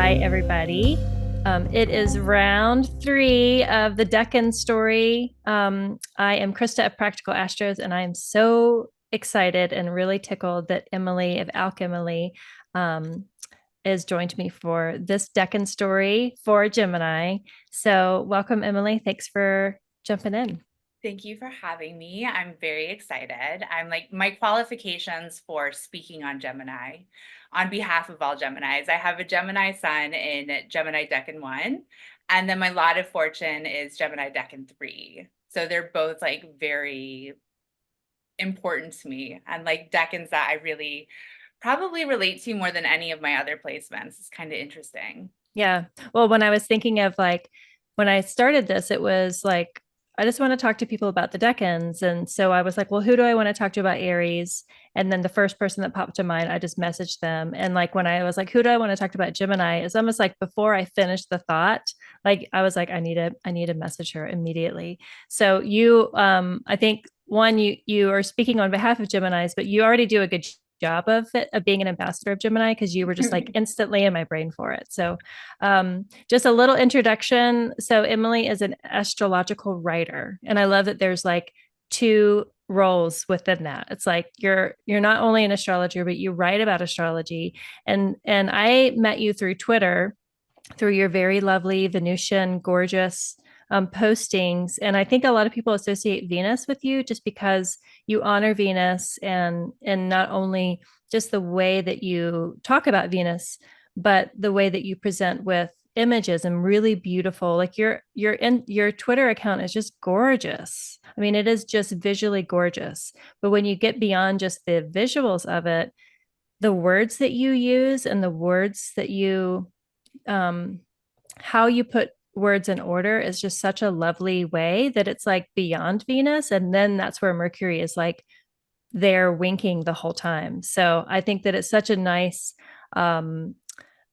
Hi, everybody. It is round 3 of the DECANS story. I am Christa of Practical Astros, and I am so excited and really tickled that Emilie of Alchemilie has joined me for this DECANS story for Gemini. So welcome, Emilie. Thanks for jumping in. Thank you for having me. I'm very excited. I'm like, my qualifications for speaking on Gemini on behalf of all Geminis. I have a Gemini sun in Gemini Decan 1, and then my lot of fortune is Gemini Decan 3. So they're both like very important to me and like decans that I really probably relate to more than any of my other placements. It's kind of interesting. Yeah. Well, when I was thinking of like when I started this, it was like I just want to talk to people about the decans. And so I was like, well, who do I want to talk to about Aries? And then the first person that popped to mind, I just messaged them. And like when I was like, who do I want to talk to about Gemini? It's almost like before I finished the thought, like I was like, I need to message her immediately. So you I think one, you are speaking on behalf of Geminis, but you already do a good job of it, of being an ambassador of Gemini, because you were just like instantly in my brain for it. So just a little introduction. So Emilie is an astrological writer, and I love that there's like two roles within that. It's like you're not only an astrologer, but you write about astrology. And I met you through Twitter, through your very lovely Venusian gorgeous postings. And I think a lot of people associate Venus with you just because you honor Venus, and not only just the way that you talk about Venus, but the way that you present with images and really beautiful. Like your Twitter account is just gorgeous. I mean, it is just visually gorgeous. But when you get beyond just the visuals of it, the words that you use and the words that you um how you put words in order is just such a lovely way that it's like beyond Venus. And then that's where Mercury is like there winking the whole time. So I think that it's such a nice um,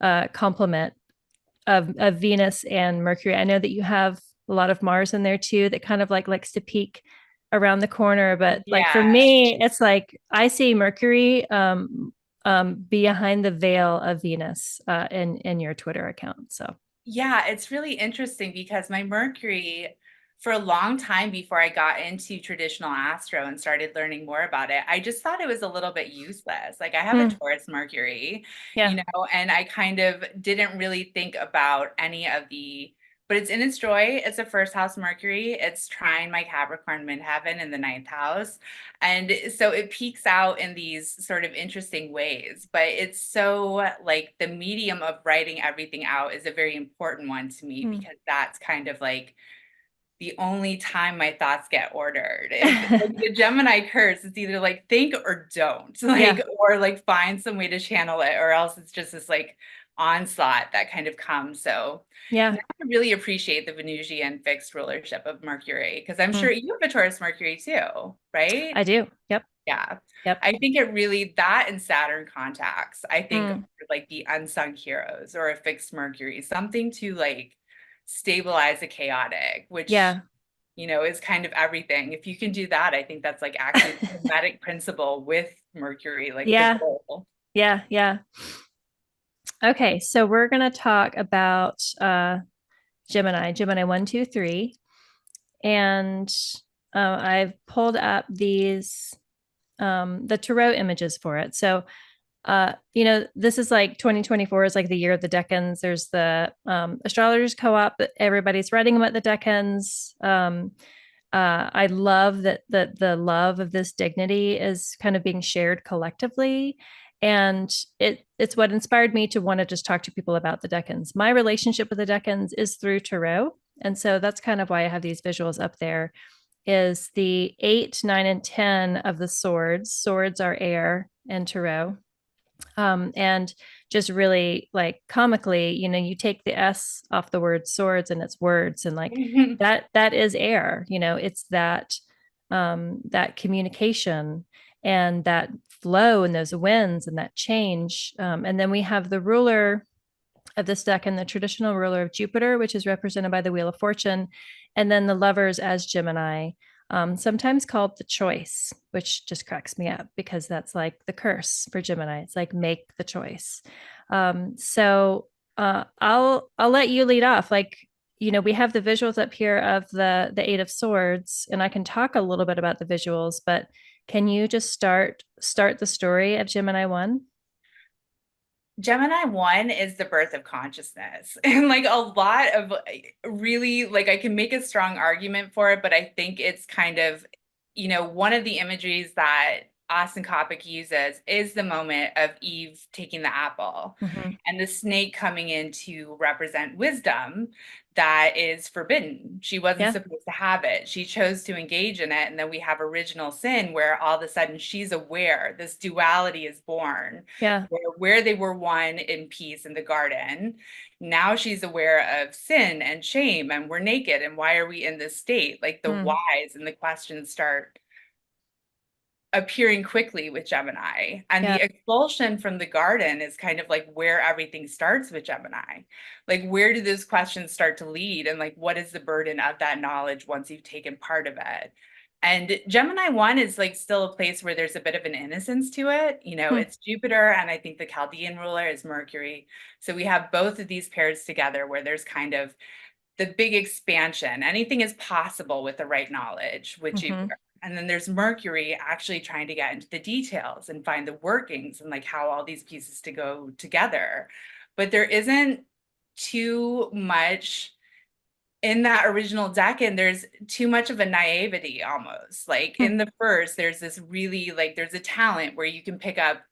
complement of Venus and Mercury. I know that you have a lot of Mars in there too, that kind of like likes to peek around the corner. But like for Yeah. me, it's like I see Mercury behind the veil of Venus in your Twitter account. So Yeah, it's really interesting because my Mercury, for a long time before I got into traditional astro and started learning more about it, I just thought it was a little bit useless. Like I have a hmm, Taurus Mercury, yeah. and I kind of didn't really think about any of but it's in its joy. It's a first house Mercury. It's trine my Capricorn midheaven in the ninth house. And so it peaks out in these sort of interesting ways, but it's so like the medium of writing everything out is a very important one to me Hmm. because that's kind of like the only time my thoughts get ordered. If like the Gemini curse, it's either like think or don't, Yeah. like, or like find some way to channel it, or else it's just this like onslaught that kind of comes. So Yeah. now I really appreciate the Venusian fixed rulership of Mercury because I'm Hmm. sure you have a Taurus Mercury too, right? I do. Yep. Yeah. Yep. I think it really, that and Saturn contacts, I think are Hmm. like the unsung heroes or a fixed Mercury, something to like stabilize the chaotic, which, Yeah. is kind of everything. If you can do that, I think that's like actually the hermetic principle with Mercury, like the Yeah. goal. Yeah. Yeah. Okay. So we're going to talk about Gemini 1, 2, 3. And I've pulled up the tarot images for it. So, this is like 2024 is like the year of the decans. There's the astrologers co-op that everybody's writing about the decans. I love that the love of this dignity is kind of being shared collectively. And it's what inspired me to want to just talk to people about the decans. My relationship with the decans is through tarot. And so that's kind of why I have these visuals up there, is the 8, 9, and 10 of the swords. Swords are air and tarot. And just really like comically, you take the S off the word swords and it's words, and like that is air, it's that communication and that flow and those winds and that change. And then we have the ruler of this deck and the traditional ruler of Jupiter, which is represented by the Wheel of Fortune, and then the lovers as Gemini, sometimes called the choice, which just cracks me up because that's like the curse for Gemini. It's like make the choice. So I'll let you lead off. Like, we have the visuals up here of the Eight of Swords, and I can talk a little bit about the visuals, but can you just start the story of Gemini 1? Gemini 1 is the birth of consciousness. And like a lot of really, like I can make a strong argument for it, but I think it's kind of, one of the imageries that Austin Coppock uses is the moment of Eve taking the apple Mm-hmm. and the snake coming in to represent wisdom that is forbidden. She wasn't Yeah. supposed to have it. She chose to engage in it. And then we have original sin where all of a sudden she's aware this duality is born, Yeah. where they were one in peace in the garden. Now she's aware of sin and shame and we're naked. And why are we in this state? Like the Mm. whys and the questions start appearing quickly with Gemini. And Yeah. the expulsion from the garden is kind of like where everything starts with Gemini. Like, where do those questions start to lead? And like, what is the burden of that knowledge once you've taken part of it? And Gemini 1 is like still a place where there's a bit of an innocence to it. Hmm. It's Jupiter, and I think the Chaldean ruler is Mercury. So we have both of these pairs together where there's kind of the big expansion. Anything is possible with the right knowledge with Mm-hmm. Jupiter. And then there's Mercury actually trying to get into the details and find the workings and like how all these pieces to go together. But there isn't too much in that original deck, and there's too much of a naivety almost. Like Hmm. in the first, there's this really like there's a talent where you can pick up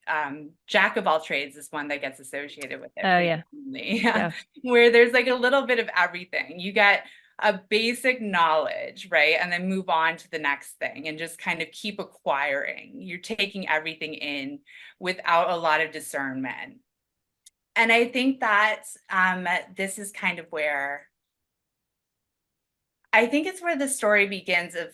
jack of all trades is one that gets associated with it Oh pretty yeah. commonly. Yeah. Where there's like a little bit of everything. You get a basic knowledge, right? And then move on to the next thing and just kind of keep acquiring. You're taking everything in without a lot of discernment. And I think that this is kind of where I think it's where the story begins of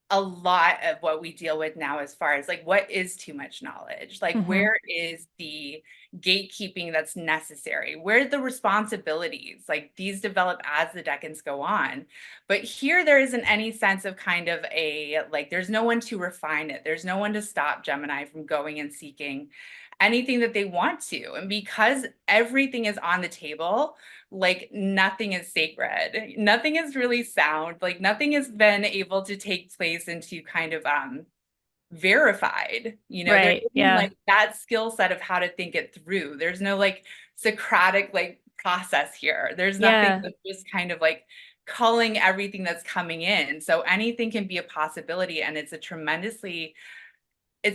a lot of what we deal with now as far as like what is too much knowledge, like Mm-hmm. where is the gatekeeping that's necessary, where are the responsibilities, like these develop as the decans go on. But here there isn't any sense of kind of a like there's no one to refine it, there's no one to stop Gemini from going and seeking anything that they want to. And because everything is on the table, like nothing is sacred, nothing is really sound, like nothing has been able to take place into kind of verified. There Right. isn't Yeah. like that skill set of how to think it through. There's no like Socratic like process here. There's nothing Yeah. that's just kind of like culling everything that's coming in. So anything can be a possibility, and it's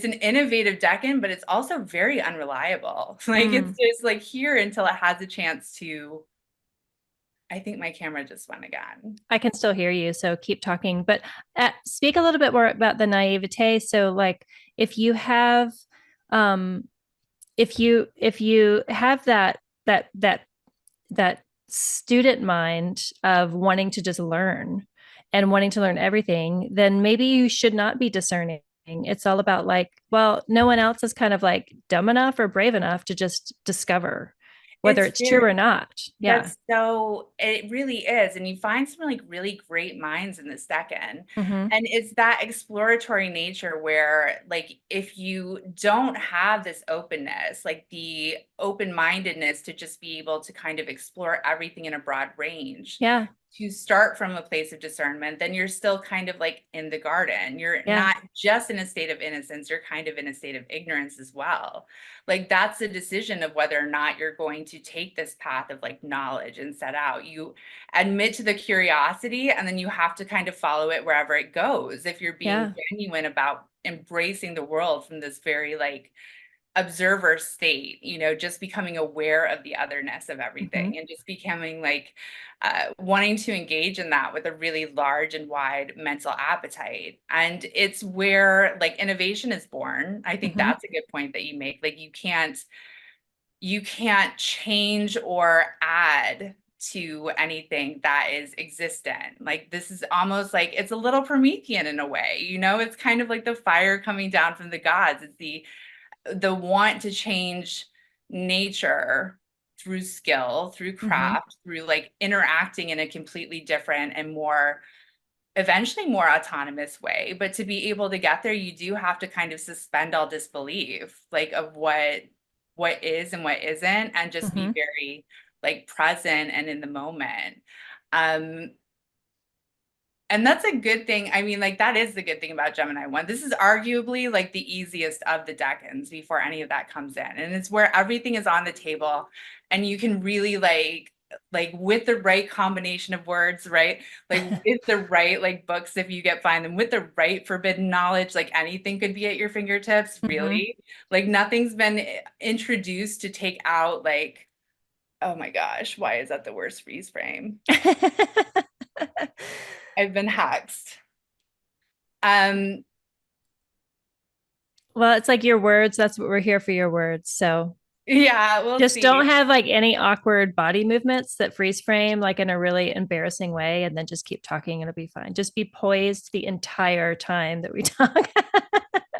an innovative decan, but it's also very unreliable. Like it's Mm. just like here until it has a chance to. I think my camera just went again. I can still hear you, so keep talking. But speak a little bit more about the naivete. So, like, if you have, um, if you have that that student mind of wanting to just learn and wanting to learn everything, then maybe you should not be discerning. It's all about like, well, no one else is kind of like dumb enough or brave enough to just discover whether It's it's true or very, not. Yeah. it really is. And you find some like really great minds in this decan. Mm-hmm. And it's that exploratory nature where, like, if you don't have this openness, like the open-mindedness to just be able to kind of explore everything in a broad range, Yeah. to start from a place of discernment, then you're still kind of like in the garden. You're Yeah. not just in a state of innocence, you're kind of in a state of ignorance as well. Like that's the decision of whether or not you're going to take this path of like knowledge and set out. You admit to the curiosity, and then you have to kind of follow it wherever it goes. If you're being Yeah. genuine about embracing the world from this very like observer state, just becoming aware of the otherness of Mm-hmm. everything and just becoming like wanting to engage in that with a really large and wide mental appetite. And it's where like innovation is born. I think Mm-hmm. that's a good point that you make. Like you can't change or add to anything that is existent. Like this is almost like it's a little Promethean in a way, it's kind of like the fire coming down from the gods. It's the want to change nature through skill, through Mm-hmm. craft, through like interacting in a completely different and more eventually more autonomous way. But to be able to get there, you do have to kind of suspend all disbelief, like of what is and what isn't, and just be Mm-hmm. very like present and in the moment. Um, and that's a good thing. I mean, like that is the good thing about Gemini 1. This is arguably like the easiest of the decans before any of that comes in. And it's where everything is on the table and you can really like with the right combination of words, right? Like with the right like books, if you find them with the right forbidden knowledge, like anything could be at your fingertips, Mhm. really. Like nothing's been introduced to take out like, oh my gosh, why is that the worst freeze frame? I've been hexed. Um, Well, it's like your words. That's what we're here for, your words. So yeah, we'll just don't see. have like any awkward body movements that freeze frame like in a really embarrassing way, and then just keep talking. It'll be fine. Just be poised the entire time that we talk.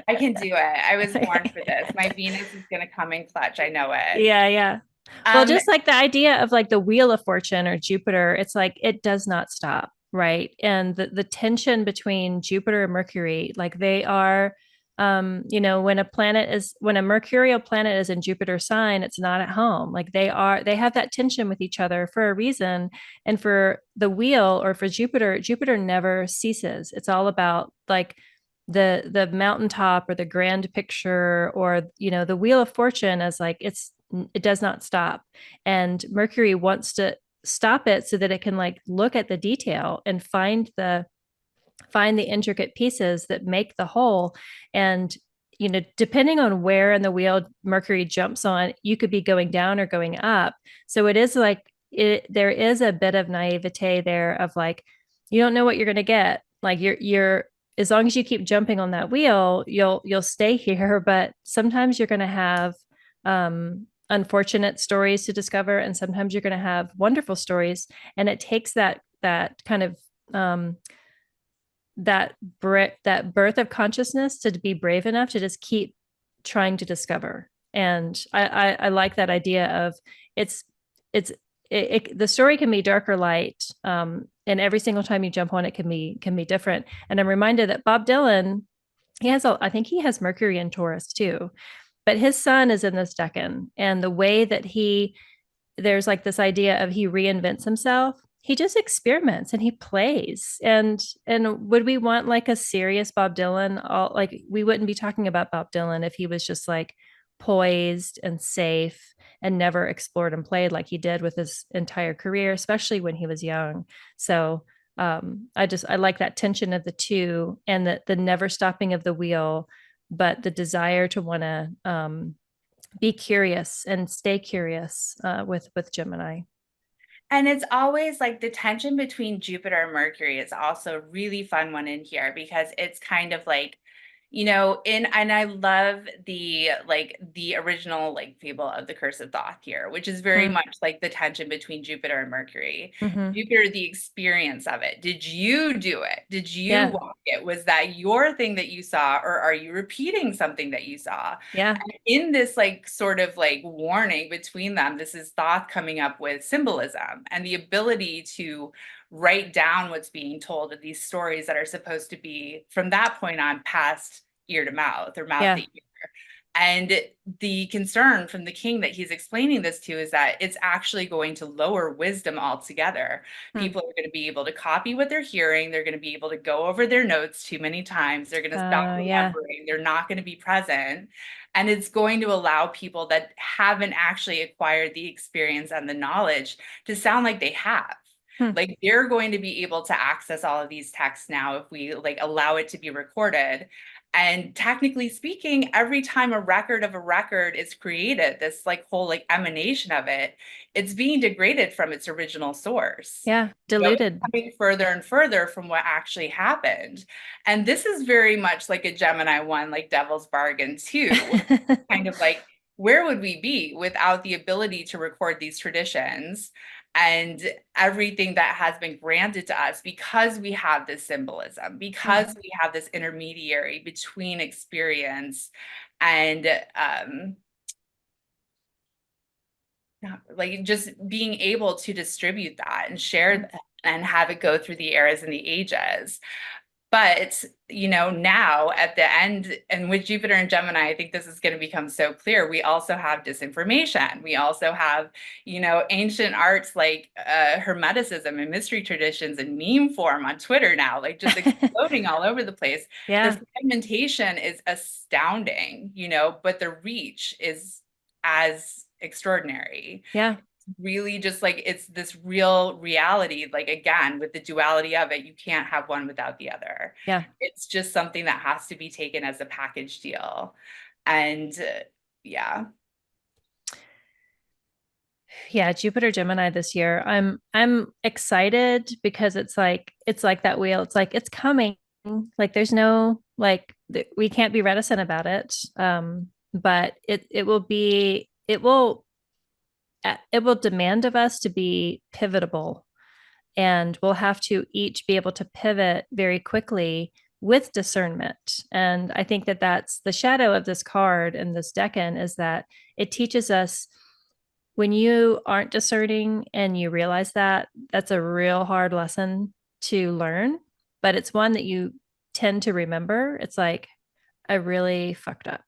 I can do it. I was born for this. My Venus is going to come in clutch. I know it. Yeah, yeah. Well, Um, just like the idea of like the wheel of fortune or Jupiter, it's like it does not stop, right? And the tension between Jupiter and Mercury, like they are, when a mercurial planet is in Jupiter's sign, it's not at home. Like they have that tension with each other for a reason. And for the wheel or for Jupiter, Jupiter never ceases. It's all about like the mountaintop or the grand picture, or the wheel of fortune as like it does not stop, and Mercury wants to stop it so that it can like look at the detail and find the intricate pieces that make the whole. And depending on where in the wheel Mercury jumps on, you could be going down or going up. So it is like there is a bit of naivete there of like you don't know what you're going to get. Like you're as long as you keep jumping on that wheel, you'll stay here, but sometimes you're going to have unfortunate stories to discover, and sometimes you're going to have wonderful stories. And it takes that kind of that birth of consciousness to be brave enough to just keep trying to discover. And I like that idea of it's it's the story can be dark or light, and every single time you jump on it can be different. And I'm reminded that Bob Dylan, I think he has Mercury in Taurus too, but his sun is in this decan, and the way that there's like this idea of he reinvents himself. He just experiments and he plays. And would we want like a serious Bob Dylan? Like we wouldn't be talking about Bob Dylan if he was just like poised and safe and never explored and played like he did with his entire career, especially when he was young. So I like that tension of the two, and the never stopping of the wheel, but the desire to want to be curious and stay curious with Gemini. And it's always like the tension between Jupiter and Mercury is also a really fun one in here because it's kind of like, and I love the original like fable of the Curse of Thoth here, which is very Mm. much like the tension between Jupiter and Mercury. Mm-hmm. Jupiter, the experience of it. Did you do it? Did you Yeah, walk it? Was that your thing that you saw, or are you repeating something that you saw? yeah, In this like sort of like warning between them, this is Thoth coming up with symbolism and the ability to write down what's being told of these stories that are supposed to be from that point on passed ear to mouth or mouth to yeah. ear. And the concern from the king that he's explaining this to is that it's actually going to lower wisdom altogether. Hmm. People are going to be able to copy what they're hearing. They're going to be able to go over their notes too many times. They're going to stop Yeah, remembering. They're not going to be present. And it's going to allow people that haven't actually acquired the experience and the knowledge to sound like they have. hmm. Like they're going to be able to access all of these texts now if we like allow it to be recorded. And technically speaking, every time a record of a record is created, this like whole like emanation of it, it's being degraded from its original source. Yeah, It's diluted. coming further and further from what actually happened. And this is very much like a Gemini 1, like Devil's Bargain too, kind of like, where would we be without the ability to record these traditions and everything that has been granted to us because we have this symbolism, because we have this intermediary between experience and like just being able to distribute that and share that and have it go through the eras and the ages. But, now at the end, and with Jupiter and Gemini, I think this is going to become so clear. We also have disinformation. We also have, ancient arts like Hermeticism and mystery traditions and meme form on Twitter now, like just exploding all over the place. Yeah. The segmentation is astounding, but the reach is as extraordinary. Yeah. Really just like it's this real reality, like again with the duality of it, you can't have one without the other. Yeah. It's just something that has to be taken as a package deal. And yeah. Yeah, Jupiter Gemini this year. I'm excited because it's like that wheel. It's like it's coming. Like there's no like we can't be reticent about it. But it will demand of us to be pivotable, and we'll have to each be able to pivot very quickly with discernment. And I think that that's the shadow of this card and this decan, is that it teaches us, when you aren't discerning and you realize that, that's a real hard lesson to learn, but it's one that you tend to remember. It's like, I really fucked up.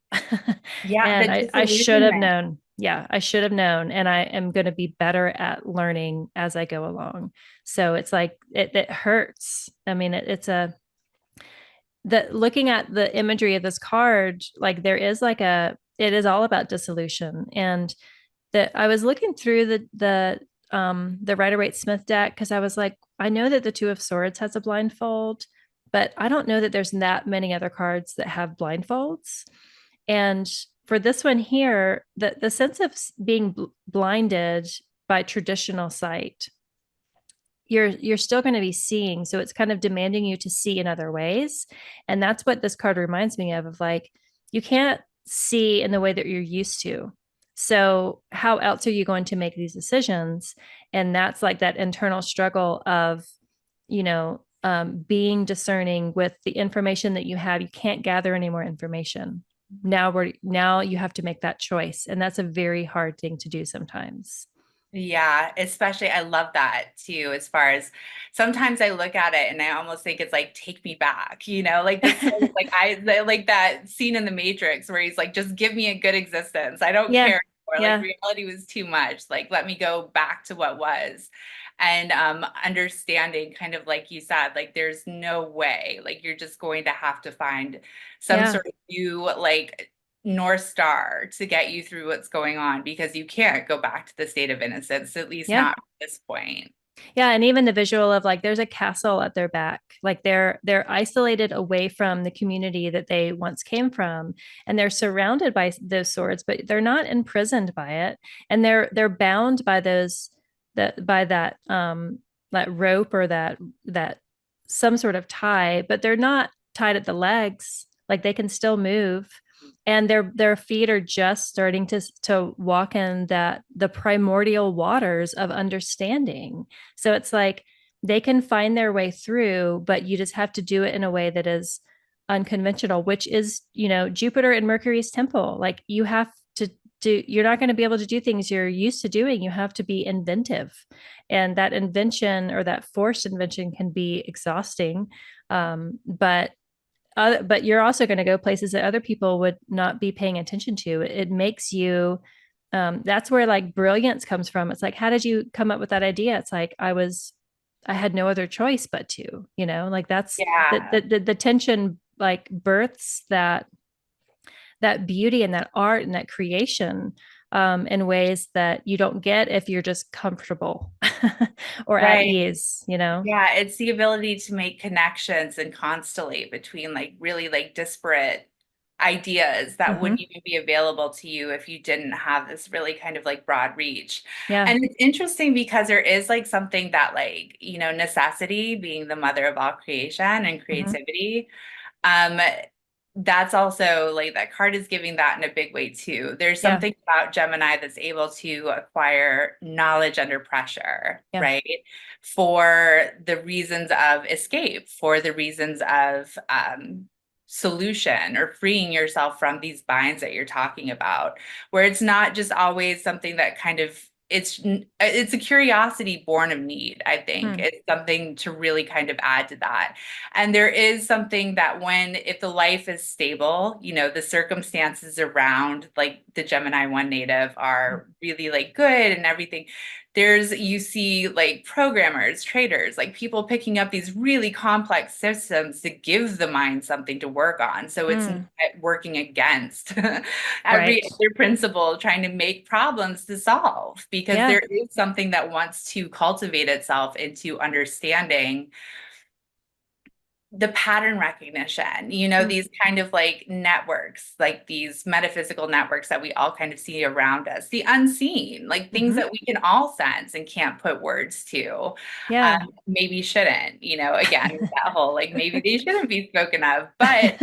Yeah, the And I should have disillusionment. known. Yeah, I should have known. And I am going to be better at learning as I go along. So it's like, it hurts. I mean, it's looking at the imagery of this card, like there is like it is all about dissolution. And that I was looking through the Rider-Waite-Smith deck, because I was like, I know that the Two of Swords has a blindfold, but I don't know that there's that many other cards that have blindfolds. And for this one here, the sense of being blinded by traditional sight, you're still going to be seeing, so it's kind of demanding you to see in other ways. And that's what this card reminds me of like, you can't see in the way that you're used to, so how else are you going to make these decisions? And that's like that internal struggle of, being discerning with the information that you have. You can't gather any more information. Now you have to make that choice, and that's a very hard thing to do sometimes. Yeah, especially I love that too, as far as sometimes I look at it and I almost think it's like take me back, like this sort of like like that scene in the Matrix where he's like, just give me a good existence. I don't Yeah. care anymore. Like Yeah. reality was too much. Like let me go back to what was. And understanding, kind of like you said, like there's no way, like you're just going to have to find some Yeah. sort of new like North Star to get you through what's going on, because you can't go back to the state of innocence, at least Yeah. not at this point. Yeah, and even the visual of like there's a castle at their back. Like they're isolated away from the community that they once came from, and they're surrounded by those swords, but they're not imprisoned by it. And they're bound by that rope, or that some sort of tie, but they're not tied at the legs. Like they can still move, and their feet are just starting to walk in the primordial waters of understanding. So it's like they can find their way through, but you just have to do it in a way that is unconventional, which is, Jupiter and Mercury's temple. Like you have to do, you're not going to be able to do things you're used to doing. You have to be inventive. And that invention, or that forced invention, can be exhausting. But you're also going to go places that other people would not be paying attention to. It makes you, that's where like brilliance comes from. It's like, how did you come up with that idea? It's like, I had no other choice but to, like that's Yeah. the tension, like births that beauty and that art and that creation, in ways that you don't get if you're just comfortable or at Right. ease. Yeah, it's the ability to make connections and constellate between like really like disparate ideas that Mm-hmm. wouldn't even be available to you if you didn't have this really kind of like broad reach. Yeah. And it's interesting because there is like something that like, necessity being the mother of all creation and Mm-hmm. creativity. Um, that's also like that card is giving that in a big way too. There's Yeah. something about Gemini that's able to acquire knowledge under pressure, Yeah. right? For the reasons of escape, for the reasons of solution, or freeing yourself from these binds that you're talking about, where it's not just always something that kind of it's a curiosity born of need, I think. Hmm. It's something to really kind of add to that. And there is something that if the life is stable, the circumstances around like the Gemini 1 native are really like good and everything. You see like programmers, traders, like people picking up these really complex systems to give the mind something to work on. So it's not Hmm. working against every Right. other principle, trying to make problems to solve, because Yeah. there is something that wants to cultivate itself into understanding the pattern recognition, Hmm. these kind of like networks, like these metaphysical networks that we all kind of see around us, the unseen, like things Hmm. that we can all sense and can't put words to. Yeah. Maybe shouldn't, again, that whole like maybe they shouldn't be spoken of, but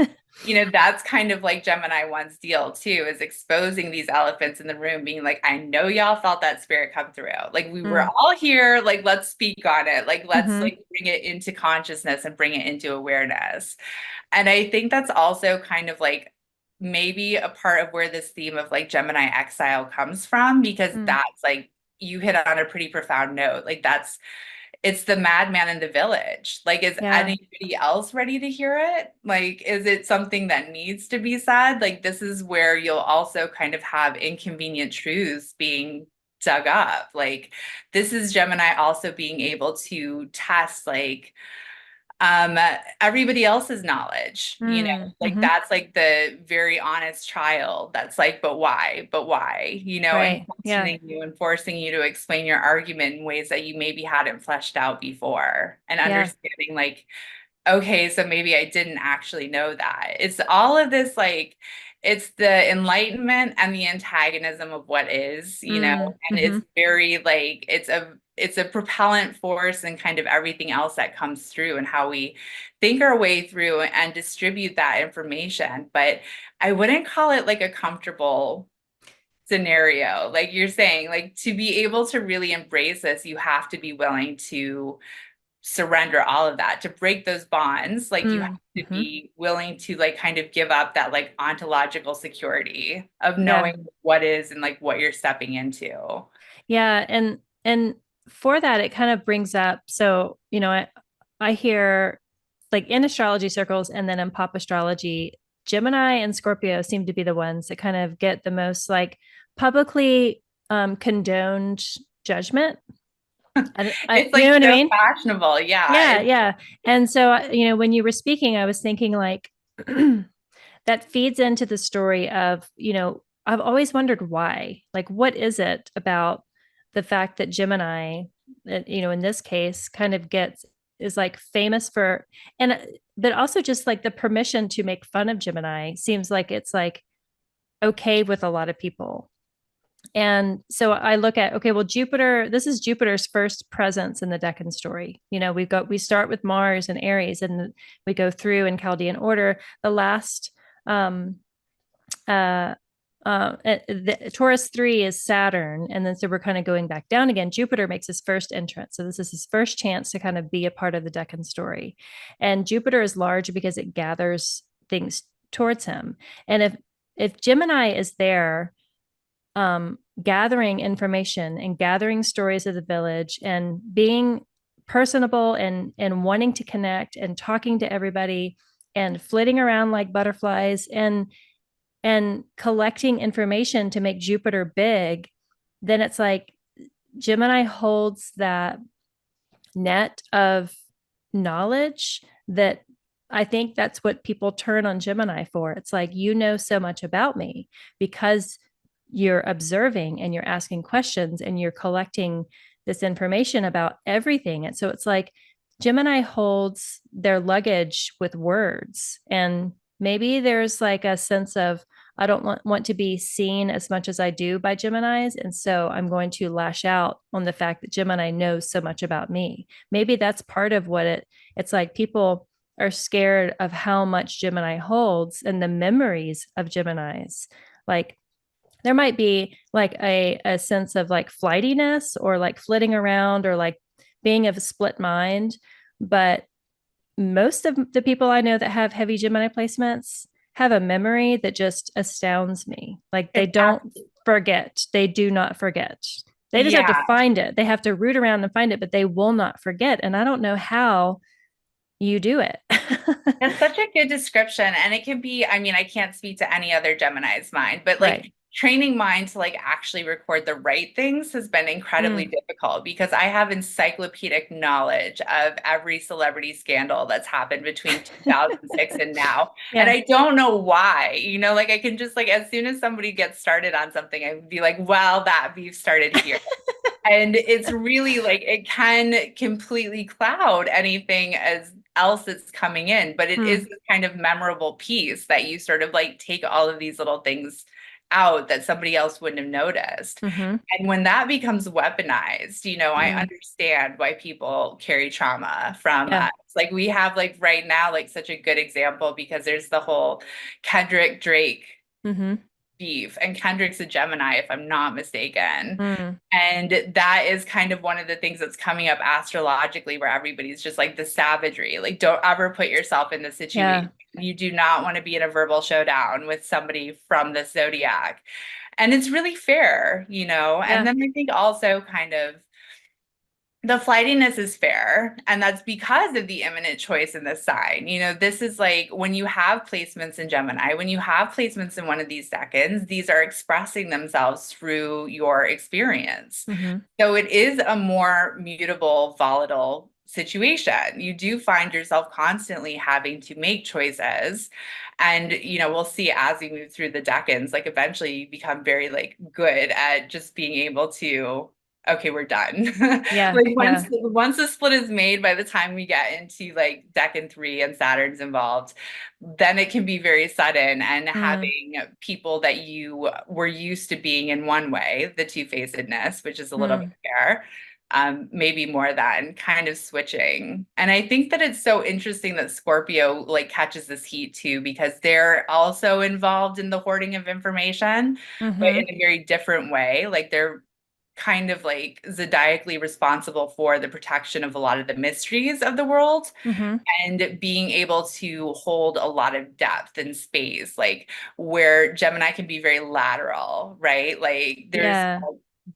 that's kind of like Gemini 1's deal too, is exposing these elephants in the room, being like, I know y'all felt that spirit come through. Like we were Hmm. all here, like let's speak on it. Like let's Hmm. like bring it into consciousness and bring it into awareness. And I think that's also kind of like maybe a part of where this theme of like Gemini exile comes from, because Hmm. that's like you hit on a pretty profound note. Like it's the madman in the village. Like, is Yeah. anybody else ready to hear it? Like, is it something that needs to be said? Like, this is where you'll also kind of have inconvenient truths being dug up. Like, this is Gemini also being able to test, like, um everybody else's knowledge, Hmm. like Hmm. that's like the very honest child that's like, but why, and Right. Yeah. questioning you and forcing you to explain your argument in ways that you maybe hadn't fleshed out before, and Yeah. understanding like, okay, so maybe I didn't actually know that. It's all of this, like, it's the enlightenment and the antagonism of what is, Hmm. and Hmm. it's very like it's a propellant force and kind of everything else that comes through and how we think our way through and distribute that information. But I wouldn't call it like a comfortable scenario. Like you're saying, like to be able to really embrace this, you have to be willing to surrender all of that, to break those bonds. Like you have to Hmm. be willing to like kind of give up that like ontological security of Yeah. knowing what is and like what you're stepping into. Yeah. And for that, it kind of brings up, so, I hear like in astrology circles and then in pop astrology, Gemini and Scorpio seem to be the ones that kind of get the most like publicly condoned judgment. It's You know like what I so mean? fashionable. Yeah. Yeah, yeah. And so, when you were speaking, I was thinking like that feeds into the story of, I've always wondered why. Like, what is it about the fact that Gemini, in this case, kind of is like famous for, and but also just like the permission to make fun of Gemini seems like it's like okay with a lot of people. And so I look at, okay, well, Jupiter, this is Jupiter's first presence in the Decan story. We start with Mars and Aries, and we go through in Chaldean order. The last, um, the Taurus 3 is Saturn. And then so we're kind of going back down again. Jupiter makes his first entrance. So this is his first chance to kind of be a part of the Decan story. And Jupiter is large because it gathers things towards him. And if Gemini is there, gathering information and gathering stories of the village and being personable and wanting to connect and talking to everybody and flitting around like butterflies and collecting information to make Jupiter big, then it's like Gemini holds that net of knowledge that I think that's what people turn on Gemini for. It's like, so much about me because you're observing and you're asking questions and you're collecting this information about everything. And so it's like Gemini holds their luggage with words. And maybe there's like a sense of, I don't want to be seen as much as I do by Geminis. And so I'm going to lash out on the fact that Gemini knows so much about me. Maybe that's part of what it's like people are scared of how much Gemini holds and the memories of Geminis. Like there might be like a sense of like flightiness or like flitting around or like being of a split mind. But most of the people I know that have heavy Gemini placements have a memory that just astounds me. Like they It's don't forget, they do not forget. They just have to Yeah, find it. They have to root around and find it, but they will not forget. And I don't know how you do it. that's such a good description. And it can be, I mean, I can't speak to any other Gemini's mind, but Right. like training mind to like actually record the right things has been incredibly Mm. difficult because I have encyclopedic knowledge of every celebrity scandal that's happened between 2006 and now. And Yeah. I don't know why, like I can just like, as soon as somebody gets started on something, I'd be like, well, that beef started here. And it's really like it can completely cloud anything as else that's coming in, but it is Mm. this kind of memorable piece that you sort of like take all of these little things out that somebody else wouldn't have noticed. Mm-hmm. And when that becomes weaponized, I Mm. understand why people carry trauma from Yeah. that. Like we have like right now, like such a good example because there's the whole Kendrick Drake Mm-hmm. beef, and Kendrick's a Gemini, if I'm not mistaken. Mm. And that is kind of one of the things that's coming up astrologically, where everybody's just like the savagery. Like, don't ever put yourself in this Yeah. situation. You do not want to be in a verbal showdown with somebody from the zodiac. And it's really fair. And Yeah. then I think also kind of the flightiness is fair, and that's because of the imminent choice in the sign. This is like when you have placements in Gemini, when you have placements in one of these decans, these are expressing themselves through your experience. Mm-hmm. So it is a more mutable, volatile situation. You do find yourself constantly having to make choices. And, we'll see as we move through the decans, like eventually you become very like good at just being able to, okay, we're done. Yeah. Like Yeah. once the split is made, by the time we get into like decan 3 and Saturn's involved, then it can be very sudden, and Mm. having people that you were used to being in one way, the two-facedness, which is a little bit Mm. there, maybe more than kind of switching. And I think that it's so interesting that Scorpio like catches this heat too, because they're also involved in the hoarding of information, but in Mm-hmm. a very different way. Like they're kind of like zodiacally responsible for the protection of a lot of the mysteries of the world, Mm-hmm. and being able to hold a lot of depth and space, like where Gemini can be very lateral, right? Like there's Yeah.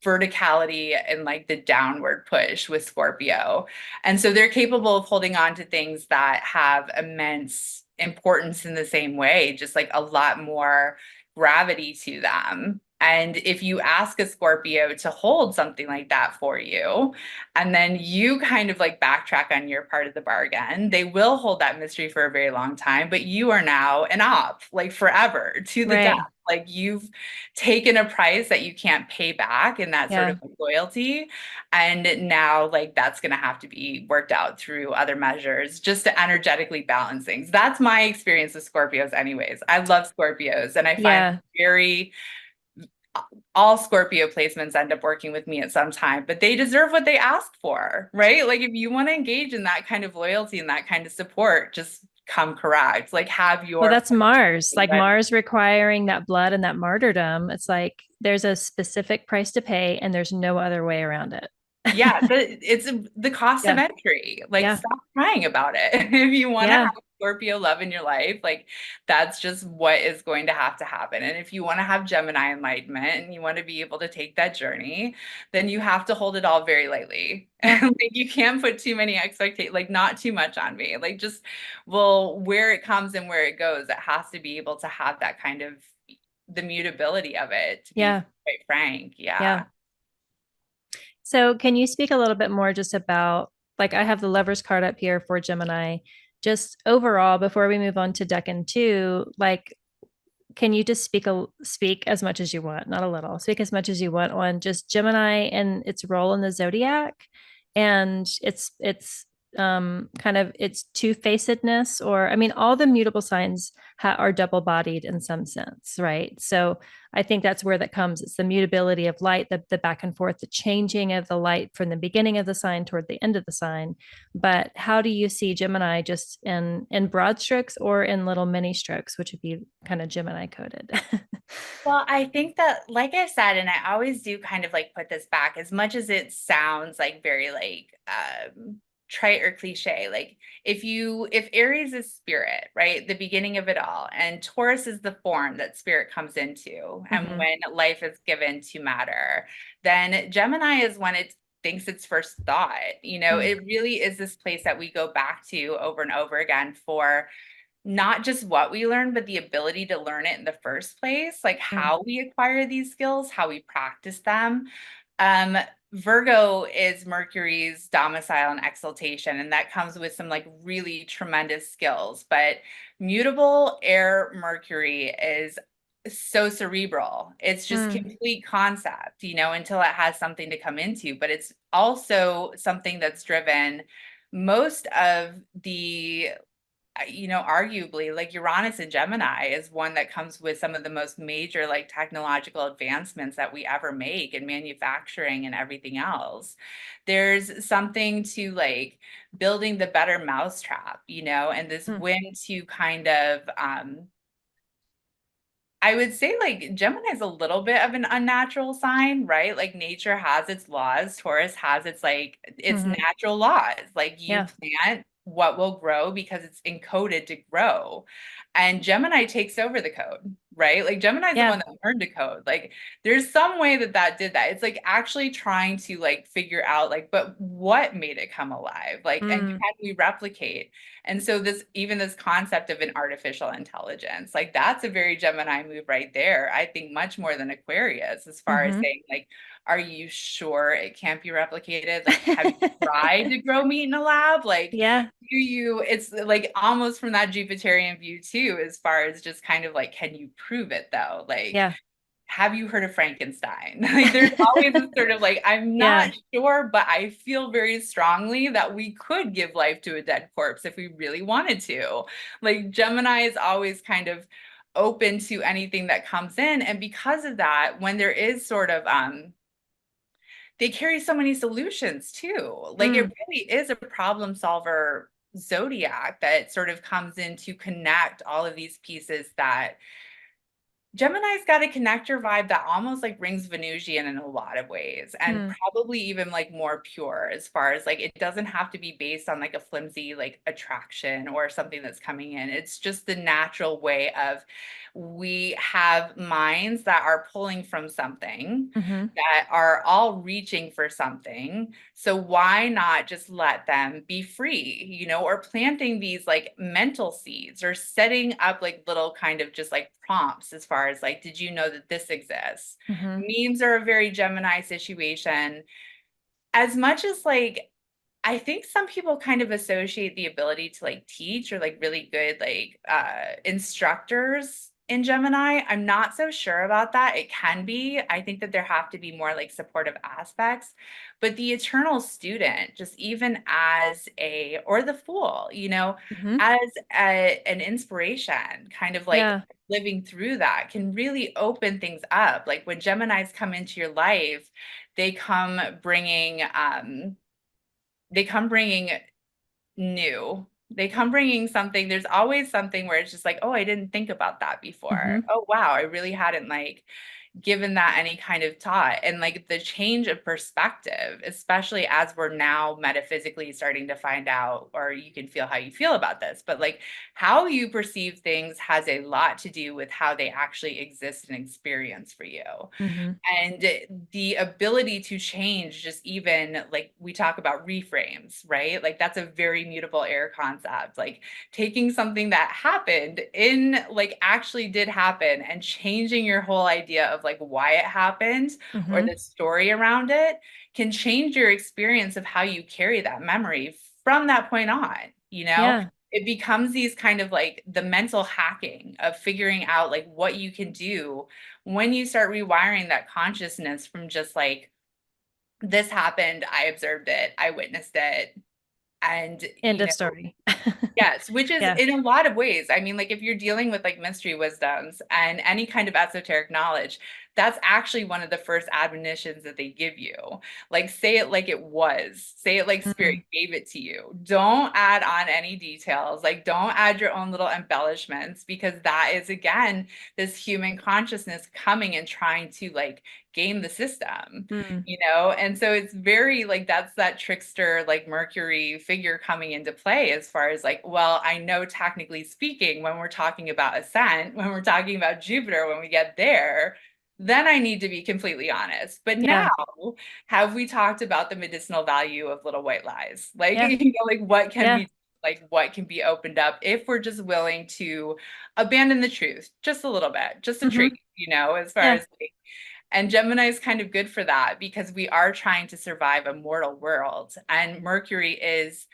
verticality and like the downward push with Scorpio. And so they're capable of holding on to things that have immense importance in the same way, just like a lot more gravity to them. And if you ask a Scorpio to hold something like that for you, and then you kind of like backtrack on your part of the bargain, they will hold that mystery for a very long time, but you are now an op, like forever to the death. Right. Like you've taken a price that you can't pay back in that sort Yeah. of loyalty. And now like that's going to have to be worked out through other measures just to energetically balance things. That's my experience with Scorpios anyways. I love Scorpios, and I find Yeah. very all Scorpio placements end up working with me at some time, but they deserve what they ask for, right? Like if you want to engage in that kind of loyalty and that kind of support, just come correct. Like have Well, your that's Mars. Like ready. Mars requiring that blood and that martyrdom. It's like there's a specific price to pay and there's no other way around it. Yeah, it's the cost of Yeah. entry. Like Yeah. stop crying about it. If you want to have Yeah. Scorpio love in your life, like that's just what is going to have to happen. And if you want to have Gemini enlightenment and you want to be able to take that journey, then you have to hold it all very lightly. Yeah. Like you can't put too many expectations, like not too much on me. Like just, well, where it comes and where it goes, it has to be able to have that kind of the mutability of it, to be Yeah. quite frank. Yeah. Yeah. So, can you speak a little bit more just about, like, I have the Lovers card up here for Gemini, just overall, before we move on to Decan 2, like, can you just speak as much as you want, not a little, speak as much as you want on just Gemini and its role in the zodiac and its kind of its two-facedness, or I mean all the mutable signs are double-bodied in some sense, right? So I think that's where that comes. It's the mutability of light, the back and forth, the changing of the light from the beginning of the sign toward the end of the sign. But how do you see Gemini just in broad strokes or in little mini strokes, which would be kind of Gemini coded? Well, I think that, like I said, and I always do kind of like put this back, as much as it sounds like very like trite or cliche. Like if Aries is spirit, right, the beginning of it all, and Taurus is the form that spirit comes into, and Mm-hmm. when life is given to matter, then Gemini is when it thinks its first thought. Mm. It really is this place that we go back to over and over again for not just what we learn, but the ability to learn it in the first place, like Mm. how we acquire these skills, how we practice them. Um, Virgo is Mercury's domicile and exaltation, and that comes with some like really tremendous skills. But mutable air Mercury is so cerebral. It's just Mm. complete concept, until it has something to come into. But it's also something that's driven most of the arguably like Uranus and Gemini is one that comes with some of the most major like technological advancements that we ever make in manufacturing and everything else. There's something to like building the better mousetrap, and this Mm. whim to kind of I would say like Gemini is a little bit of an unnatural sign, right? Like nature has its laws, Taurus has its Mm-hmm. natural laws. Like you Yeah. plant what will grow because it's encoded to grow. And Gemini takes over the code, right? Like Gemini is the Yeah. one that learned to code. Like there's some way that did that. It's like actually trying to like figure out like, but what made it come alive? Like, and Mm. can we replicate? And so this concept of an artificial intelligence, like that's a very Gemini move right there. I think much more than Aquarius, as far as Mm-hmm. saying like, are you sure it can't be replicated? Like, have you tried to grow meat in a lab? Like, Yeah. it's like almost from that Jupiterian view too, as far as just kind of like, can you prove it though? Like, Yeah. have you heard of Frankenstein? Like there's always this sort of like, I'm Yeah. not sure, but I feel very strongly that we could give life to a dead corpse if we really wanted to. Like Gemini is always kind of open to anything that comes in. And because of that, when there is sort of they carry so many solutions too. Like it Mm. really is a problem solver zodiac that sort of comes in to connect all of these pieces that Gemini's got a connector vibe that almost like rings Venusian in a lot of ways, and Mm. probably even like more pure as far as like it doesn't have to be based on like a flimsy like attraction or something that's coming in. It's just the natural way of we have minds that are pulling from something, Mm-hmm. that are all reaching for something. So why not just let them be free, or planting these like mental seeds or setting up like little kind of just like prompts as far as like, did you know that this exists? Mm-hmm. Memes are a very Gemini situation. As much as like, I think some people kind of associate the ability to like teach or like really good like instructors in Gemini. I'm not so sure about that. It can be. I think that there have to be more like supportive aspects, but the eternal student, just even as or the fool, Mm-hmm. as an inspiration, kind of like Yeah. living through that can really open things up. Like when Geminis come into your life, they come bringing um they come bringing new. They come bringing something. There's always something where it's just like, oh, I didn't think about that before. Mm-hmm. Oh, wow, I really hadn't like given that any kind of thought. And like the change of perspective, especially as we're now metaphysically starting to find out, or you can feel how you feel about this, but like how you perceive things has a lot to do with how they actually exist and experience for you. Mm-hmm. And the ability to change, just even like we talk about reframes, right? Like that's a very mutable air concept. Like taking something that happened in like actually did happen and changing your whole idea of like why it happened or Mm-hmm. the story around it can change your experience of how you carry that memory from that point on, Yeah. it becomes these kind of like the mental hacking of figuring out like what you can do when you start rewiring that consciousness from just like this happened, I observed it, I witnessed it, and End of story. yes, which is Yeah. in a lot of ways. I mean, like if you're dealing with like mystery wisdoms and any kind of esoteric knowledge, that's actually one of the first admonitions that they give you. Like, say it like it was, say it like spirit Mm. gave it to you. Don't add on any details. Like, don't add your own little embellishments, because that is, again, this human consciousness coming and trying to like game the system, Mm. you know? And so it's very like, that's that trickster, like Mercury figure coming into play, as far as like, well, I know technically speaking, when we're talking about ascent, when we're talking about Jupiter, when we get there, then I need to be completely honest. But Yeah. now, have we talked about the medicinal value of little white lies? Like, Yeah. you know, like what can Yeah. be, like what can be opened up if we're just willing to abandon the truth just a little bit, just a Hmm. trait, you know, as far Yeah. as like, and Gemini is kind of good for that, because we are trying to survive a mortal world. And Mercury is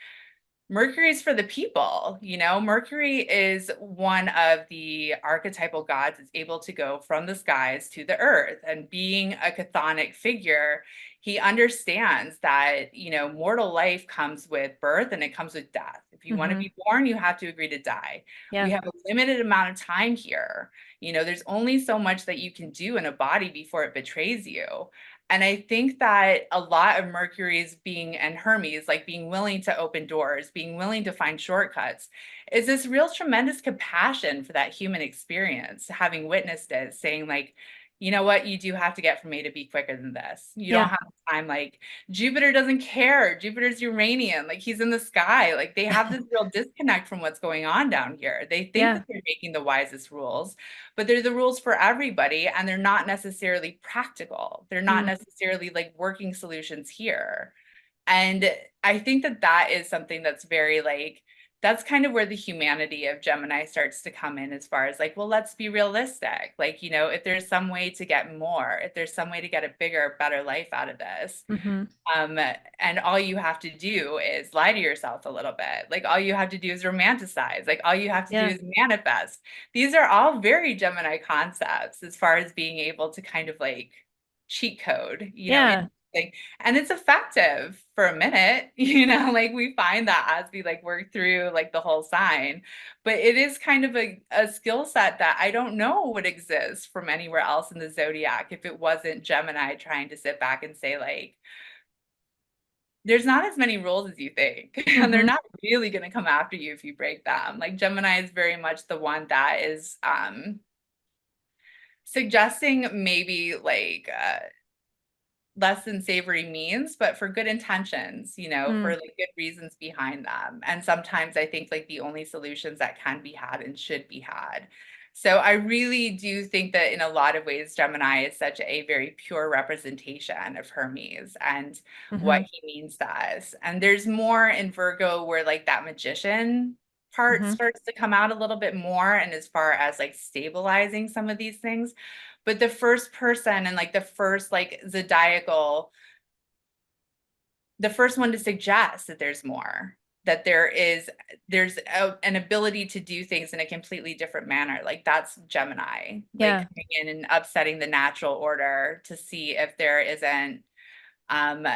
for the people, you know. Mercury is one of the archetypal gods that's able to go from the skies to the earth. And being a chthonic figure, he understands that, you know, mortal life comes with birth and it comes with death. If you want to Hmm. be born, you have to agree to die. We Yeah. have a limited amount of time here. You know, there's only so much that you can do in a body before it betrays you. And I think that a lot of Mercury's being, and Hermes, like being willing to open doors, being willing to find shortcuts, is this real tremendous compassion for that human experience, having witnessed it, saying like, you know what, you do have to get from A to B quicker than this. You don't Yeah. have time. Like, Jupiter doesn't care. Jupiter's Uranian, like he's in the sky. Like, they have this real disconnect from what's going on down here. They think Yeah. that they're making the wisest rules, but they're the rules for everybody, and they're not necessarily practical. They're not Mm. necessarily like working solutions here. And I think that that is something that's very like, that's kind of where the humanity of Gemini starts to come in, as far as like, well, let's be realistic. Like, you know, if there's some way to get more, if there's some way to get a bigger, better life out of this, Hmm. and all you have to do is lie to yourself a little bit. Like, all you have to do is romanticize. Like, all you have to do Yeah. is manifest. These are all very Gemini concepts, as far as being able to kind of like cheat code, you know, Yeah. like, and it's effective for a minute, you know, like we find that as we like work through like the whole sign. But it is kind of a skill set that I don't know would exist from anywhere else in the zodiac if it wasn't Gemini trying to sit back and say like, there's not as many rules as you think, and they're Hmm. not really going to come after you if you break them. Like, Gemini is very much the one that is suggesting maybe like less than savory means, but for good intentions, you know, for Mm. like good reasons behind them. And sometimes I think like the only solutions that can be had and should be had. So I really do think that in a lot of ways, Gemini is such a very pure representation of Hermes and what Hmm. he means to us. And there's more in Virgo where like that magician part Hmm. starts to come out a little bit more, and as far as like stabilizing some of these things. But the first person and like the first like zodiacal, the first one to suggest that there's more, that an ability to do things in a completely different manner. Like, that's Gemini, like Yeah. coming in and upsetting the natural order to see if there isn't um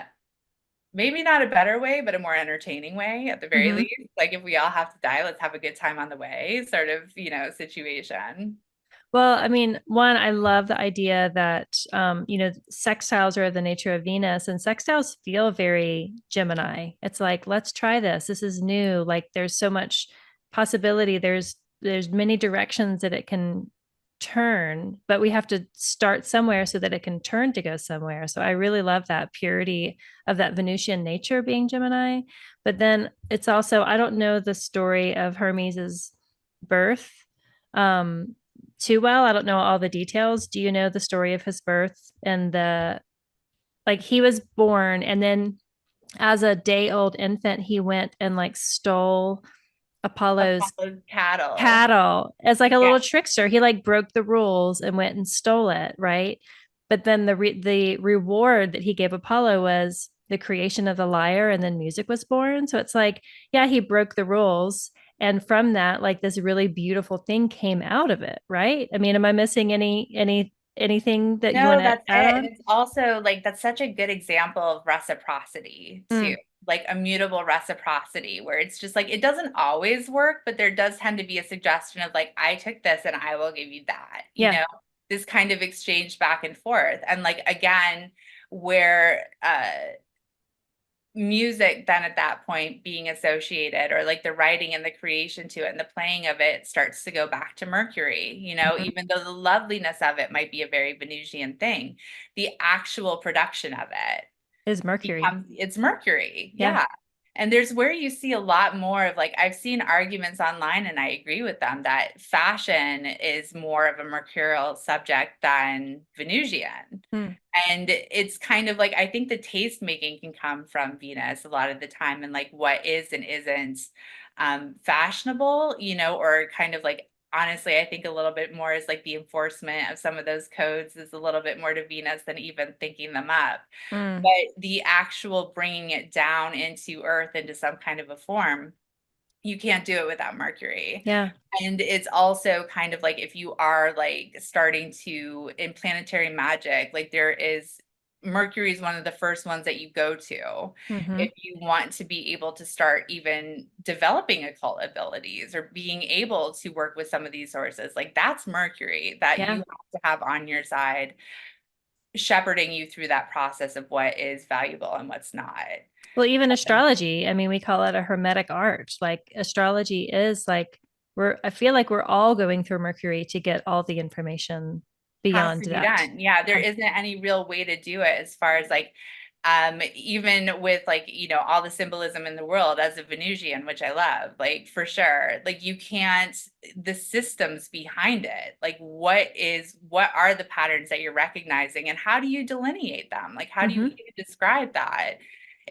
maybe not a better way, but a more entertaining way at the very Hmm. least. Like, if we all have to die, let's have a good time on the way, sort of, you know, situation. Well, I mean, one, I love the idea that, sextiles are the nature of Venus, and sextiles feel very Gemini. It's like, let's try this. This is new. Like, there's so much possibility. There's many directions that it can turn, but we have to start somewhere so that it can turn to go somewhere. So I really love that purity of that Venusian nature being Gemini. But then it's also, I don't know the story of Hermes's birth. Um, too well. I don't know all the details. Do you know the story of his birth and the like he was born and then as a day old infant he went and like stole Apollo's Apollo's cattle. cattle as like a Yeah. little trickster. He like broke the rules and went and stole it, right? But then the reward that he gave Apollo was the creation of the lyre, and then music was born. So it's like, yeah, he broke the rules, and from that, like this really beautiful thing came out of it, right? I mean, am I missing anything that you want No, to that's add it. And on? it's also like, that's such a good example of reciprocity too. Mm, Like immutable reciprocity, where it's just like, it doesn't always work, but there does tend to be a suggestion of like, I took this and I will give you that, you yeah. know? this kind of exchange back and forth. And like, again, where music then at that point being associated, or like the writing and the creation to it and the playing of it starts to go back to Mercury, Mhm. even though the loveliness of it might be a very Venusian thing, the actual production of it Is Mercury. becomes, it's Mercury. Yeah. Yeah. And there's where you see a lot more of like, I've seen arguments online and I agree with them that fashion is more of a mercurial subject than Venusian. Hmm. And it's kind of like, I think the taste making can come from Venus a lot of the time, and like what is and isn't fashionable, or kind of like, honestly, I think a little bit more is like the enforcement of some of those codes is a little bit more to Venus than even thinking them up. Mm. But the actual bringing it down into Earth into some kind of a form, you can't do it without Mercury. Yeah. And it's also kind of like if you are like starting to, in planetary magic, like there is, Mercury is one of the first ones that you go to Hmm. if you want to be able to start even developing occult abilities or being able to work with some of these sources. Like that's Mercury that you Yeah. have to have on your side, shepherding you through that process of what is valuable and what's not. Well, even astrology, I mean, we call it a hermetic art. Like astrology is like I feel like we're all going through Mercury to get all the information Has beyond to be that. done. Yeah, there Yeah. isn't any real way to do it as far as like even with like, all the symbolism in the world as a Venusian, which I love, like for sure. Like you can't, the systems behind it, like what are the patterns that you're recognizing and how do you delineate them? Like how do you Hmm. even describe that?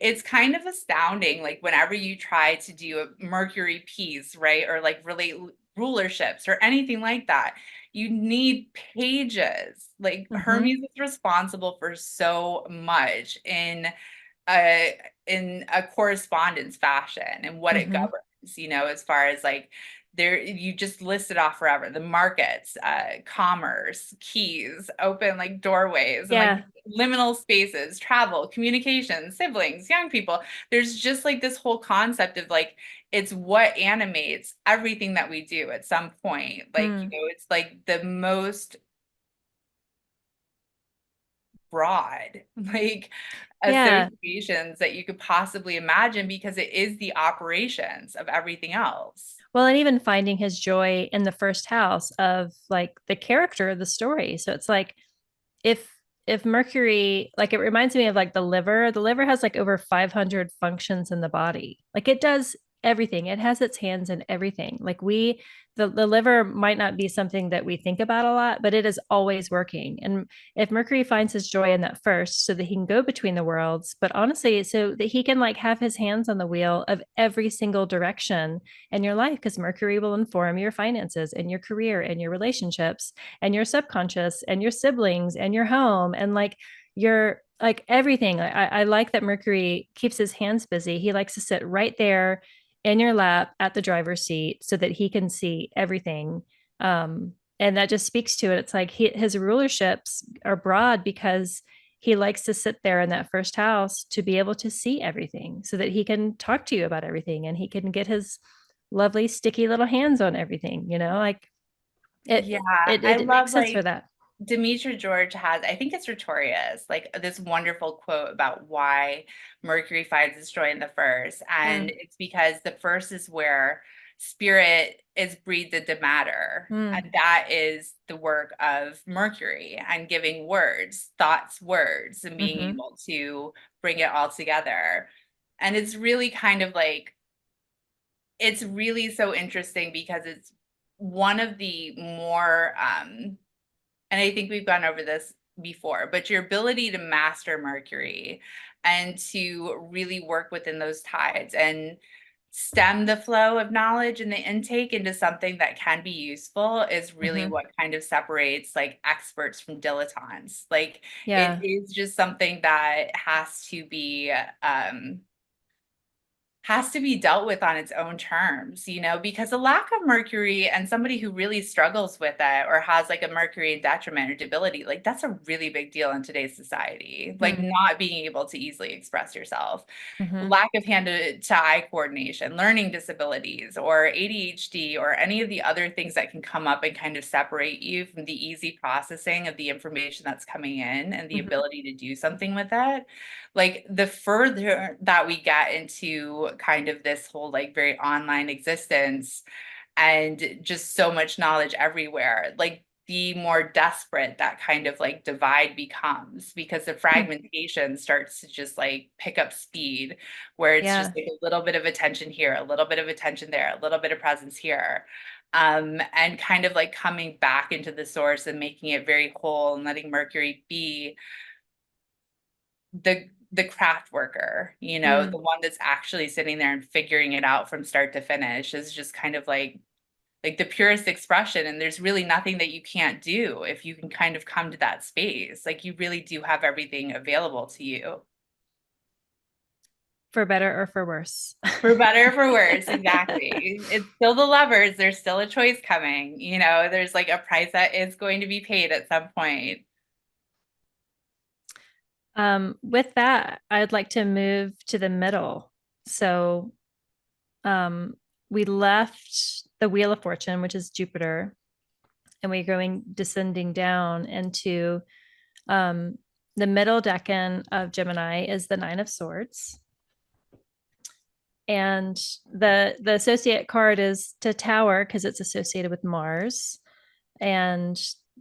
It's kind of astounding, like whenever you try to do a Mercury piece, right? Or like relate rulerships or anything like that, you need pages. Like Hmm. Hermes is responsible for so much a in a correspondence fashion and what it Hmm. governs, as far as like there, you just listed off forever the markets, commerce, keys, open like doorways, and like Yeah. liminal spaces, travel, communication, siblings, young people. There's just like this whole concept of like it's what animates everything that we do at some point. Like, Mm. it's like the most broad, like Yeah. associations that you could possibly imagine because it is the operations of everything else. Well, and even finding his joy in the first house of like the character of the story. So it's like if Mercury, like it reminds me of like the liver has like over 500 functions in the body. Like it does everything. It has its hands in everything. Like the liver might not be something that we think about a lot, but it is always working. And if Mercury finds his joy in that first so that he can go between the worlds, but honestly so that he can like have his hands on the wheel of every single direction in your life, because Mercury will inform your finances and your career and your relationships and your subconscious and your siblings and your home and like your like everything. I like that Mercury keeps his hands busy. He likes to sit right there in your lap at the driver's seat so that he can see everything. And that just speaks to it. It's like his rulerships are broad because he likes to sit there in that first house to be able to see everything so that he can talk to you about everything and he can get his lovely sticky little hands on everything, like Yeah, I it love makes sense for like that. Demetra George has, I think it's Rhetorius, like this wonderful quote about why Mercury finds its joy in the first. And Mm, it's because the first is where spirit is breathed into matter. mm, And that is the work of Mercury and giving words, thoughts, words, and being mm-hmm, able to bring it all together. And it's really kind of like, it's really so interesting because it's one of the more and I think we've gone over this before, but your ability to master Mercury and to really work within those tides and stem the flow of knowledge and the intake into something that can be useful is really mm-hmm. what kind of separates like experts from dilettantes. Like it Yeah. is just something that has to be has to be dealt with on its own terms, because a lack of Mercury and somebody who really struggles with it or has like a Mercury in detriment or debility, like that's a really big deal in today's society, like Mm. not being able to easily express yourself. Mm-hmm. Lack of hand to eye coordination, learning disabilities, or ADHD, or any of the other things that can come up and kind of separate you from the easy processing of the information that's coming in and the Mm-hmm. ability to do something with it. Like the further that we get into kind of this whole like very online existence and just so much knowledge everywhere, like the more desperate that kind of like divide becomes because the fragmentation starts to just like pick up speed, where it's just Yeah. like a little bit of attention here, a little bit of attention there, a little bit of presence here. And kind of like coming back into the source and making it very whole and letting Mercury be the craft worker, Mm. the one that's actually sitting there and figuring it out from start to finish is just kind of like the purest expression. And there's really nothing that you can't do if you can kind of come to that space. Like you really do have everything available to you. For better or for worse. For better or for worse, exactly. It's still the lovers. There's still a choice coming. There's like a price that is going to be paid at some point. With that, I'd like to move to the middle. So um, we left the Wheel of Fortune, which is Jupiter, and we're going descending down into um, the middle decan of Gemini is the Nine of Swords. And the associate card is to Tower because it's associated with Mars. And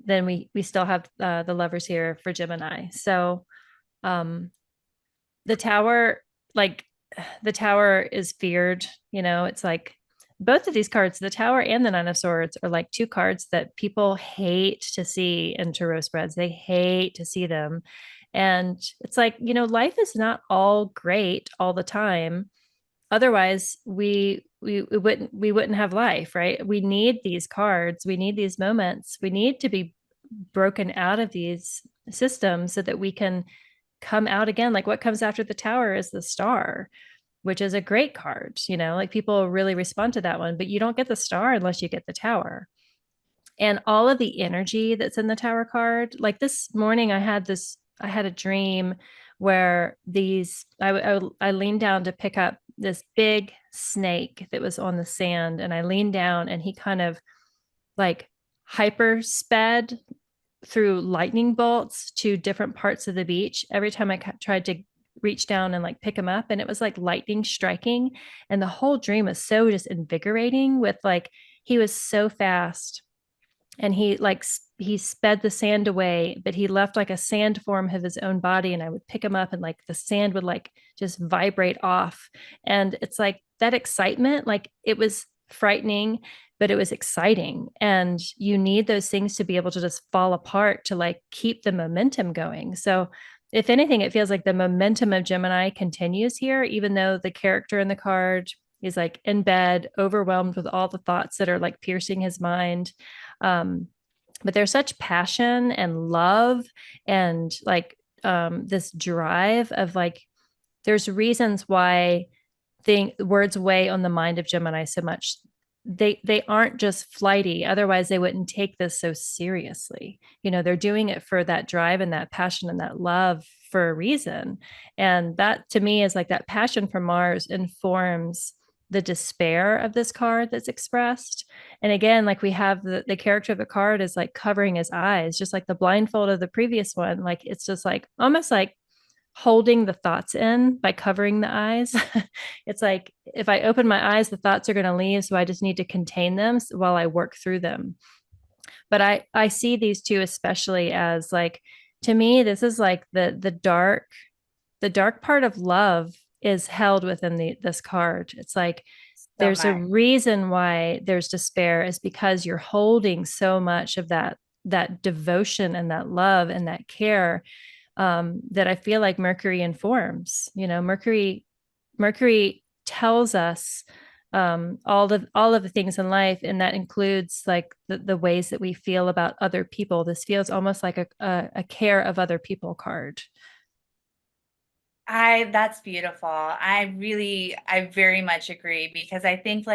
then we still have the lovers here for Gemini. So um, the Tower, like the Tower is feared. It's like both of these cards, the Tower and the Nine of Swords, are like two cards that people hate to see in tarot spreads. They hate to see them. And it's like, life is not all great all the time. Otherwise, we wouldn't have life, right? We need these cards, we need these moments, we need to be broken out of these systems so that we can come out again. Like what comes after the Tower is the Star, which is a great card. Like people really respond to that one, but you don't get the Star unless you get the Tower. And all of the energy that's in the Tower card, like this morning I had a dream where I leaned down to pick up this big snake that was on the sand, and I leaned down and he kind of like hyper sped through lightning bolts to different parts of the beach every time I tried to reach down and like pick him up, and it was like lightning striking. And the whole dream was so just invigorating with like he was so fast, and he sped the sand away, but he left like a sand form of his own body, and I would pick him up and like the sand would like just vibrate off. And it's like that excitement, like it was frightening, but it was exciting. And you need those things to be able to just fall apart to like keep the momentum going. So if anything, it feels like the momentum of Gemini continues here, even though the character in the card is like in bed, overwhelmed with all the thoughts that are like piercing his mind. um, but there's such passion and love and like this drive of like there's reasons why words weigh on the mind of Gemini so much. They aren't just flighty, otherwise they wouldn't take this so seriously. They're doing it for that drive and that passion and that love for a reason. And that to me is like that passion for Mars informs the despair of this card that's expressed. And again, like we have the character of the card is like covering his eyes, just like the blindfold of the previous one. Like it's just like almost like holding the thoughts in by covering the eyes. It's like if I open my eyes, the thoughts are going to leave. So I just need to contain them while I work through them. But I see these two especially as like, to me, this is like the dark part of love is held within this card. It's like So there's a much. reason why there's despair is because you're holding so much of that devotion and that love and that care, that I feel like Mercury informs. Mercury tells us all of the things in life, and that includes like the ways that we feel about other people. This feels almost like a care of other people card. That's beautiful. I very much agree because I think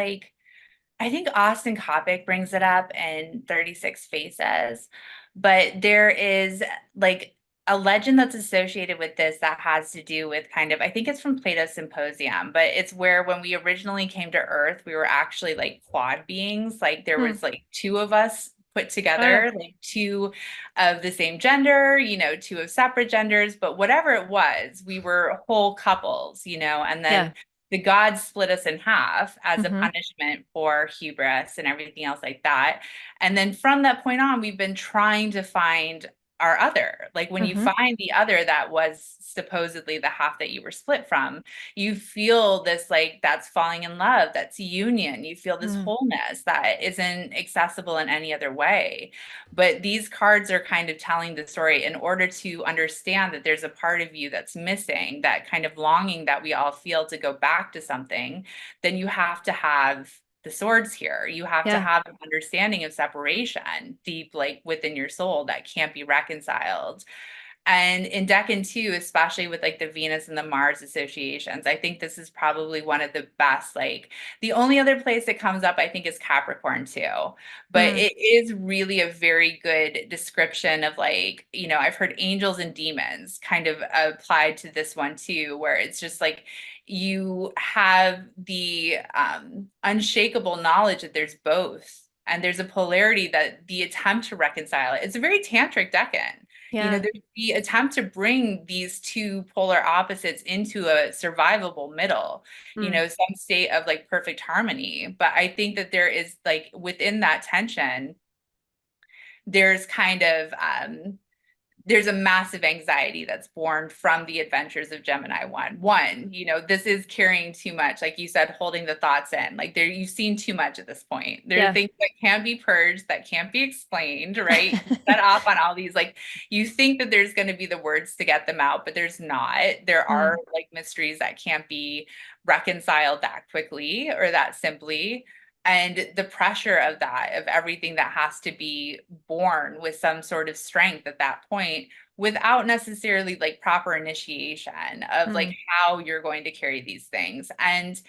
Austin Coppock brings it up in 36 Faces, but there is like a legend that's associated with this that has to do with kind of, I think it's from Plato's Symposium, but it's where when we originally came to Earth, we were actually like quad beings. Like there Hmm. was like two of us put Oh yeah. together, like two of the same gender, two of separate genders, but whatever it was, we were whole couples, and Yeah. then the gods split us in half as a Mm-hmm. punishment for hubris and everything else like that. And then from that point on, we've been trying to find our other. Like when you Mm-hmm. find the other that was supposedly the half that you were split from, you feel this like that's falling in love, that's union. You feel this Mm. wholeness that isn't accessible in any other way. But these cards are kind of telling the story in order to understand that there's a part of you that's missing, that kind of longing that we all feel to go back to something, then you have to have the swords here. You have to Yeah. have an understanding of separation deep, like within your soul, that can't be reconciled. And in Decan too, especially with like the Venus and the Mars associations, I think this is probably one of the best. Like the only other place it comes up, I think, is Capricorn too. But Mm. it is really a very good description of like, I've heard angels and demons kind of applied to this one too, where it's just like you have the unshakable knowledge that there's both. And there's a polarity that the attempt to reconcile it. It's a very tantric decan. Yeah. There's the attempt to bring these two polar opposites into a survivable middle, Mm. some state of like perfect harmony. But I think that there is like within that tension, there's kind of there's a massive anxiety that's born from the adventures of Gemini 1. One, this is carrying too much, like you said, holding the thoughts in. Like you've seen too much at this point. There are Yeah. things that can't be purged, that can't be explained, right? You set off on all these, like you think that there's going to be the words to get them out, but there's not. There are Mm. like mysteries that can't be reconciled that quickly or that simply. And the pressure of that, of everything that has to be born with some sort of strength at that point, without necessarily like proper initiation of like Mm. how you're going to carry these things. And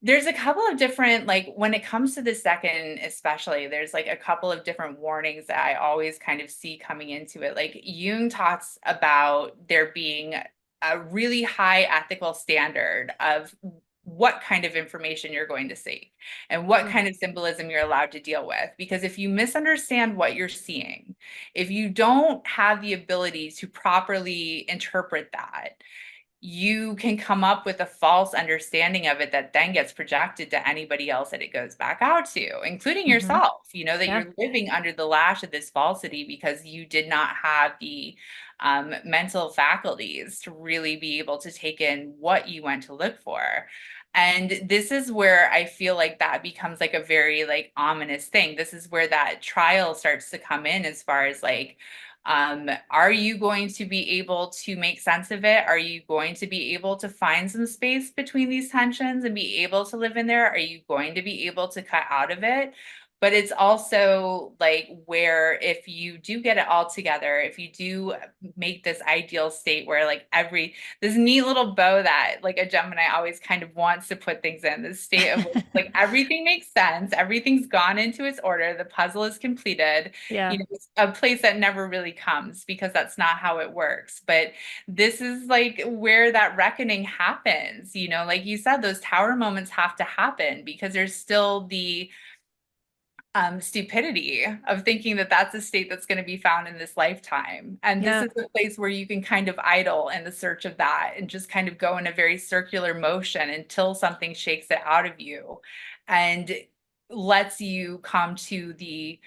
there's a couple of different, like when it comes to the second, especially, there's like a couple of different warnings that I always kind of see coming into it. Like Jung talks about there being a really high ethical standard of what kind of information you're going to seek and what Mm. kind of symbolism you're allowed to deal with. Because if you misunderstand what you're seeing, if you don't have the ability to properly interpret that, you can come up with a false understanding of it that then gets projected to anybody else that it goes back out to, including Mm-hmm. yourself, that Yeah. you're living under the lash of this falsity because you did not have the mental faculties to really be able to take in what you went to look for. And this is where I feel like that becomes like a very like ominous thing. This is where that trial starts to come in as far as like, are you going to be able to make sense of it? Are you going to be able to find some space between these tensions and be able to live in there? Are you going to be able to cut out of it? But it's also like where if you do get it all together, if you do make this ideal state where like this neat little bow that like a Gemini always kind of wants to put things in, this state of like everything makes sense, everything's gone into its order, the puzzle is completed, Yeah. it's a place that never really comes because that's not how it works. But this is like where that reckoning happens, like you said, those tower moments have to happen because there's still the stupidity of thinking that that's a state that's going to be found in this lifetime. And this Yeah. is a place where you can kind of idle in the search of that and just kind of go in a very circular motion until something shakes it out of you and lets you come to the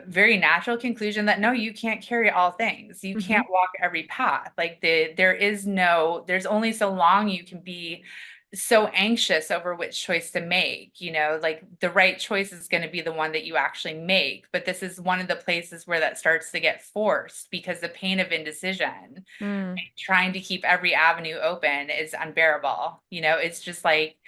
very natural conclusion that no, you can't carry all things. You Mm-hmm. can't walk every path. Like there's only so long you can be so anxious over which choice to make, like the right choice is going to be the one that you actually make. But this is one of the places where that starts to get forced because the pain of indecision, Mm. trying to keep every avenue open is unbearable. It's just like,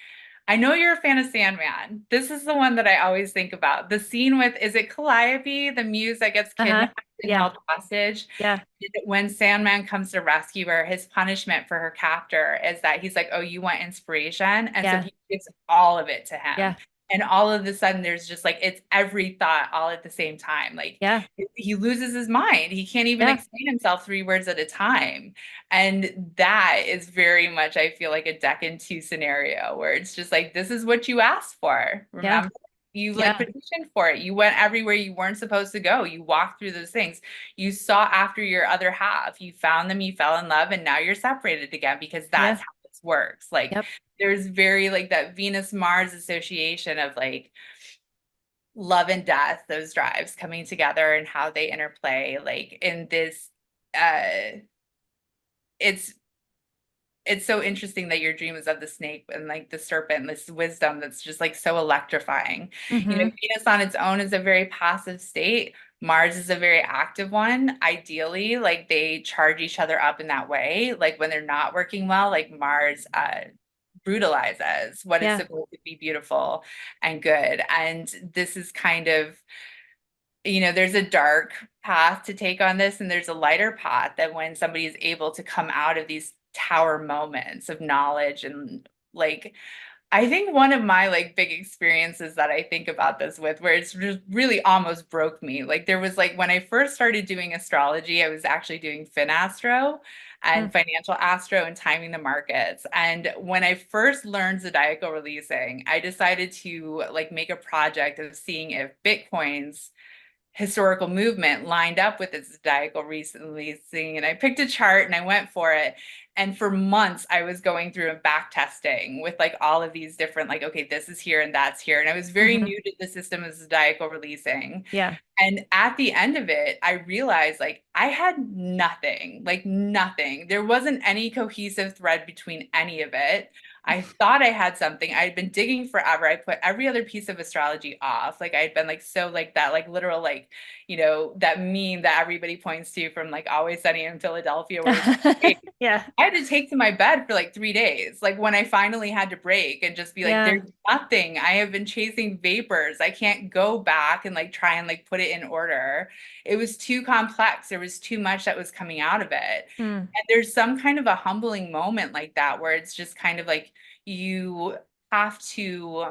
I know you're a fan of Sandman. This is the one that I always think about. The scene with, is it Calliope, the muse that gets Uh-huh. kidnapped and Yeah. held hostage? Yeah. When Sandman comes to rescue her, his punishment for her captor is that he's like, oh, you want inspiration? And so Yeah. he gives all of it to him. Yeah. And all of a sudden, there's just like, it's every thought all at the same time. Like Yeah. he loses his mind. He can't even Yeah. explain himself 3 words at a time. And that is very much, I feel like, a Decan 2 scenario where it's just like, this is what you asked for. Yeah. Remember? You like Yeah. petitioned for it. You went everywhere you weren't supposed to go. You walked through those things. You sought after your other half. You found them, you fell in love, and now you're separated again because that's Yeah. how this works. Like Yep. there's very like that Venus Mars association of like love and death, those drives coming together and how they interplay. Like in this, it's it's so interesting that your dream is of the snake and like the serpent, this wisdom that's just like so electrifying. You know, Mm-hmm. Venus on its own is a very passive state. Mars is a very active one. Ideally, like they charge each other up in that way. Like when they're not working well, like Mars brutalizes what is Yeah. supposed to be beautiful and good. And this is kind of, you know, there's a dark path to take on this, and there's a lighter path that when somebody is able to come out of these tower moments of knowledge and like I think one of my like big experiences that I think about this with where it's just really almost broke me. Like there was like when I first started doing astrology, I was actually doing fin astro and Mm. financial astro and timing the markets. And when I first learned zodiacal releasing, I decided to like make a project of seeing if Bitcoin's historical movement lined up with its zodiacal recently seeing, and I picked a chart and I went for it. And for months I was going through and back testing with like all of these different like, okay, this is here and that's here. And I was very Mm-hmm. new to the system of zodiacal releasing. Yeah. And at the end of it, I realized like I had nothing, like nothing. There wasn't any cohesive thread between any of it. I thought I had something. I had been digging forever. I put every other piece of astrology off. Like I had been like so like that, like literal, like, you know, that meme that everybody points to from like Always Sunny in Philadelphia, where it's like, Yeah. I had to take to my bed for like 3 days. Like when I finally had to break and just be like, Yeah. there's nothing. I have been chasing vapors. I can't go back and like try and like put it in order. It was too complex. There was too much that was coming out of it. Mm. And there's some kind of a humbling moment like that where it's just kind of like you have to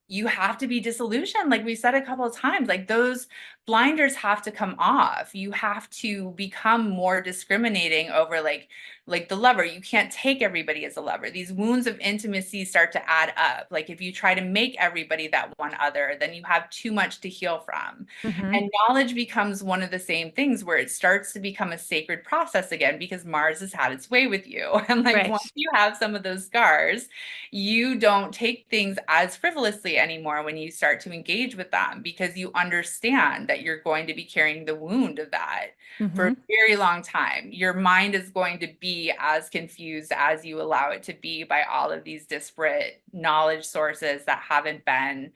you have to be disillusioned. Like we said a couple of times, like those blinders have to come off. You have to become more discriminating over like the lover. You can't take everybody as a lover. These wounds of intimacy start to add up. Like if you try to make everybody that one other, then you have too much to heal from. Mm-hmm. And knowledge becomes one of the same things where it starts to become a sacred process again because Mars has had its way with you. And like Right. once you have some of those scars, you don't take things as frivolously anymore when you start to engage with them because you understand that you're going to be carrying the wound of that for a Mm-hmm. very long time. Your mind is going to be as confused as you allow it to be by all of these disparate knowledge sources that haven't been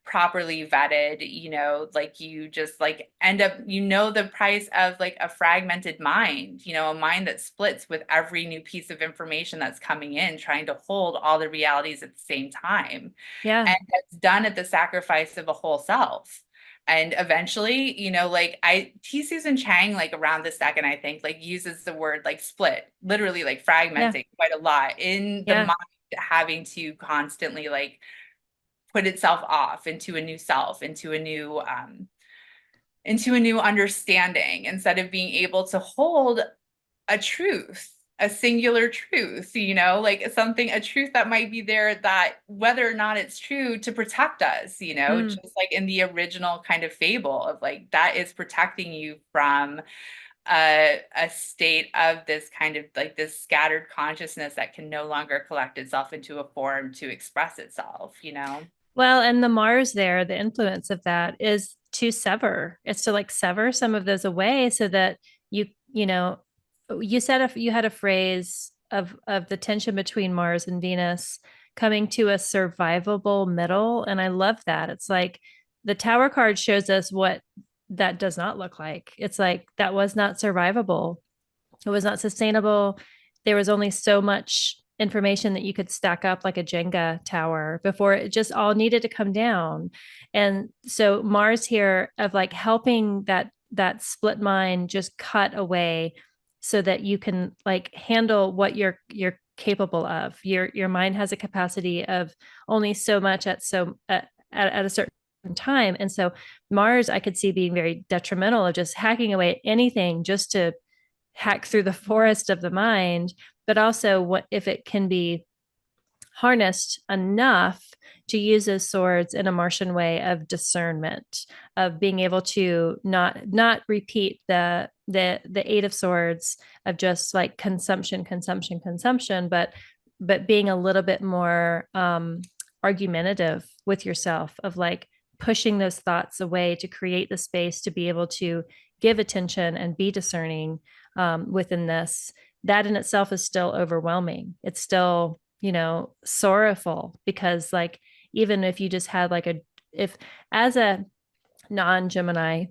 properly vetted, you know, like you just like end up, you know, the price of like a fragmented mind, you know, a mind that splits with every new piece of information that's coming in, trying to hold all the realities at the same time. Yeah. And that's done at the sacrifice of a whole self. And eventually, you know, like T. Susan Chang, like around the second, I think, like uses the word like split, literally like Yeah. fragmenting quite a lot in the Yeah. mind, having to constantly like put itself off into a new self, into a new understanding instead of being able to hold a truth, a singular truth, you know, like something, a truth that might be there that whether or not it's true to protect us, you know, Mm. just like in the original kind of fable of like that is protecting you from a state of this kind of like this scattered consciousness that can no longer collect itself into a form to express itself, you know? Well, and the Mars there, the influence of that is to sever. It's to like sever some of those away so that you know, you said if you had a phrase of the tension between Mars and Venus coming to a survivable middle. And I love that. It's like the Tower card shows us what that does not look like. It's like that was not survivable. It was not sustainable. There was only so much information that you could stack up like a Jenga tower before it just all needed to come down. And so Mars here of like helping that split mind just cut away so that you can like handle what you're capable of. Your mind has a capacity of only so much at a certain time. And so Mars, I could see being very detrimental of just hacking away at anything just to hack through the forest of the mind, but also what if it can be harnessed enough to use those swords in a Martian way of discernment, of being able to not repeat the Eight of Swords of just like consumption, but being a little bit more argumentative with yourself of like pushing those thoughts away to create the space to be able to give attention and be discerning within this. That in itself is still overwhelming. It's still, sorrowful because like even if you just had like if as a non-Gemini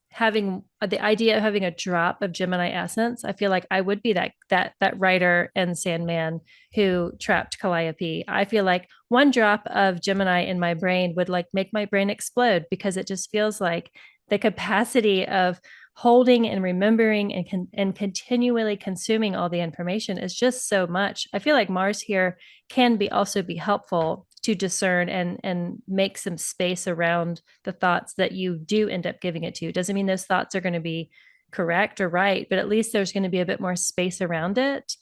having the idea of having a drop of Gemini essence, I feel like I would be that writer and Sandman who trapped Calliope. I feel like one drop of Gemini in my brain would like make my brain explode because it just feels like the capacity of holding and remembering and continually consuming all the information is just so much. I feel like Mars here can also be helpful to discern and make some space around the thoughts that you do end up giving it to. Doesn't mean those thoughts are going to be correct or right, but at least there's going to be a bit more space around it.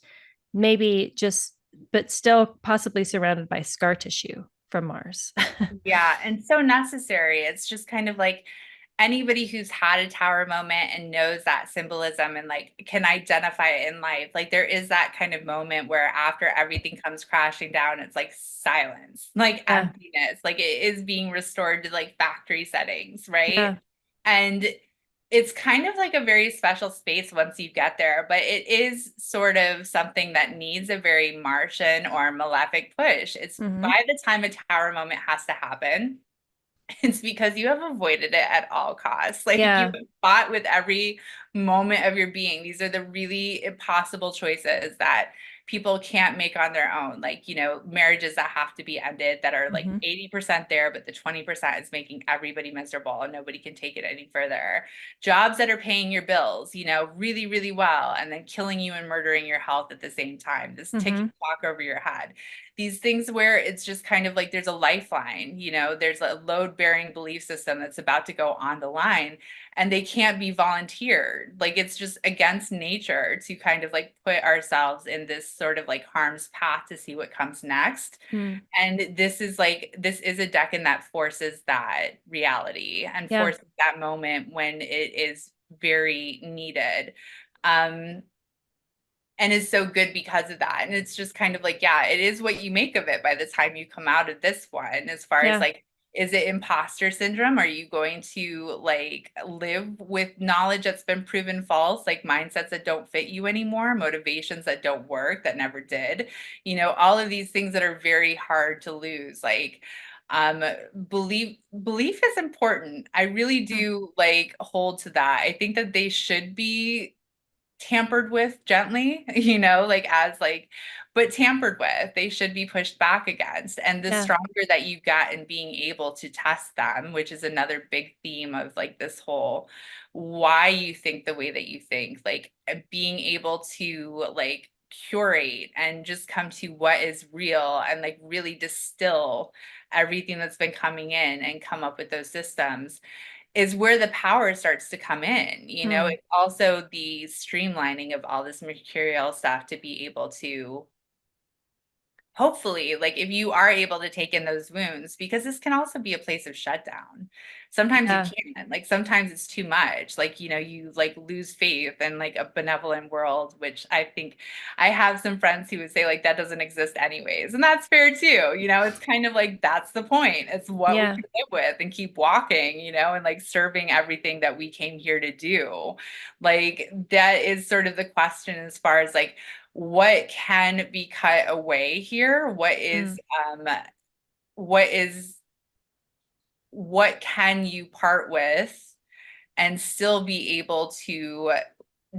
Maybe just, but still possibly surrounded by scar tissue from Mars. Yeah, and so necessary. It's just kind of like anybody who's had a tower moment and knows that symbolism and like can identify it in life. Like there is that kind of moment where after everything comes crashing down, it's like silence, like Yeah. emptiness, like it is being restored to like factory settings, right? Yeah. And it's kind of like a very special space once you get there, but it is sort of something that needs a very Martian or malefic push. It's Mm-hmm. by the time a tower moment has to happen, it's because you have avoided it at all costs. Like you Yeah. have fought with every moment of your being. These are the really impossible choices that people can't make on their own. Like, marriages that have to be ended that are like Mm-hmm. 80% there, but the 20% is making everybody miserable and nobody can take it any further. Jobs that are paying your bills, really, really well, and then killing you and murdering your health at the same time. This Mm-hmm. ticking clock over your head. These things where it's just kind of like there's a lifeline, there's a load bearing belief system that's about to go on the line and they can't be volunteered. Like it's just against nature to kind of like put ourselves in this sort of like harm's path to see what comes next. Mm. And this is a decan that forces that reality and Yeah. forces that moment when it is very needed. Um, and is so good because of that. And it's just kind of like, yeah, it is what you make of it by the time you come out of this one, as far as Yeah. like, is it imposter syndrome? Are you going to like live with knowledge that's been proven false, like mindsets that don't fit you anymore, motivations that don't work, that never did, all of these things that are very hard to lose. Like, um belief is important. I really Mm. do like hold to that. I think that they should be tampered with gently, but tampered with, they should be pushed back against. And the Yeah. stronger that you get in being able to test them, which is another big theme of like this whole why you think the way that you think, like being able to like curate and just come to what is real and like really distill everything that's been coming in and come up with those systems is where the power starts to come in. Mm. It's also the streamlining of all this mercurial stuff to be able to hopefully, like if you are able to take in those wounds, because this can also be a place of shutdown. Sometimes you Yeah. can't, like sometimes it's too much. Like, you like lose faith in like a benevolent world, which I think I have some friends who would say like that doesn't exist anyways. And that's fair too. It's kind of like that's the point. It's what we Yeah. can live with and keep walking, and like serving everything that we came here to do. Like that is sort of the question as far as like what can be cut away here, Mm. um what is what can you part with and still be able to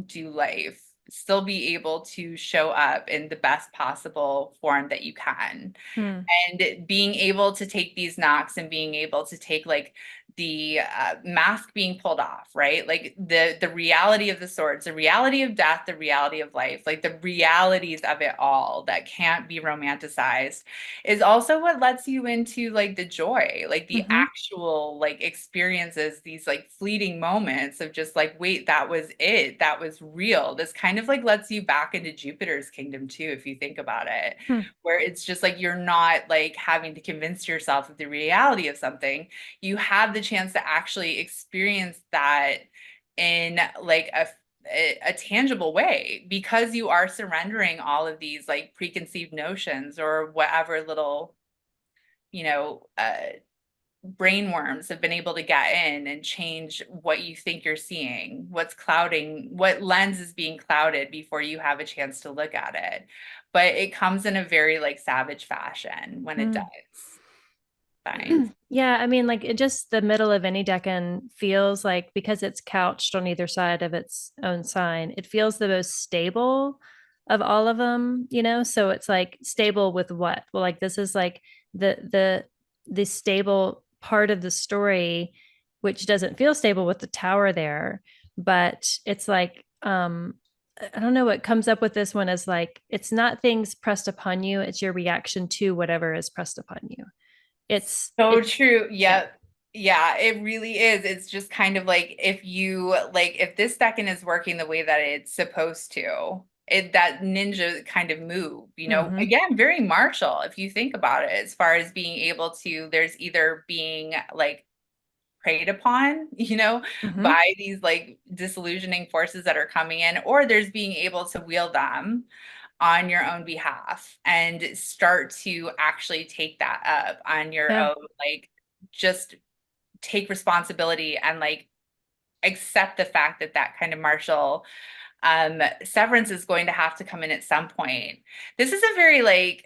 do life still be able to show up in the best possible form that you can. Hmm. And being able to take these knocks and being able to take like the mask being pulled off, right? Like the reality of the swords, the reality of death, the reality of life, like the realities of it all that can't be romanticized is also what lets you into like the joy, like the Mm-hmm. actual like experiences, these like fleeting moments of just like, wait, that was it. That was real. This kind of like lets you back into Jupiter's kingdom too, if you think about it, Hmm. where it's just like you're not like having to convince yourself of the reality of something. You have the chance to actually experience that in like a tangible way because you are surrendering all of these like preconceived notions or whatever little, you know, brain worms have been able to get in and change what you think you're seeing, what's clouding, what lens is being clouded before you have a chance to look at it. But it comes in a very like savage fashion when it does. Hmm. Find. Yeah, I mean, like it just the middle of any decan feels like because it's couched on either side of its own sign, it feels the most stable of all of them, you know? So it's like stable with what? Well, like this is like the stable part of the story, which doesn't feel stable with the tower there, but it's like I don't know what comes up with this one is like it's not things pressed upon you, it's your reaction to whatever is pressed upon you. So It true. yeah. Yep. Yeah, it really is. It's just kind of like if you like if this second is working the way that it's supposed to, it that ninja kind of move, you know, Mm-hmm. again, very martial if you think about it, as far as being able to, there's either being like preyed upon, you know, Mm-hmm. by these like disillusioning forces that are coming in, or there's being able to wield them on your own behalf and start to actually take that up on your Yeah. own, like just take responsibility and like accept the fact that that kind of martial severance is going to have to come in at some point. This is a very like,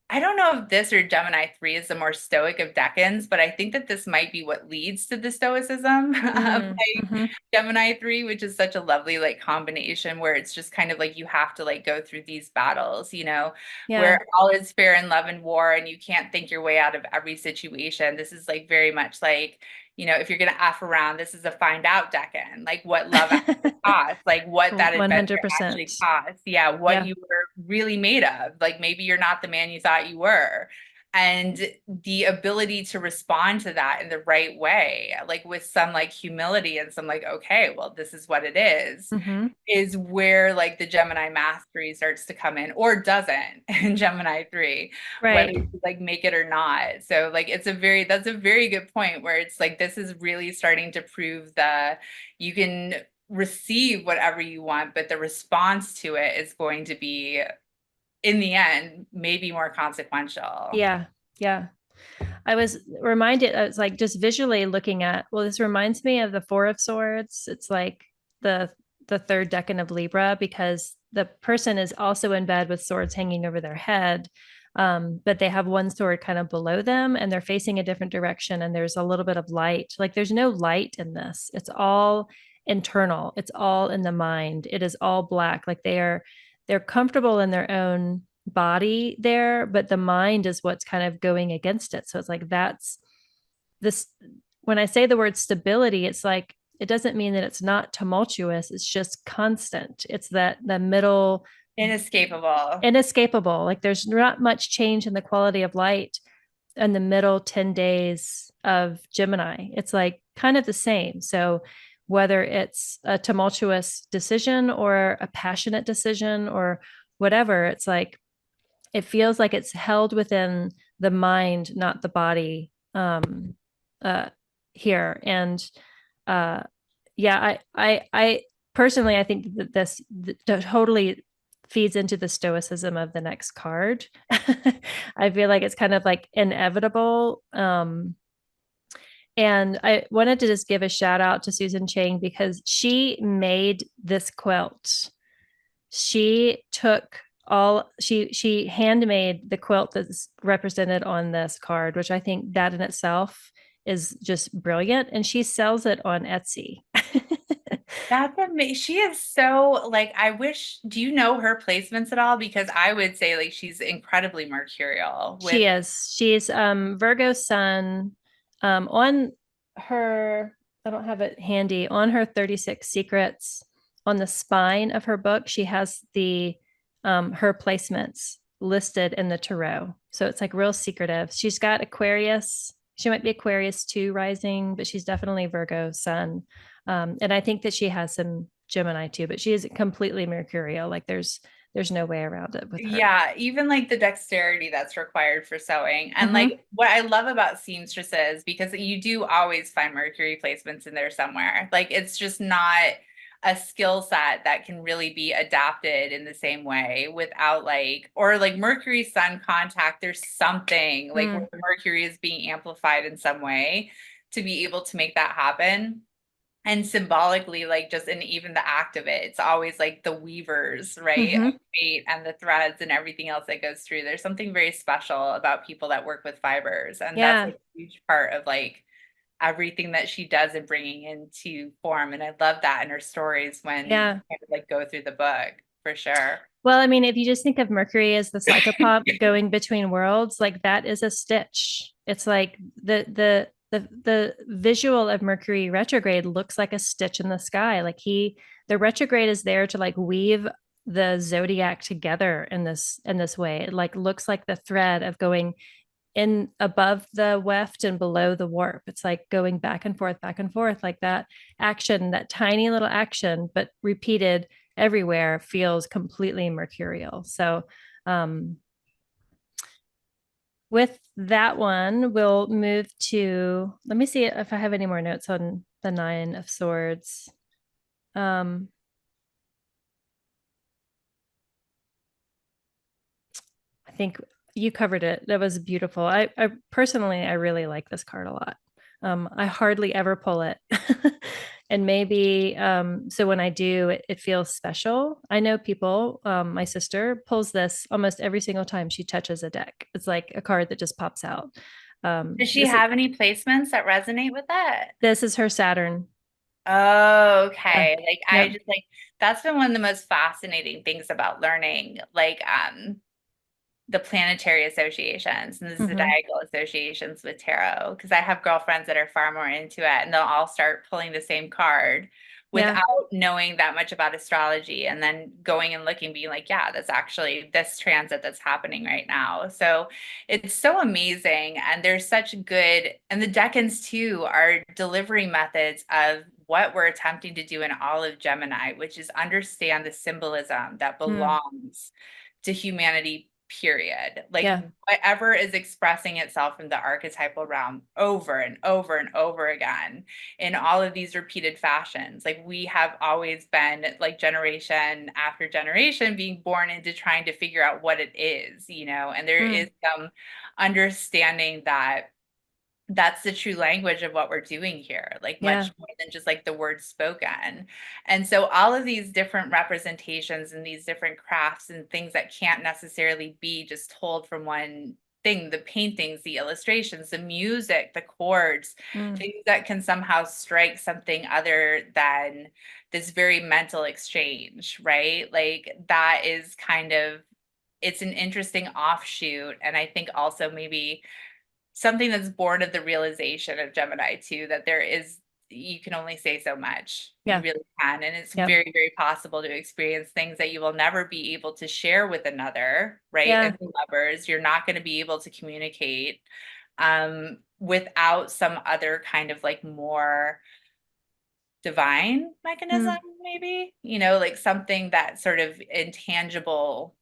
I don't know if this or Gemini 3 is the more stoic of decans, but I think that this might be what leads to the stoicism of like Mm-hmm. Gemini 3, which is such a lovely like combination where it's just kind of like you have to like go through these battles, you know, where Yeah. all is fair in love and war and you can't think your way out of every situation. This is like very much like, you know, if you're going to F around, this is a find out decan, like what love actually costs, like what that adventure actually 100%. costs. Yeah, what Yeah. you were really made of. Like maybe you're not the man you thought you were. And the ability to respond to that in the right way, like with some like humility and some like, okay, well, this is what it Mm-hmm. is where like the Gemini mastery starts to come in or doesn't in Gemini 3, whether Right. you like make it or not. So like it's a very that's a very good point where it's like this is really starting to prove that you can receive whatever you want, but the response to it is going to be in the end maybe more consequential. Yeah. Yeah. I was reminded, I was like just visually looking at, well, this reminds me of the Four of Swords. It's like the the third decan of Libra because the person is also in bed with swords hanging over their head. But they have one sword kind of below them and they're facing a different direction. And there's a little bit of light. Like there's no light in this. It's all internal. It's all in the mind. It is all black. Like they're comfortable in their own body there, but the mind is what's kind of going against it. So it's like that's this when I say the word stability, it's like it doesn't mean that it's not tumultuous, it's just constant. It's that the middle Inescapable. inescapable. Like there's not much change in the quality of light in the middle 10 days of Gemini. It's like kind of the same. So whether it's a tumultuous decision or a passionate decision or whatever, it's like it feels like it's held within the mind, not the body. Uh, Here and uh, yeah, I personally I think that this totally feeds into the stoicism of the next card. I feel like it's kind of like inevitable. And I wanted to just give a shout out to Susan Chang because she made this quilt. She took all she handmade the quilt that's represented on this card, which I think that in itself is just brilliant. And she sells it on Etsy. That's amazing. She is so like, I wish, do you know her placements at all? Because I would say like she's incredibly mercurial with, She is. She's Virgo sun on her, I don't have it handy, on her 36 secrets on the spine of her book, she has the her placements listed in the tarot. So it's like real secretive. She's got Aquarius. She might be Aquarius 2 rising, but she's definitely Virgo sun. And I think that she has some Gemini too, but she is completely mercurial. Like there's no way around it with her. yeah, even like the dexterity that's required for sewing. And Mm-hmm. like what I love about seamstresses, because you do always find Mercury placements in there somewhere. Like it's just not a skill set that can really be adapted in the same way without like, or like Mercury Sun contact, there's something like where Mm. Mercury is being amplified in some way to be able to make that happen. And symbolically, like just in even the act of it, it's always like the weavers, right, of Mm-hmm. fate and the threads and everything else that goes through. There's something very special about people that work with fibers, and that's Yeah. a huge part of like everything that she does in bringing into form. And I love that in her stories when you Yeah. kind of like go through the book for sure. Well, I mean, if you just think of Mercury as the psychopomp going between worlds, like that is a stitch. It's like the visual of Mercury retrograde looks like a stitch in the sky. Like the retrograde is there to like weave the zodiac together in this way. It like looks like the thread of going in above the weft and below the warp. It's like going back and forth, like that action, that tiny little action, but repeated everywhere feels completely mercurial. So, um, with that one, we'll move to, let me see if I have any more notes on the Nine of Swords. Um, I think you covered it. That was beautiful. I personally, I really like this card a lot. I hardly ever pull it. And maybe so when I do, it feels special. I know people, my sister pulls this almost every single time she touches a deck. It's like a card that just pops out. Does she have any placements that resonate with that? This is her Saturn. Oh, Yeah. okay. Like I Yep. just like that's been one of the most fascinating things about learning, like the planetary associations and the Mm-hmm. zodiacal associations with tarot. Because I have girlfriends that are far more into it, and they'll all start pulling the same card Yeah. without knowing that much about astrology, and then going and looking, being like, yeah, that's actually this transit that's happening right now. So it's so amazing, and there's such good, and the decans too are delivery methods of what we're attempting to do in all of Gemini, which is understand the symbolism that Mm. belongs to humanity, period. Like Yeah. whatever is expressing itself in the archetypal realm over and over and over again in all of these repeated fashions. Like we have always been like generation after generation being born into trying to figure out what it is, and there is Mm. some understanding that that's the true language of what we're doing here, like Yeah. much more than just like the words spoken. And so all of these different representations and these different crafts and things that can't necessarily be just told from one thing, the paintings, the illustrations, the music, the chords, Mm. things that can somehow strike something other than this very mental exchange, right? Like that is kind of, it's an interesting offshoot. And I think also maybe something that's born of the realization of Gemini too, that there is, you can only say so much. You Yeah. really can. And it's Yep. very, very possible to experience things that you will never be able to share with another, right? As Yeah. lovers, you're not going to be able to communicate without some other kind of like more divine mechanism, Mm. maybe, like something that sort of intangible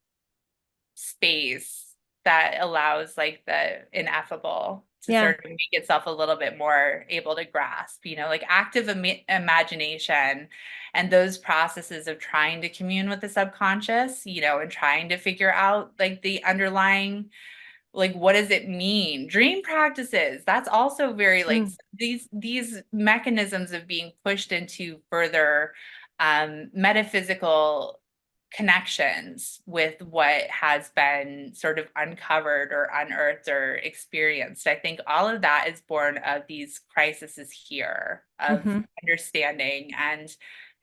space that allows like the ineffable to Yeah. sort of make itself a little bit more able to grasp, like active imagination and those processes of trying to commune with the subconscious, and trying to figure out like the underlying, like what does it mean, dream practices, that's also very like Mm. these mechanisms of being pushed into further metaphysical connections with what has been sort of uncovered or unearthed or experienced. I think all of that is born of these crises here of Mm-hmm. understanding and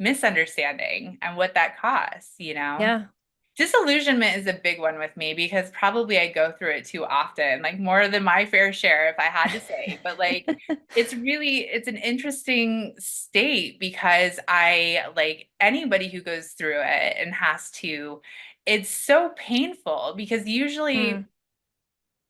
misunderstanding and what that costs, you know? Yeah. Disillusionment is a big one with me because probably I go through it too often, like more than my fair share, if I had to say. But like, it's an interesting state because I like anybody who goes through it and has to, it's so painful because Mm, usually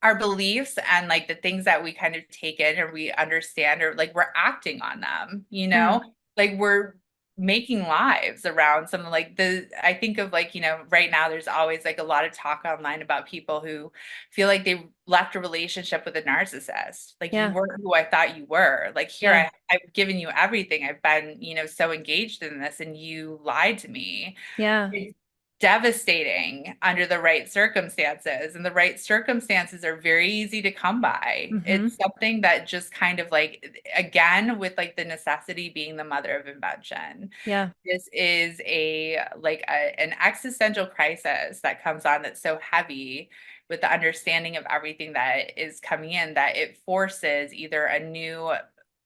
our beliefs and like the things that we kind of take in or we understand or like we're acting on them, you know, mm, like we're making lives around something like I think of like, you know, right now there's always like a lot of talk online about people who feel like they left a relationship with a narcissist. Like you yeah. weren't who I thought you were. Like here Yeah. I've given you everything. I've been, you know, so engaged in this and you lied to me. Yeah. It's devastating under the right circumstances, and the right circumstances are very easy to come by. Hmm. It's something that just kind of like, again, with like the necessity being the mother of invention, Yeah. this is an existential crisis that comes on that's so heavy with the understanding of everything that is coming in, that it forces either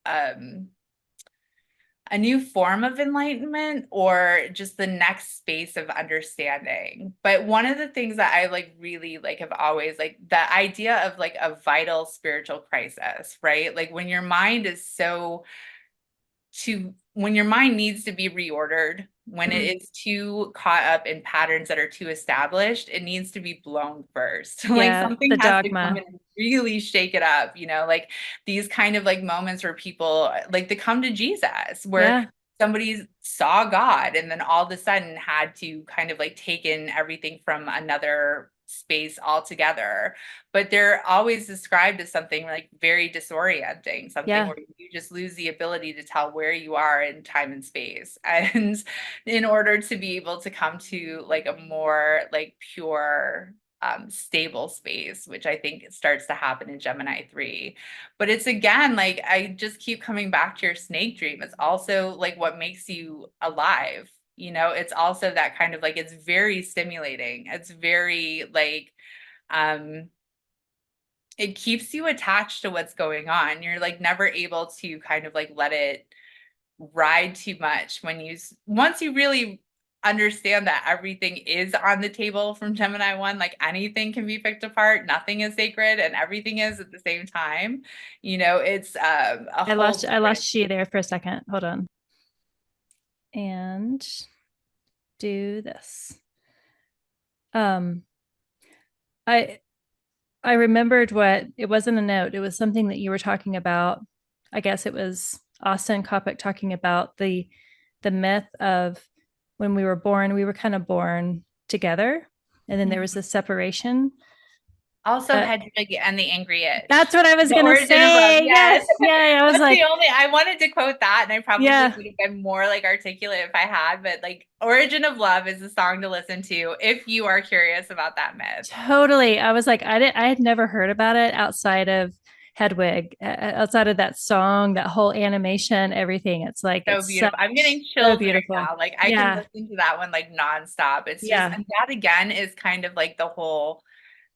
um a new form of enlightenment or just the next space of understanding. But one of the things that I like really like have always like the idea of like a vital spiritual crisis, right? Like when your mind is so when your mind needs to be reordered, when it Mm, is too caught up in patterns that are too established, it needs to be blown first. Like yeah. something The has to come dogma. and really shake it up, you know, like these kind of like moments where people like they come to Jesus, where Yeah. somebody saw God and then all of a sudden had to kind of like take in everything from another space altogether, but they're always described as something like very disorienting, something Yeah. where you just lose the ability to tell where you are in time and space. And in order to be able to come to like a more like pure stable space, which I think starts to happen in Gemini 3. But it's again, like I just keep coming back to your snake dream. It's also like what makes you alive. You know, it's also that kind of like it's very stimulating. It's very like um it keeps you attached to what's going on. You're like never able to kind of like let it ride too much when once you really understand that everything is on the table from Gemini 1, like anything can be picked apart, nothing is sacred and everything is at the same time. You know, it's a whole I different. lost you there for a second. Hold on. And do this. Um, I I remembered what it wasn't a note. It was something that you were talking about. I guess it was Austin Coppock talking about the myth of when we were born, we were kind of born together, and then there was this separation. Also, Uh, Hedwig and the Angry that's Itch. what I was The gonna origin of love. say. Yes. Yes, yeah. I was That's the like, only, I wanted to quote that, and I probably yeah, would have been more like articulate if I had, but like Origin of Love is a song to listen to if you are curious about that myth. totally. I was like, I had never heard about it outside of Hedwig, outside of that song, that whole animation, everything. It's like So it's beautiful. I'm getting so chills right beautiful. now. Like I can Yeah, listen to that one like nonstop. It's just, yeah. and that again is kind of like the whole,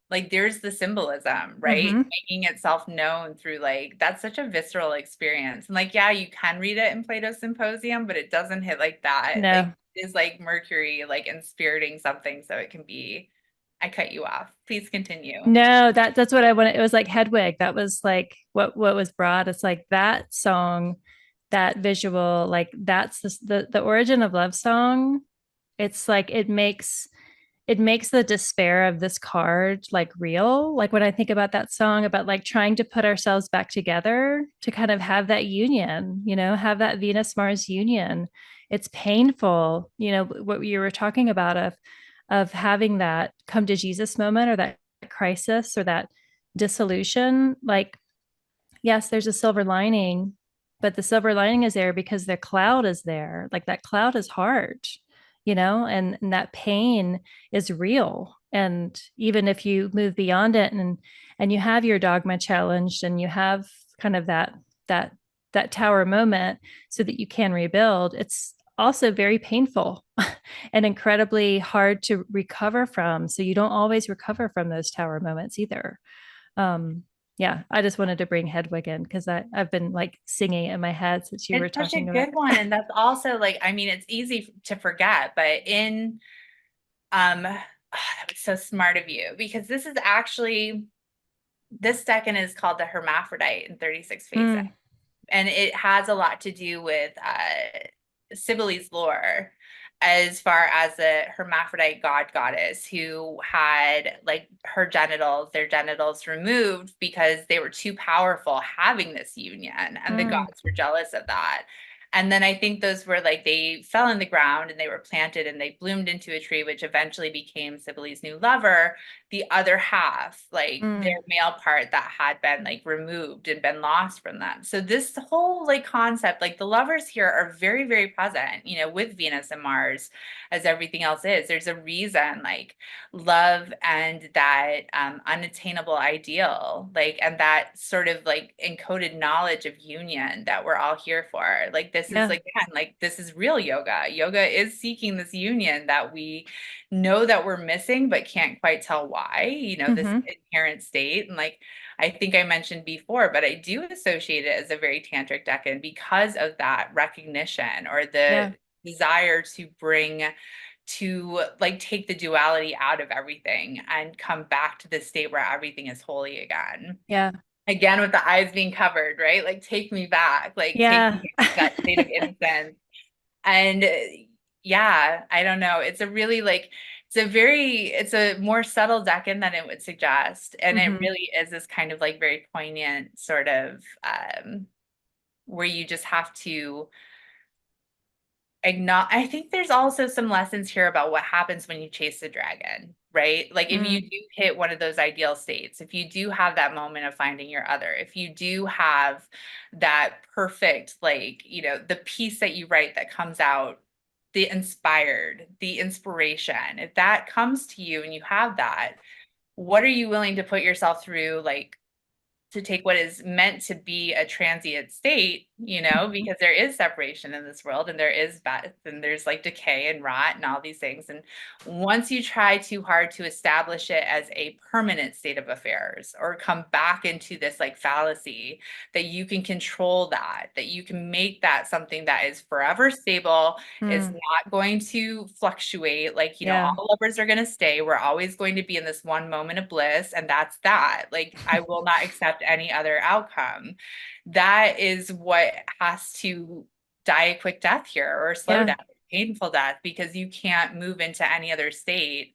like there's the symbolism, right? Hmm. Making itself known through like, that's such a visceral experience. And like, yeah, you can read it in Plato's Symposium, but it doesn't hit like that. Like No, it is like Mercury, like inspiriting something. So it can be, I cut you off. Please continue. no, that's what I wanted. It was like Hedwig. That was like what was brought. It's like that song, that visual, like that's the origin of love song. It's like it makes the despair of this card like real. Like when I think about that song about like trying to put ourselves back together to kind of have that union, have that Venus Mars union. It's painful, what you were talking about of having that come to Jesus moment or that crisis or that dissolution. Like, yes, there's a silver lining, but the silver lining is there because the cloud is there. Like that cloud is hard, and that pain is real. And even if you move beyond it and you have your dogma challenged and you have kind of that that tower moment so that you can rebuild, it's also very painful and incredibly hard to recover from. So you don't always recover from those tower moments either. Um, Yeah, I just wanted to bring Hedwig in because I've been like singing it in my head since you were It's such a talking about good one. And that's also like, I mean, it's easy to forget, but that was so smart of you because this is actually, this decan is called the Hermaphrodite in 36 phases. it. And it has a lot to do with Cybele's lore as far as a hermaphrodite goddess who had like their genitals removed because they were too powerful having this union, and the Mm, gods were jealous of that. And then I think those were like they fell in the ground and they were planted and they bloomed into a tree, which eventually became Cybele's new lover. The other half, like their mm, male part that had been like removed and been lost from them. So this whole like concept, like the lovers here are very, very present, with Venus and Mars, as everything else is. There's a reason like love and that unattainable ideal, like, and that sort of like encoded knowledge of union that we're all here for. Like this is yeah. like, again, like this is real yoga. Yoga is seeking this union that we know that we're missing, but can't quite tell why, this Hmm. inherent state. And like, I think I mentioned before, but I do associate it as a very tantric decan because of that recognition or the Yeah. desire to like take the duality out of everything and come back to the state where everything is holy again. Yeah. Again, with the eyes being covered, right? Like, take me back, like, take Yeah. me back to that state of innocence. And yeah, I don't know. It's a really like, it's a more subtle decan than it would suggest. And it Hmm. really is this kind of like very poignant sort of where you just have to I think there's also some lessons here about what happens when you chase the dragon, right? Like if you Mm, do hit one of those ideal states, if you do have that moment of finding your other, if you do have that perfect, like, the piece that you write that comes out, the inspiration, if that comes to you and you have that, what are you willing to put yourself through, like, to take what is meant to be a transient state, because there is separation in this world and there is bad and there's like decay and rot and all these things. And once you try too hard to establish it as a permanent state of affairs or come back into this like fallacy that you can control that you can make that something that is forever stable, is mm, not going to fluctuate. Like, yeah. all lovers are going to stay. We're always going to be in this one moment of bliss, and that's that. Like, I will not accept any other outcome. That is what has to die a quick death here, or a slow Yeah. death, painful death, because you can't move into any other state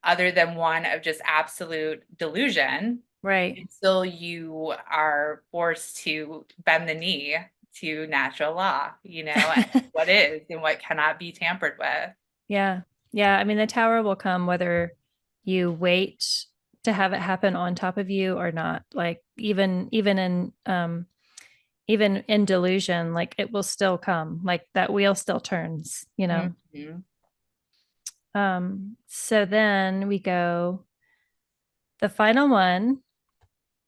other than one of just absolute delusion Right. until you are forced to bend the knee to natural law, and what is and what cannot be tampered with. Yeah. Yeah. I mean, the tower will come whether you wait to have it happen on top of you or not. Like even in delusion, like it will still come. Like that wheel still turns. Mhm. So then we go the final one.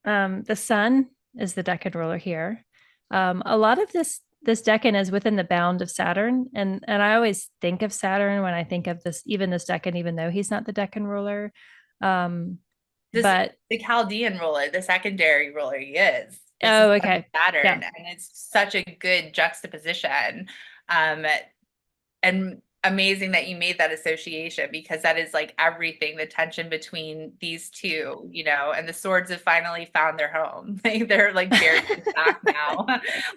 The sun is the decan ruler here. A lot of this decan is within the bound of Saturn, and I always think of Saturn when I think of this decan, even though he's not the decan ruler. Um, This but the Chaldean ruler, the secondary ruler, he is. It's the oh, sun and okay, yeah, Saturn, and it's such a good juxtaposition. Um, and amazing that you made that association because that is like everything, the tension between these two, and the swords have finally found their home. Like they're like buried in the back now.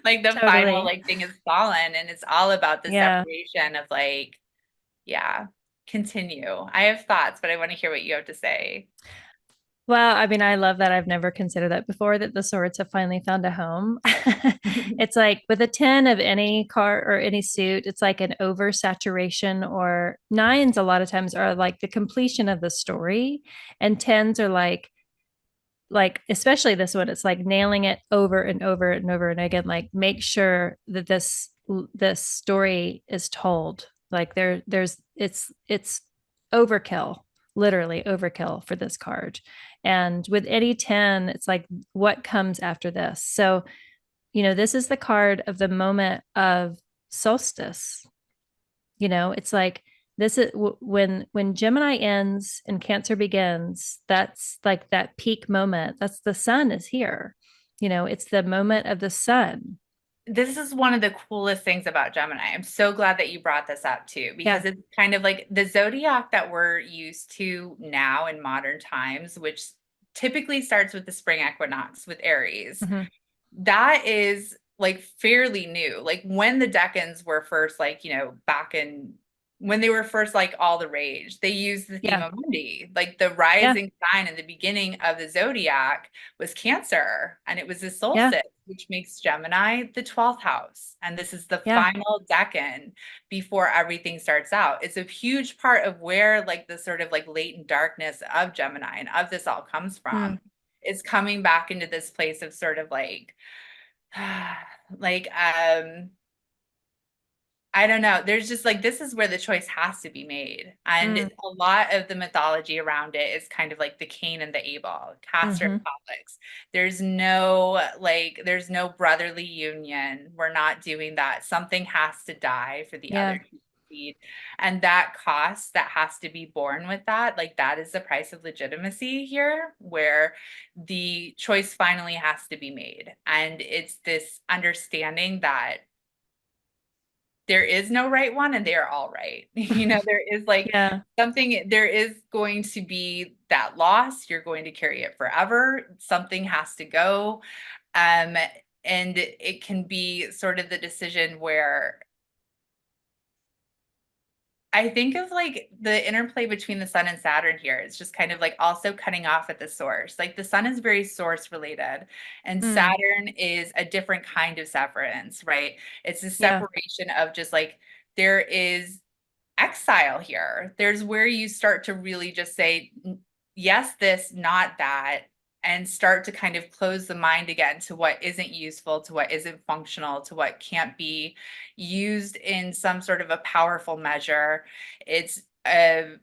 Like the final totally, like thing is fallen, and it's all about the yeah. separation of like, yeah, continue. I have thoughts, but I want to hear what you have to say. Well, I mean, I love that. I've never considered that before, that the swords have finally found a home. It's like with a 10 of any car or any suit, it's like an oversaturation, or nines a lot of times are like the completion of the story. And tens are like especially this one, it's like nailing it over and over and over and again, like make sure that this story is told. Like there's it's overkill, literally overkill for this card. And with any 10, it's like what comes after this. So this is the card of the moment of solstice. It's like This is when Gemini ends and Cancer begins, that's like that peak moment. That's the sun is here. It's the moment of the sun. This is one of the coolest things about Gemini. I'm so glad that you brought this up too, because Yeah. it's kind of like the zodiac that we're used to now in modern times, which typically starts with the spring equinox with Aries. Hmm. That is like fairly new. Like when the decans were first, like, back in when they were first like all the rage, they used the theme Yeah. of Mundi. Like the Yeah. rising sign in the beginning of the zodiac was Cancer, and it was the Yeah. solstice, which makes Gemini the 12th house. And this is the Yeah. final decan before everything starts out. It's a huge part of where like the sort of like latent darkness of Gemini and of this all comes Mm, from. Is coming back into this place of sort of like like I don't know. There's just like this is where the choice has to be made. And mm, a lot of the mythology around it is kind of like the Cain and the Abel, Castor hmm. Catholics. There's no brotherly union. We're not doing that. Something has to die for the other Yeah. to succeed. And that cost that has to be borne with that, like that is the price of legitimacy here, where the choice finally has to be made. And it's this understanding that there is no right one and they are all right. There is like Yeah. there is going to be that loss. You're going to carry it forever. Something has to go. Um, and it can be sort of the decision where I think of like the interplay between the sun and Saturn here. It's just kind of like also cutting off at the source. Like the sun is very source related, and Mm, Saturn is a different kind of severance, right? It's a yeah. separation of just like there is exile here. There's where you start to really just say, yes, this, not that, and start to kind of close the mind again to what isn't useful, to what isn't functional, to what can't be used in some sort of a powerful measure. It's a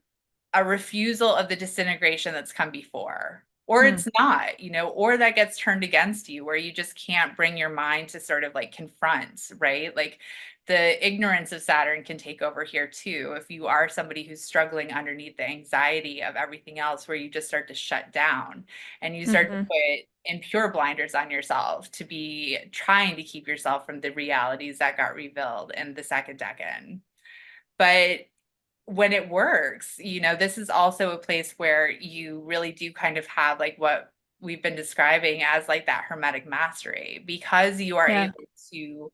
refusal of the disintegration that's come before. Or Mm, it's not, or that gets turned against you where you just can't bring your mind to sort of like confront, right? Like the ignorance of Saturn can take over here too. If you are somebody who's struggling underneath the anxiety of everything else, where you just start to shut down and you start to hmm. put impure blinders on yourself to be trying to keep yourself from the realities that got revealed in the second decan. But when it works, this is also a place where you really do kind of have like what we've been describing as like that hermetic mastery, because you are Yeah. able to,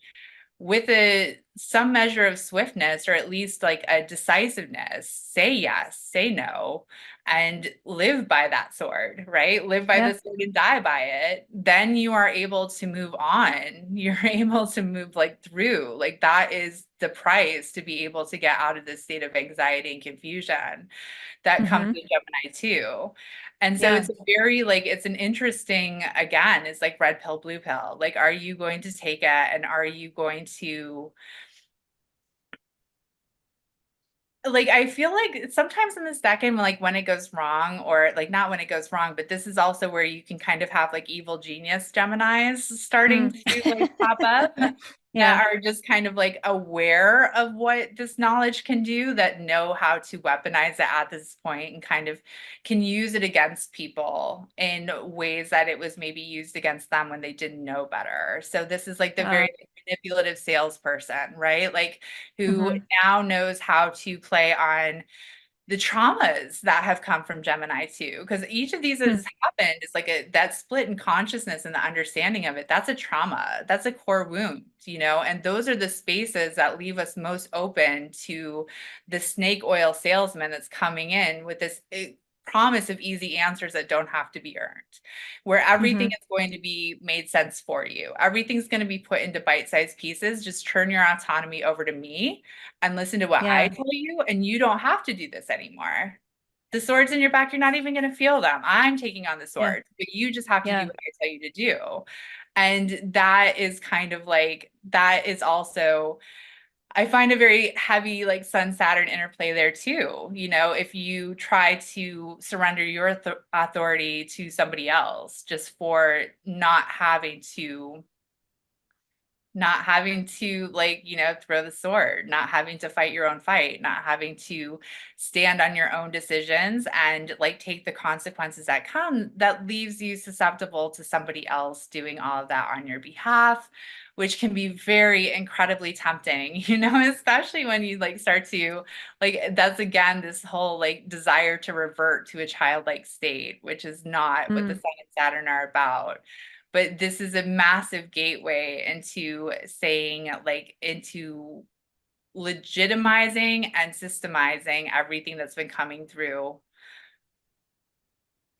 with some measure of swiftness, or at least like a decisiveness, say yes, say no, and live by that sword, right? Live by the Yeah. sword and die by it. Then you are able to move on. You're able to move like through. Like that is the price to be able to get out of this state of anxiety and confusion that comes Hmm. with Gemini too. And so Yeah. it's very like it's an interesting, again, it's like red pill, blue pill. Like, are you going to take it, and are you going to, like, I feel like sometimes in this decade, like when it goes wrong, or like not when it goes wrong, but this is also where you can kind of have like evil genius Geminis starting Mm. to like pop up, Yeah. that are just kind of like aware of what this knowledge can do, that know how to weaponize it at this point and kind of can use it against people in ways that it was maybe used against them when they didn't know better. So this is like the Uh, very manipulative salesperson, right? Like who mhm. now knows how to play on the traumas that have come from Gemini too, because each of these Mm, has happened. It's like that split in consciousness and the understanding of it. That's a trauma. That's a core wound, and those are the spaces that leave us most open to the snake oil salesman that's coming in with this promise of easy answers that don't have to be earned, where everything mhm. is going to be made sense for you. Everything's going to be put into bite-sized pieces. Just turn your autonomy over to me and listen to what I Yeah. tell you, and you don't have to do this anymore. The swords in your back, you're not even going to feel them. I'm taking on the Yeah. swords, but you just have to do Yeah. what I tell you to do. And that is kind of like, that is also, I find a very heavy like Sun Saturn interplay there too. If you try to surrender your authority to somebody else just for not having to not having to like, throw the sword, not having to fight your own fight, not having to stand on your own decisions and like take the consequences that come, that leaves you susceptible to somebody else doing all of that on your behalf, which can be very incredibly tempting, especially when you like start to like, that's again this whole like desire to revert to a childlike state, which is not what the Mm. Sun and Saturn are about. But this is a massive gateway into saying like into legitimizing and systemizing everything that's been coming through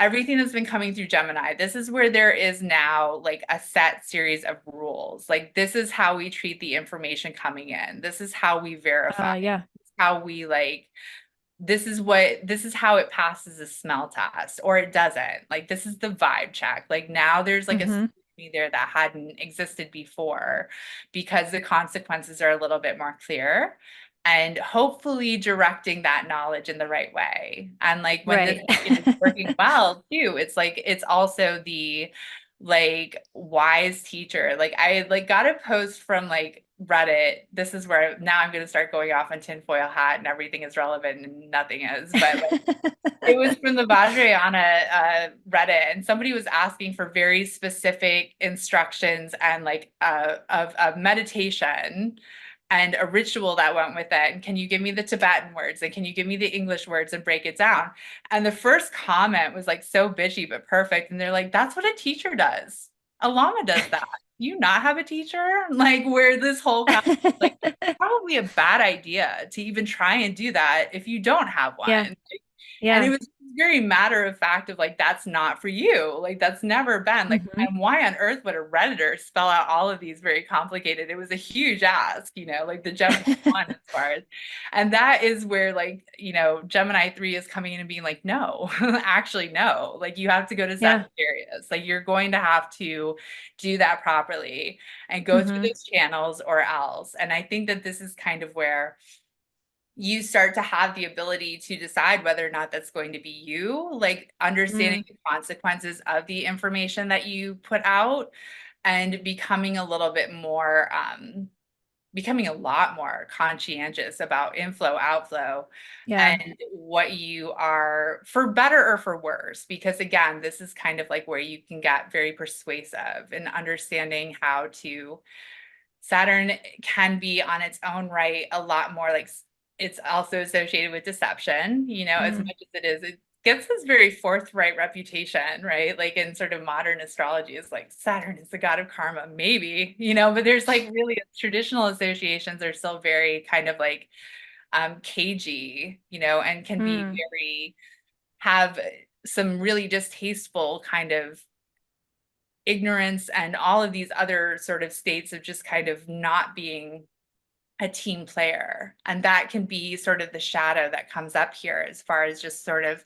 Gemini. This is where there is now like a set series of rules. Like this is how we treat the information coming in. This is how we verify. Yeah. How we like this is how it passes a smell test or it doesn't. Like this is the vibe check. Like now there's like a Mm-hmm. scrutiny there that hadn't existed before because the consequences are a little bit more clear and hopefully directing that knowledge in the right way. And like when this Right. is working well too, it's like it's also the like wise teacher. Like I like got a post from like Reddit. This is where now I'm going to start going off on tinfoil hat and everything is relevant and nothing is. But like, it was from the Vajrayana Reddit, and somebody was asking for very specific instructions and like of a meditation and a ritual that went with it. And can you give me the Tibetan words? And can you give me the English words and break it down? And the first comment was like so bitchy but perfect. And they're like, that's what a teacher does. A Lama does that. You not have a teacher? Like where this whole like probably a bad idea to even try and do that if you don't have Yeah. one. And it Yeah. was very matter of fact of like, that's not for you. Like, that's never been like, Mm-hmm. and why on earth would a Redditor spell out all of these very complicated? It was a huge ask, like the Gemini one as far as, and that is where like, Gemini 3 is coming in and being like, no, actually, no, like you have to go to Yeah. Sagittarius. Like you're going to have to do that properly and go through Mm-hmm. those channels or else. And I think that this is kind of where you start to have the ability to decide whether or not that's going to be you, like understanding Mm. the consequences of the information that you put out and becoming a little bit more, becoming a lot more conscientious about inflow, outflow, Yeah. and what you are for better or for worse. Because again, this is kind of like where you can get very persuasive in understanding how to Saturn can be on its own right a lot more like it's also associated with deception, as Mm. much as it gets this very forthright reputation, right? Like in sort of modern astrology, is like Saturn is the god of karma, maybe, but there's like really traditional associations are still very kind of like cagey, and can be Mm. very have some really distasteful kind of ignorance and all of these other sort of states of just kind of not being a team player. And that can be sort of the shadow that comes up here as far as just sort of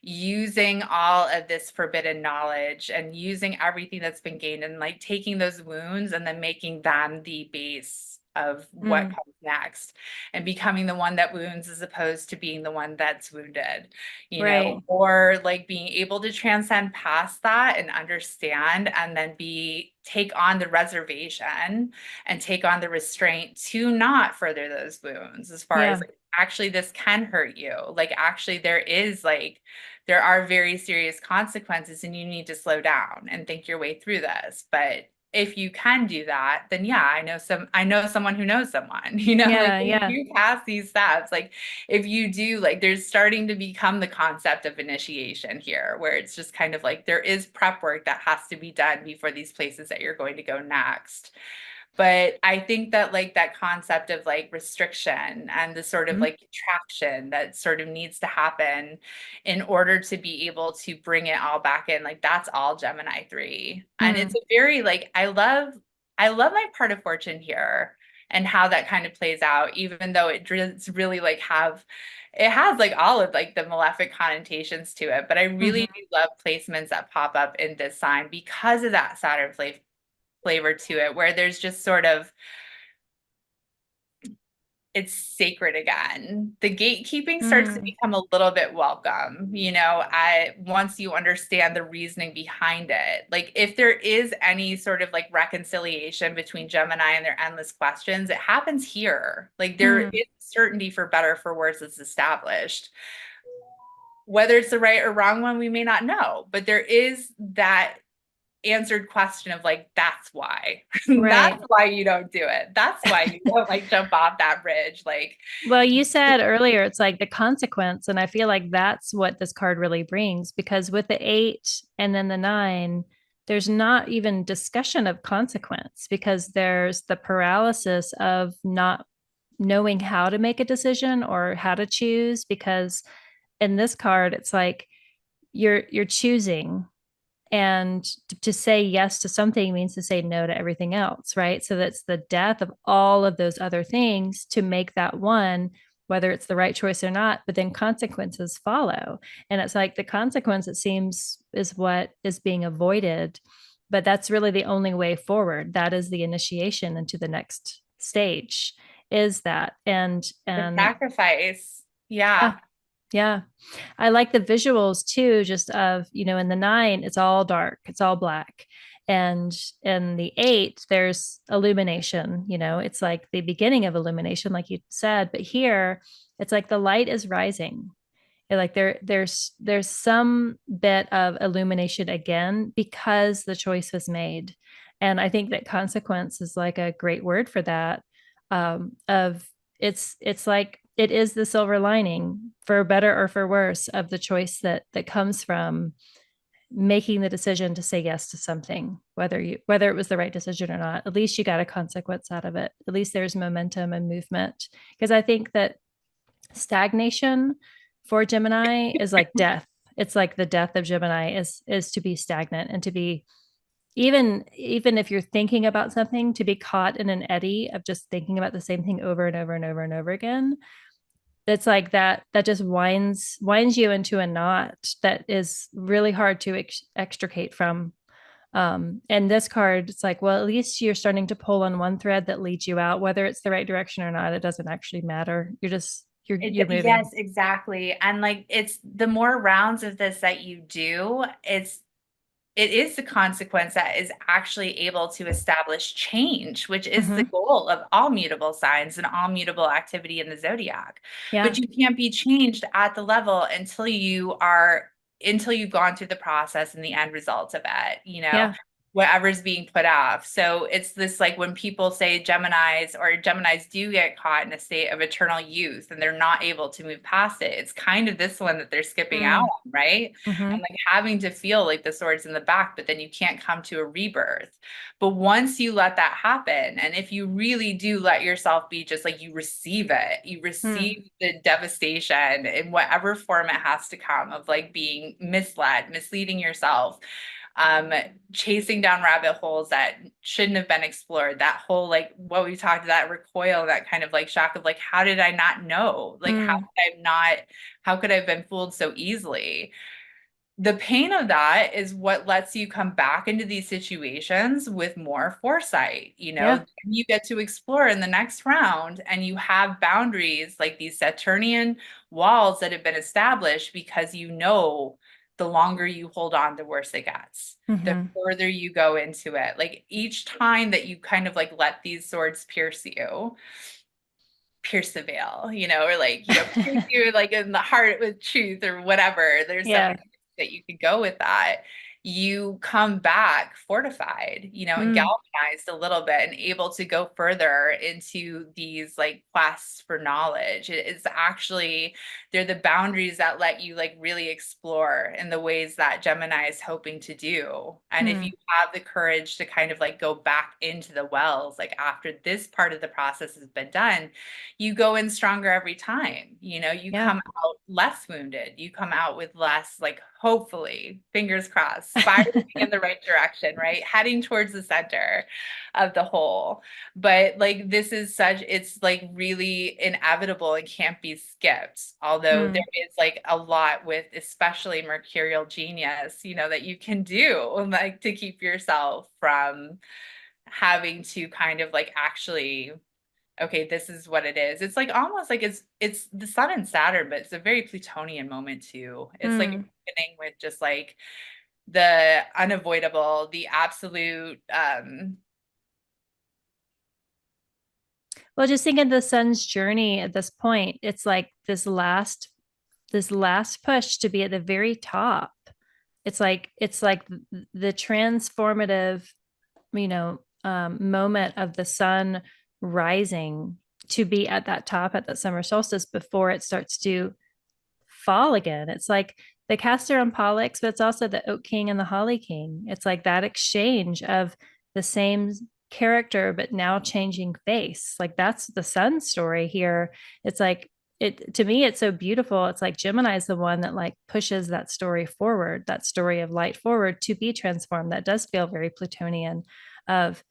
using all of this forbidden knowledge and using everything that's been gained and like taking those wounds and then making them the base of what Mm. comes next and becoming the one that wounds as opposed to being the one that's wounded, Right. or like being able to transcend past that and understand and then take on the reservation and take on the restraint to not further those wounds as far as Yeah. like, actually this can hurt you. Like actually there are very serious consequences and you need to slow down and think your way through this. But if you can do that, then yeah, I know someone who knows someone, like Yeah. if Yeah. you pass these steps, like if you do, like there's starting to become the concept of initiation here, where it's just kind of like there is prep work that has to be done before these places that you're going to go next. But I think that like that concept of like restriction and the sort of Mm. like contraction that sort of needs to happen in order to be able to bring it all back in, like that's all Gemini 3. And it's Mm. a very like I love my part of fortune here and how that kind of plays out, even though it does really like it has like all of like the malefic connotations to it. But I really Mm-hmm. do love placements that pop up in this sign because of that Saturn flavor to it, where there's just sort of it's sacred again. The gatekeeping starts to Mm, become a little bit welcome, once you understand the reasoning behind it. Like if there is any sort of like reconciliation between Gemini and their endless questions, it happens here. Like there mm, is certainty for better, for worse, it's established. Whether it's the right or wrong one, we may not know, but there is that answered question of like, that's why. That's right. why you don't do it. That's why you don't like jump off that bridge. Like, Well, you said earlier it's like the consequence. And I feel like that's what this card really brings because with the eight and then the nine, there's not even discussion of consequence because there's the paralysis of not knowing how to make a decision or how to choose. Because in this card, it's like you're choosing and to say yes to something means to say no to everything else, right? So that's the death of all of those other things to make that one, whether it's the right choice or not, but then consequences follow. And it's like the consequence, it seems, is what is being avoided. But that's really the only way forward. That is the initiation into the next stage, is that. the And sacrifice. Yeah. yeah, yeah. I like the visuals too, just of, in the nine, it's all dark, it's all black. And in the eight, there's illumination, it's like the beginning of illumination, like you said. But here, it's like the light is rising. Like there's some bit of illumination again because the choice was made. And I think that consequence is like a great word for that. Of it's like it is the silver lining for better or for worse of the choice that comes from making the decision to say yes to something, whether it was the right decision or not. At least you got a consequence out of it. At least there's momentum and movement. Because I think that stagnation for Gemini is like death. It's like the death of Gemini is to be stagnant and to be, even if you're thinking about something, to be caught in an eddy of just thinking about the same thing over and over and over and over again. It's like that just winds you into a knot that is really hard to extricate from. And this card, it's like, well, at least you're starting to pull on one thread that leads you out, whether it's the right direction or not. It doesn't actually matter. You're moving. Yes, exactly. And like it's the more rounds of this that you do, it is the consequence that is actually able to establish change, which is the Mm-hmm. goal of all mutable signs and all mutable activity in the zodiac. But Yeah. you can't be changed at the level until you've gone through the process and the end results of it, Yeah. whatever's being put off. So it's this like when people say Geminis do get caught in a state of eternal youth and they're not able to move past it, it's kind of this one that they're skipping out Mm. on, right? And Mm-hmm. like having to feel like the swords in the back, but then you can't come to a rebirth. But once you let that happen, and if you really do let yourself be just like you receive it, you Mm. receive the devastation in whatever form it has to come of like being misled, misleading yourself, um, chasing down rabbit holes that shouldn't have been explored. That whole like what we talked, that recoil, that kind of like shock of like, how did I not know? Like, Mm. how could I have been fooled so easily? The pain of that is what lets you come back into these situations with more foresight. Yeah. You get to explore in the next round and you have boundaries like these Saturnian walls that have been established because the longer you hold on, the worse it gets. The Mm-hmm. further you go into it. Like each time that you kind of like let these swords pierce the veil, or like, pierce you like in the heart with truth or whatever. There's so Yeah. many ways that you could go with that. You come back fortified, and Mm. galvanized a little bit and able to go further into these like quests for knowledge. It's actually, they're the boundaries that let you like really explore in the ways that Gemini is hoping to do. And if you Mm. have the courage to kind of like go back into the wells, like after this part of the process has been done, you go in stronger every time. You Yeah. come out less wounded. You come out with less, like, hopefully, fingers crossed, spiraling in the right direction, right? Heading towards the center of the whole. But like, it's like really inevitable and can't be skipped. Although there Mm. is like a lot with, especially mercurial genius, that you can do like to keep yourself from having to kind of like actually okay, this is what it is. It's like almost like it's the sun and Saturn, but it's a very Plutonian moment too. It's like a Mm. beginning with just like the unavoidable, the absolute Well, just think of the sun's journey at this point. It's like this last push to be at the very top. It's like the transformative, moment of the sun rising to be at that top at that summer solstice before it starts to fall again. It's like the castor and pollux, but it's also the oak king and the holly king. It's like that exchange of the same character, but now changing face. Like that's the sun story here. It's like it to me, it's so beautiful. It's like Gemini is the one that like pushes that story forward, that story of light forward to be transformed. That does feel very Plutonian of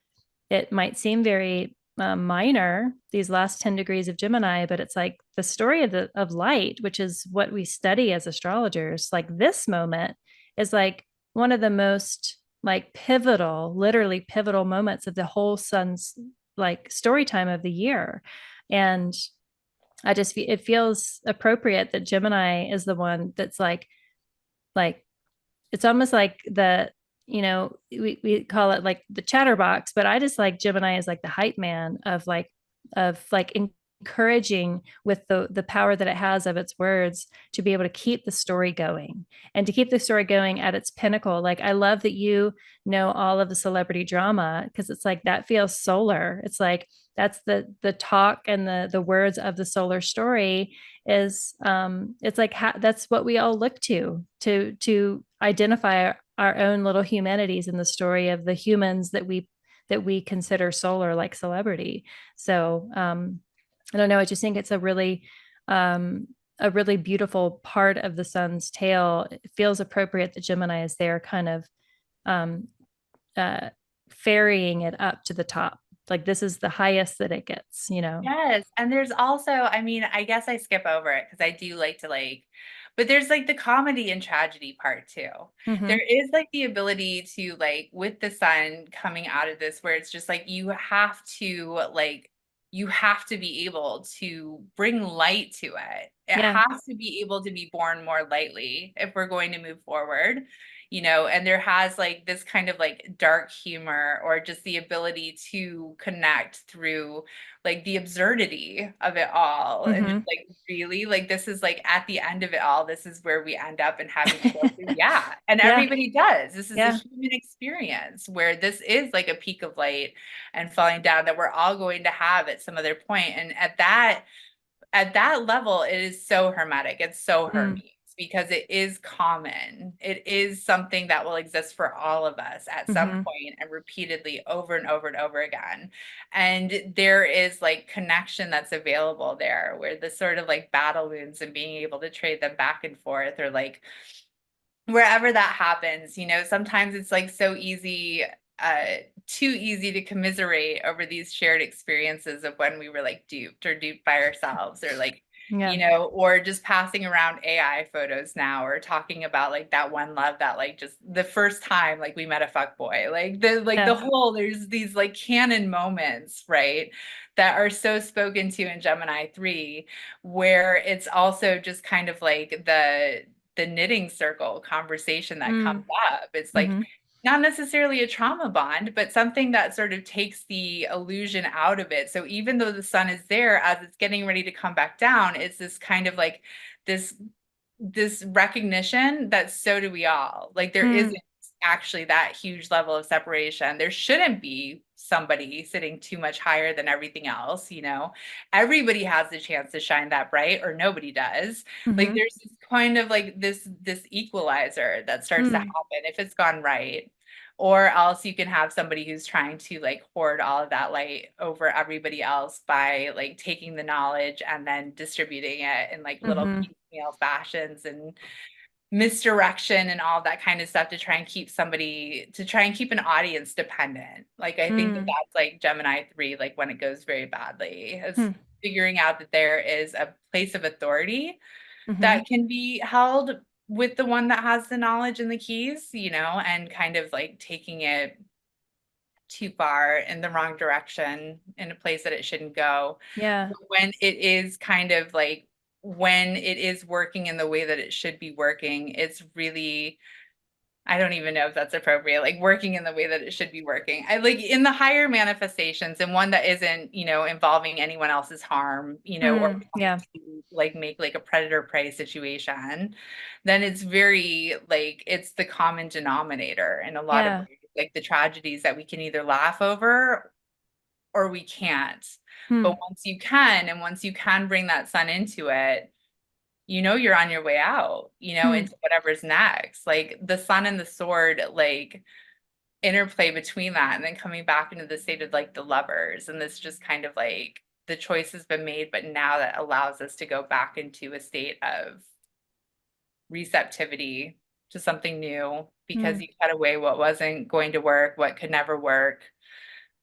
it might seem very minor, these last 10 degrees of Gemini, but it's like the story of light, which is what we study as astrologers. Like this moment is like one of the most like pivotal, literally pivotal moments of the whole sun's like story time of the year. And it feels appropriate that Gemini is the one that's like it's almost like we call it like the chatterbox, but I just like Gemini as like the hype man of like encouraging with the power that it has of its words to be able to keep the story going and to keep the story going at its pinnacle. Like I love that you know all of the celebrity drama because it's like that feels solar. It's like that's the talk and the words of the solar story is it's like that's what we all look to identify our own little humanities in the story of the humans that we consider solar like celebrity. So I don't know, I just think it's a really beautiful part of the sun's tail. It feels appropriate that Gemini is there kind of um uh ferrying it up to the top. Like this is the highest that it gets. Yes, and there's also, I mean, I guess I skip over it because I do like to like, but there's like the comedy and tragedy part too. There Mm-hmm. is like the ability to like with the sun coming out of this where it's just like you have to be able to bring light to it. It Yeah. has to be able to be born more lightly if we're going to move forward. And there has like this kind of like dark humor or just the ability to connect through like the absurdity of it all and just Mm-hmm. like really like this is like at the end of it all this is where we end up and having to go through yeah and Yeah. everybody does this is a Yeah. human experience where this is like a peak of light and falling down that we're all going to have at some other point and at that level it is so hermetic it's so Mm. Hermes because it is common it is something that will exist for all of us at some Mm-hmm. point and repeatedly over and over and over again and there is like connection that's available there where the sort of like battle wounds and being able to trade them back and forth or like wherever that happens, sometimes it's like so easy, too easy to commiserate over these shared experiences of when we were like duped or duped by ourselves or like, Yeah. or just passing around AI photos now or talking about like that one love that like just the first time like we met a fuck boy, like the Yeah. whole there's these like canon moments, right? That are so spoken to in Gemini 3, where it's also just kind of like the knitting circle conversation that comes Mm. up. It's like Mm-hmm. not necessarily a trauma bond, but something that sort of takes the illusion out of it. So even though the sun is there as it's getting ready to come back down, it's this kind of like this this recognition that so do we all. Like there Mm. isn't actually that huge level of separation. There shouldn't be somebody sitting too much higher than everything else. Everybody has the chance to shine that bright or nobody does. Like Mm-hmm. there's this kind of like this equalizer that starts to Mm. happen if it's gone right. Or else you can have somebody who's trying to like hoard all of that light over everybody else by like taking the knowledge and then distributing it in like little Mm-hmm. piecemeal fashions and misdirection and all that kind of stuff to try and keep an audience dependent. Like I think that Mm. that's like Gemini 3, like when it goes very badly, is Hmm. figuring out that there is a place of authority Mm-hmm. that can be held with the one that has the knowledge and the keys, and kind of like taking it too far in the wrong direction, in a place that it shouldn't go. Yeah. But when it is kind of like, when it is working in the way that it should be working, it's really, I don't even know if that's appropriate, like working in the way that it should be working. I like in the higher manifestations, and one that isn't, involving anyone else's harm, or Yeah. to like make like a predator prey situation, then it's very like it's the common denominator in a lot of Yeah. ways, like the tragedies that we can either laugh over or we can't. Hmm. But once you can bring that sun into it, you're on your way out, Hmm. into whatever's next. Like the sun and the sword, like interplay between that, and then coming back into the state of like the lovers. And this just kind of like the choice has been made, but now that allows us to go back into a state of receptivity to something new, because Hmm. you cut away what wasn't going to work, what could never work,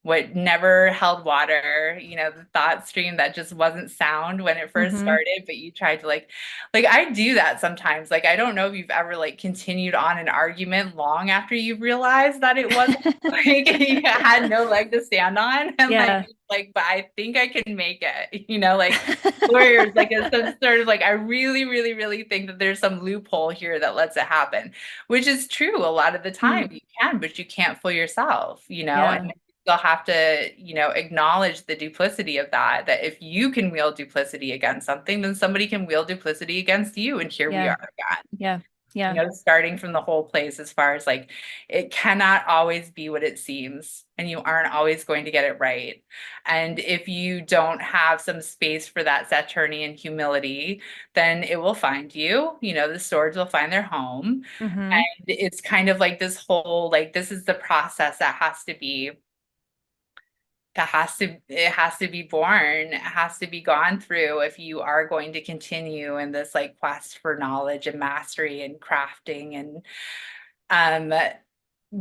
what never held water, the thought stream that just wasn't sound when it first Mm-hmm. started, but you tried to like I do that sometimes. Like, I don't know if you've ever like continued on an argument long after you realized that it wasn't like you had no leg to stand on. And Yeah. but I think I can make it, like lawyers, like it's some sort of like, I really, really, really think that there's some loophole here that lets it happen, which is true a lot of the Hmm. time. You can, but you can't fool yourself, Yeah. and you'll have to, acknowledge the duplicity of that if you can wield duplicity against something, then somebody can wield duplicity against you. And here we Yeah. are again, Yeah. Yeah. starting from the whole place, as far as like, it cannot always be what it seems, and you aren't always going to get it right. And if you don't have some space for that Saturnian humility, then it will find you, the swords will find their home. Mm-hmm. And it's kind of like this whole, like, this is the process it has to be born, it has to be gone through if you are going to continue in this like quest for knowledge and mastery and crafting, and um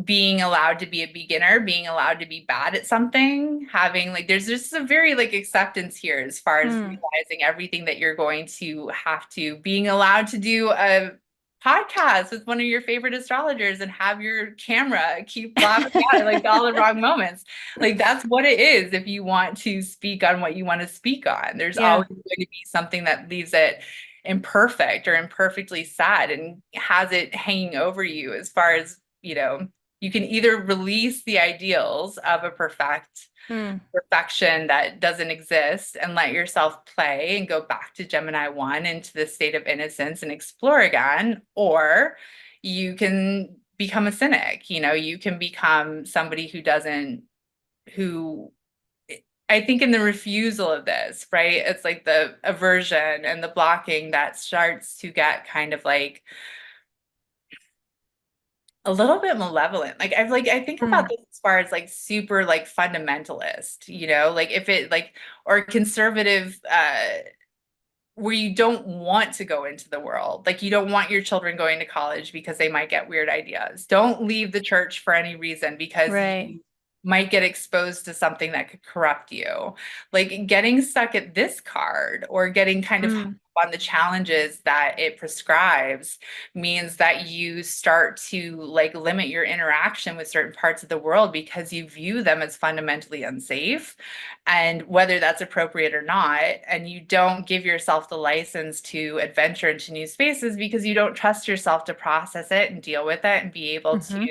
being allowed to be a beginner, being allowed to be bad at something, having like, there's just a very like acceptance here, as far as Hmm. realizing everything that you're going to have to, being allowed to do a podcast with one of your favorite astrologers and have your camera keep blabbing out like all the wrong moments. Like, that's what it is. If you want to speak on what you want to speak on, there's Yeah. always going to be something that leaves it imperfect or imperfectly sad and has it hanging over you, as far as, you can either release the ideals of a Hmm. perfection that doesn't exist and let yourself play and go back to Gemini 1 into the state of innocence and explore again, or you can become a cynic. You can become somebody who I think in the refusal of this, right? It's like the aversion and the blocking that starts to get kind of like a little bit malevolent. I think Hmm. about this as far as like super like fundamentalist, like if it like, or conservative, where you don't want to go into the world. Like, you don't want your children going to college because they might get weird ideas. Don't leave the church for any reason because Right. you might get exposed to something that could corrupt you. Like, getting stuck at this card or getting kind of hung Hmm. up on the challenges that it prescribes means that you start to like limit your interaction with certain parts of the world because you view them as fundamentally unsafe, and whether that's appropriate or not. And you don't give yourself the license to adventure into new spaces because you don't trust yourself to process it and deal with it and be able to Mm-hmm.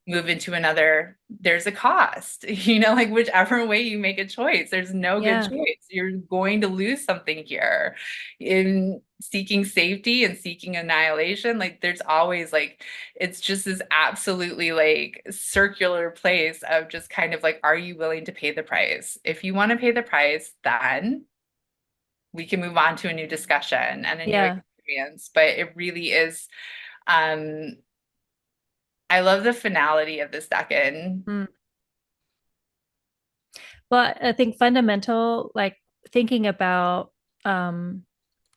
move into another. There's a cost, like whichever way you make a choice, there's no good Yeah. choice. You're going to lose something here in seeking safety and seeking annihilation. Like, there's always like, it's just this absolutely like circular place of just kind of like, are you willing to pay the price? If you want to pay the price, then we can move on to a new discussion and a new Yeah. experience. But it really is, um, I love the finality of this decan. Hmm. Well, I think fundamental, like thinking about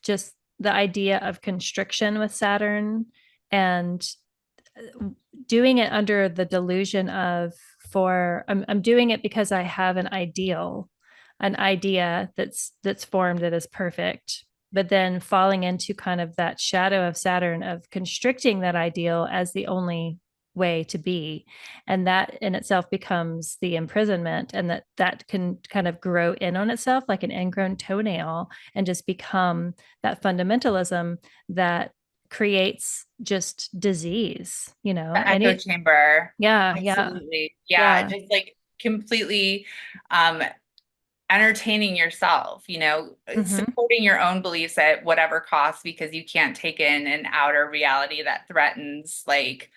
just the idea of constriction with Saturn and doing it under the delusion of I'm doing it because I have an ideal, an idea that's formed that is perfect, but then falling into kind of that shadow of Saturn of constricting that ideal as the only way to be, and that in itself becomes the imprisonment, and that can kind of grow in on itself like an ingrown toenail and just become that fundamentalism that creates just disease, The and echo it chamber. yeah, yeah, Absolutely. Yeah. yeah. Just like completely um entertaining yourself, Hmm. supporting your own beliefs at whatever cost because you can't take in an outer reality that threatens like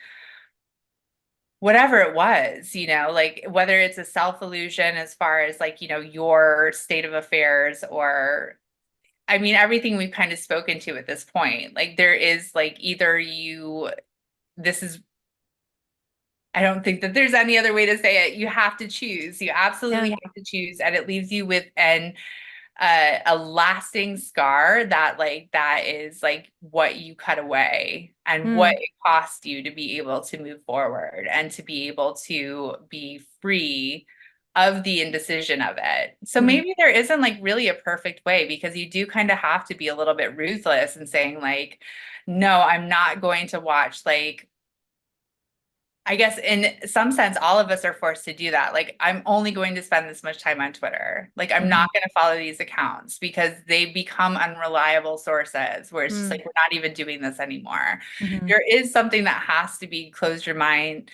whatever it was, like whether it's a self illusion as far as like, your state of affairs or I mean, everything we've kind of spoken to at this point. Like there is like either this is I don't think that there's any other way to say it. You have to choose. You absolutely Yeah. have to choose, and it leaves you with a lasting scar that is like what you cut away and what Mm, it cost you to be able to move forward and to be able to be free of the indecision of it. So mm, maybe there isn't like really a perfect way because you do kind of have to be a little bit ruthless and saying like, no, I'm not going to watch like I guess in some sense, all of us are forced to do that. Like, I'm only going to spend this much time on Twitter. Like, I'm mhm, not going to follow these accounts because they become unreliable sources where it's just mm, like, we're not even doing this anymore. mhm, There is something that has to be closed your mind.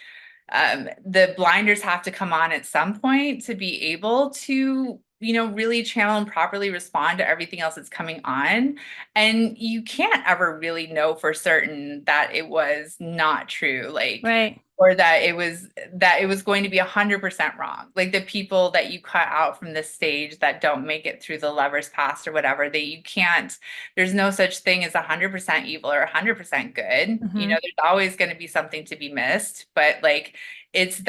The blinders have to come on at some point to be able to, really channel and properly respond to everything else that's coming on. And you can't ever really know for certain that it was not true. Like, right. or that it was going to be 100% wrong. Like the people that you cut out from this stage that don't make it through the lover's past or whatever, that you can't, there's no such thing as 100% evil or 100% good. Hmm. There's always going to be something to be missed, but like it's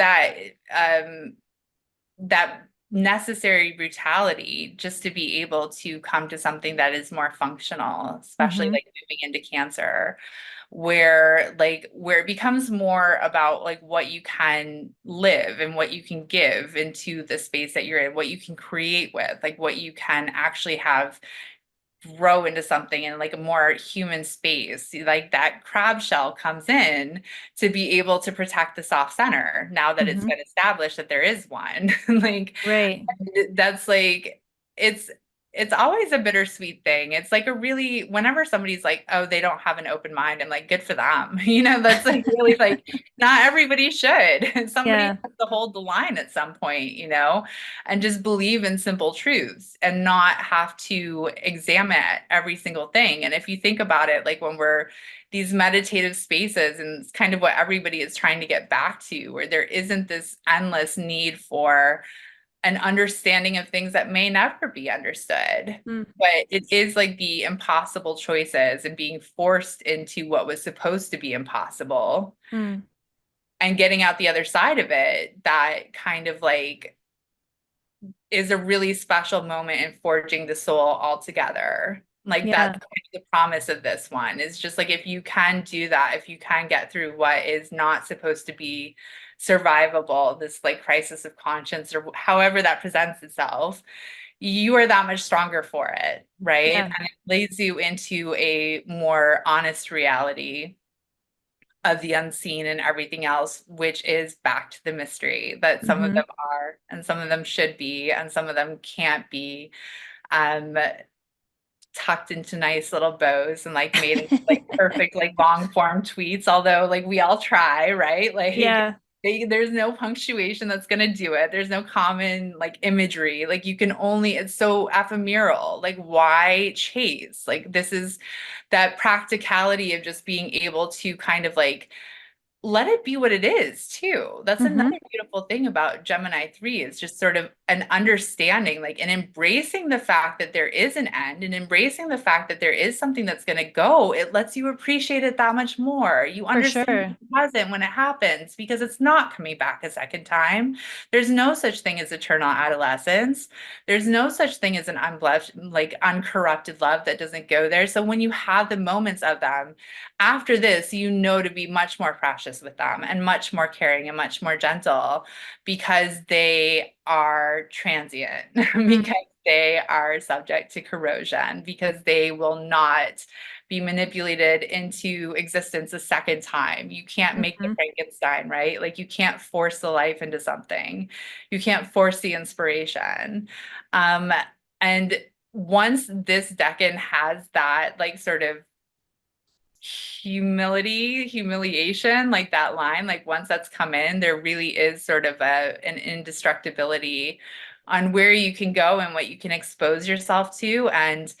that necessary brutality just to be able to come to something that is more functional, especially Hmm. like moving into Cancer where it becomes more about like what you can live and what you can give into the space that you're in, what you can create with, like what you can actually have grow into something in like a more human space. Like that crab shell comes in to be able to protect the soft center now that it's Hmm. been established that there is one. Like Right. that's like it's it's always a bittersweet thing. It's like a really whenever somebody's like, oh, they don't have an open mind, I'm like, good for them. That's like really like not everybody should. Somebody Yeah. has to hold the line at some point, and just believe in simple truths and not have to examine every single thing. And if you think about it, like when we're these meditative spaces, and it's kind of what everybody is trying to get back to, where there isn't this endless need for an understanding of things that may never be understood. Mm, But it is like the impossible choices and being forced into what was supposed to be impossible mm, and getting out the other side of it that kind of like is a really special moment in forging the soul all together. Like that's yeah. kind of the promise of this one is just like if you can do that, if you can get through what is not supposed to be survivable, this like crisis of conscience or however that presents itself, you are that much stronger for it, right? Yeah. And it leads you into a more honest reality of the unseen and everything else, which is back to the mystery that some of Hmm. them are, and some of them should be, and some of them can't be um, tucked into nice little bows and like made into like perfect, like long form tweets. Although, like, we all try, right? Like, Yeah. there's no punctuation that's going to do it. There's no common like imagery. Like, you can only, it's so ephemeral. Like, why chase? Like, this is that practicality of just being able to kind of like let it be what it is too. That's Hmm. another beautiful thing about Gemini 3 is just sort of an understanding, like, and embracing the fact that there is an end and embracing the fact that there is something that's going to go. It lets you appreciate it that much more. You For understand sure. the present when it happens because it's not coming back a second time. There's no such thing as eternal adolescence. There's no such thing as an unblemished, like uncorrupted love that doesn't go there. So when you have the moments of them, after this, to be much more precious with them and much more caring and much more gentle because they are transient. Mm, Because they are subject to corrosion because they will not be manipulated into existence a second time. You can't make the Mhm. Frankenstein, right? Like you can't force the life into something. You can't force the inspiration. And once this decan has that like sort of humiliation, like that line, like once that's come in, there really is sort of an indestructibility on where you can go and what you can expose yourself to. And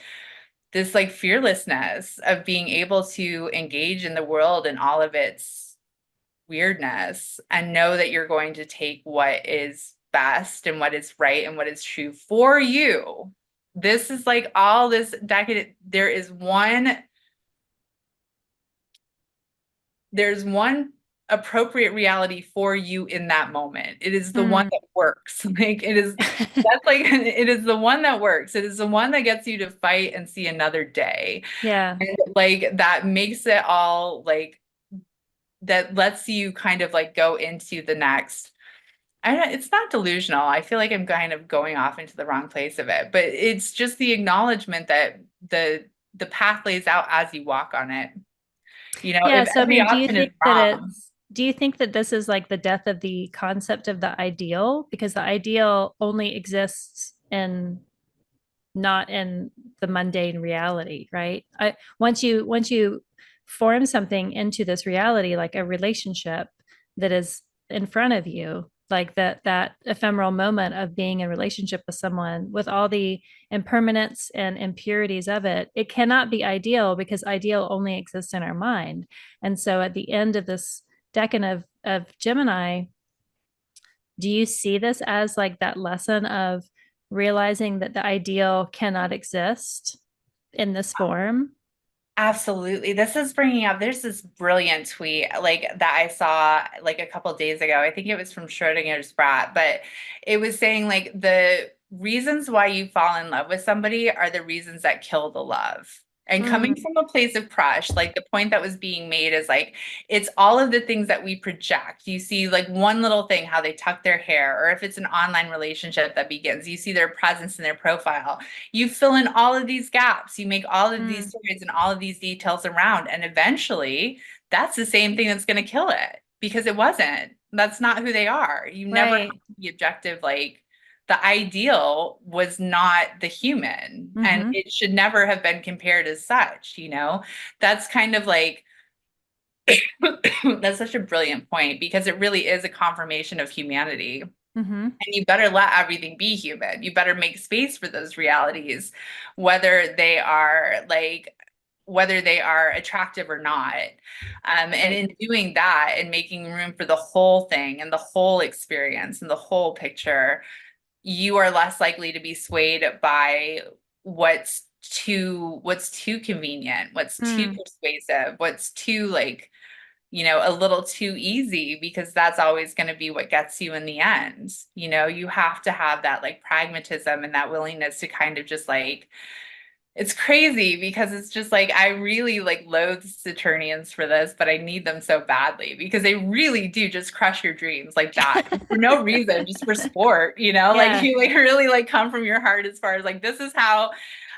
this like fearlessness of being able to engage in the world and all of its weirdness and know that you're going to take what is best and what is right and what is true for you. This is like all this decade. There's one appropriate reality for you in that moment. It is the one Mm. that works. Like that's like it is the one that works. It is the one that gets you to fight and see another day. Yeah. And like that makes it all like that lets you kind of like go into the next. I don't, it's not delusional. I feel like I'm kind of going off into the wrong place of it, but it's just the acknowledgement that the path lays out as you walk on it. You know, Yeah. if So, I every mean, option is wrong, do you think that this is like the death of the concept of the ideal? Because the ideal only exists in not in the mundane reality, right? Once you form something into this reality, like a relationship that is in front of you, like that ephemeral moment of being in relationship with someone with all the impermanence and impurities of it, it cannot be ideal because ideal only exists in our mind. And so at the end of this decan of Gemini, do you see this as like that lesson of realizing that the ideal cannot exist in this form? absolutely. This is bringing up, there's this brilliant tweet like that I saw like a couple days ago. I think it was from Schrodinger's brat, but it was saying like the reasons why you fall in love with somebody are the reasons that kill the love. And coming Mm, from a place of crush, like the point that was being made is like, it's all of the things that we project. You see, like one little thing, how they tuck their hair, or if it's an online relationship that begins, you see their presence in their profile. You fill in all of these gaps, you make all of these mm, stories and all of these details around, and eventually that's the same thing that's going to kill it because it wasn't. That's not who they are. You never have right. the objective, like the ideal was not the human, and Mm-hmm. it should never have been compared as such, you know? That's kind of like that's such a brilliant point because it really is a confirmation of humanity. Mm-hmm. And you better let everything be human. You better make space for those realities, whether they are like, whether they are attractive or not. And Right. in doing that and making room for the whole thing and the whole experience and the whole picture, you are less likely to be swayed by what's too convenient, what's too Mm, persuasive, what's too like a little too easy because that's always going to be what gets you in the end. You have to have that like pragmatism and that willingness to kind of just like, it's crazy because it's just like, I really like loathe Saturnians for this, but I need them so badly because they really do just crush your dreams like that for no reason, just for sport, like yeah. you like really like come from your heart as far as like, this is how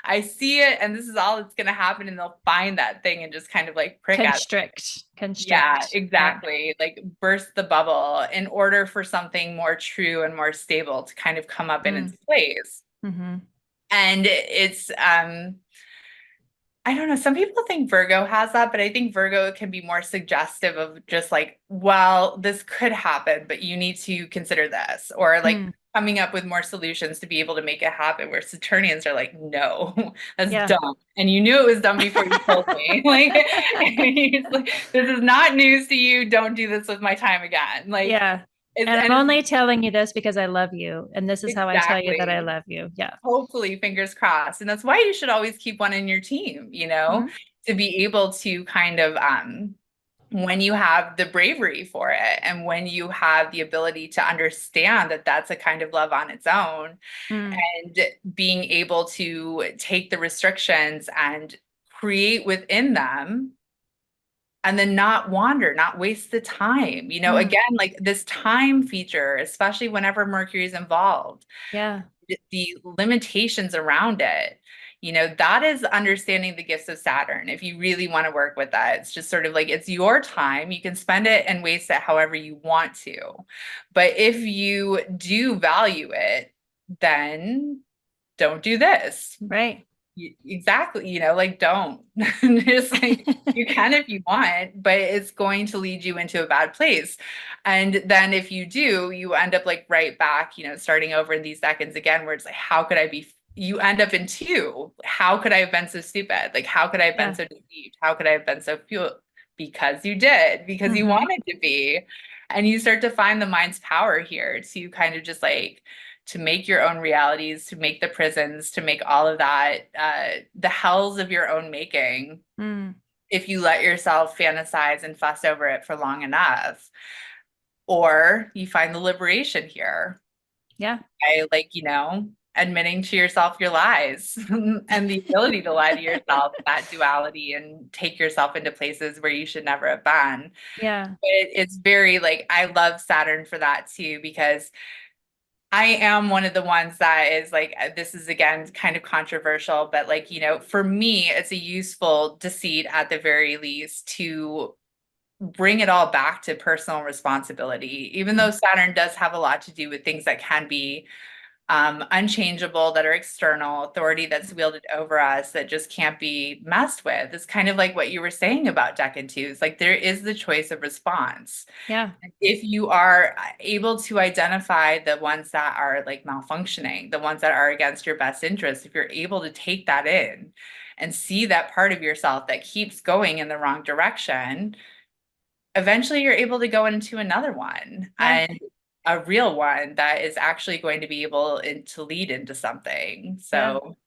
I see it and this is all that's going to happen. And they'll find that thing and just kind of like prick at. Constrict. Yeah, Constrict. Yeah. exactly. Like burst the bubble in order for something more true and more stable to kind of come up in its Mm, place. mm-hmm. And it's I don't know, some people think Virgo has that, but I think Virgo can be more suggestive of just like, well, this could happen, but you need to consider this, or like Mm, coming up with more solutions to be able to make it happen, where Saturnians are like, no, that's yeah. dumb. And you knew it was dumb before you told me. Like, it's like, this is not news to you. Don't do this with my time again. Like, Yeah. it's And I'm and it's only telling you this because I love you. And this is how I tell you that I exactly love you. Yeah. hopefully fingers crossed. And that's why you should always keep one in your team, Mm-hmm. to be able to kind of when you have the bravery for it and when you have the ability to understand that that's a kind of love on its own Mm, and being able to take the restrictions and create within them and then not wander, not waste the time. mm, Again, like this time feature, especially whenever Mercury is involved, yeah. the limitations around it. That is understanding the gifts of Saturn. If you really want to work with that, it's just sort of like it's your time. You can spend it and waste it however you want to. But if you do value it, then don't do this. Right. Exactly, like don't. Just like you can if you want, but it's going to lead you into a bad place. And then if you do, you end up like right back, starting over in these seconds again, where it's like, how could I be? You end up in two. How could I have been so stupid? Like, how could I have been so deceived? How could I have been so fueled? Because you did, because you wanted to be. And you start to find the mind's power here to kind of just like to make your own realities, to make the prisons, to make all of that, the hells of your own making, if you let yourself fantasize and fuss over it for long enough. Or you find the liberation here. Yeah. By admitting to yourself your lies and the ability to lie to yourself, that duality, and take yourself into places where you should never have been. Yeah. But it's very like, I love Saturn for that too, because I am one of the ones that is like, this is again kind of controversial, but like, for me, it's a useful deceit at the very least to bring it all back to personal responsibility, even though Saturn does have a lot to do with things that can be unchangeable, that are external, authority that's wielded over us that just can't be messed with. It's kind of like what you were saying about Decan 2. It's like there is the choice of response. Yeah. If you are able to identify the ones that are like malfunctioning, the ones that are against your best interest, if you're able to take that in and see that part of yourself that keeps going in the wrong direction, eventually you're able to go into another one. Yeah. And a real one that is actually going to be able to lead into something. So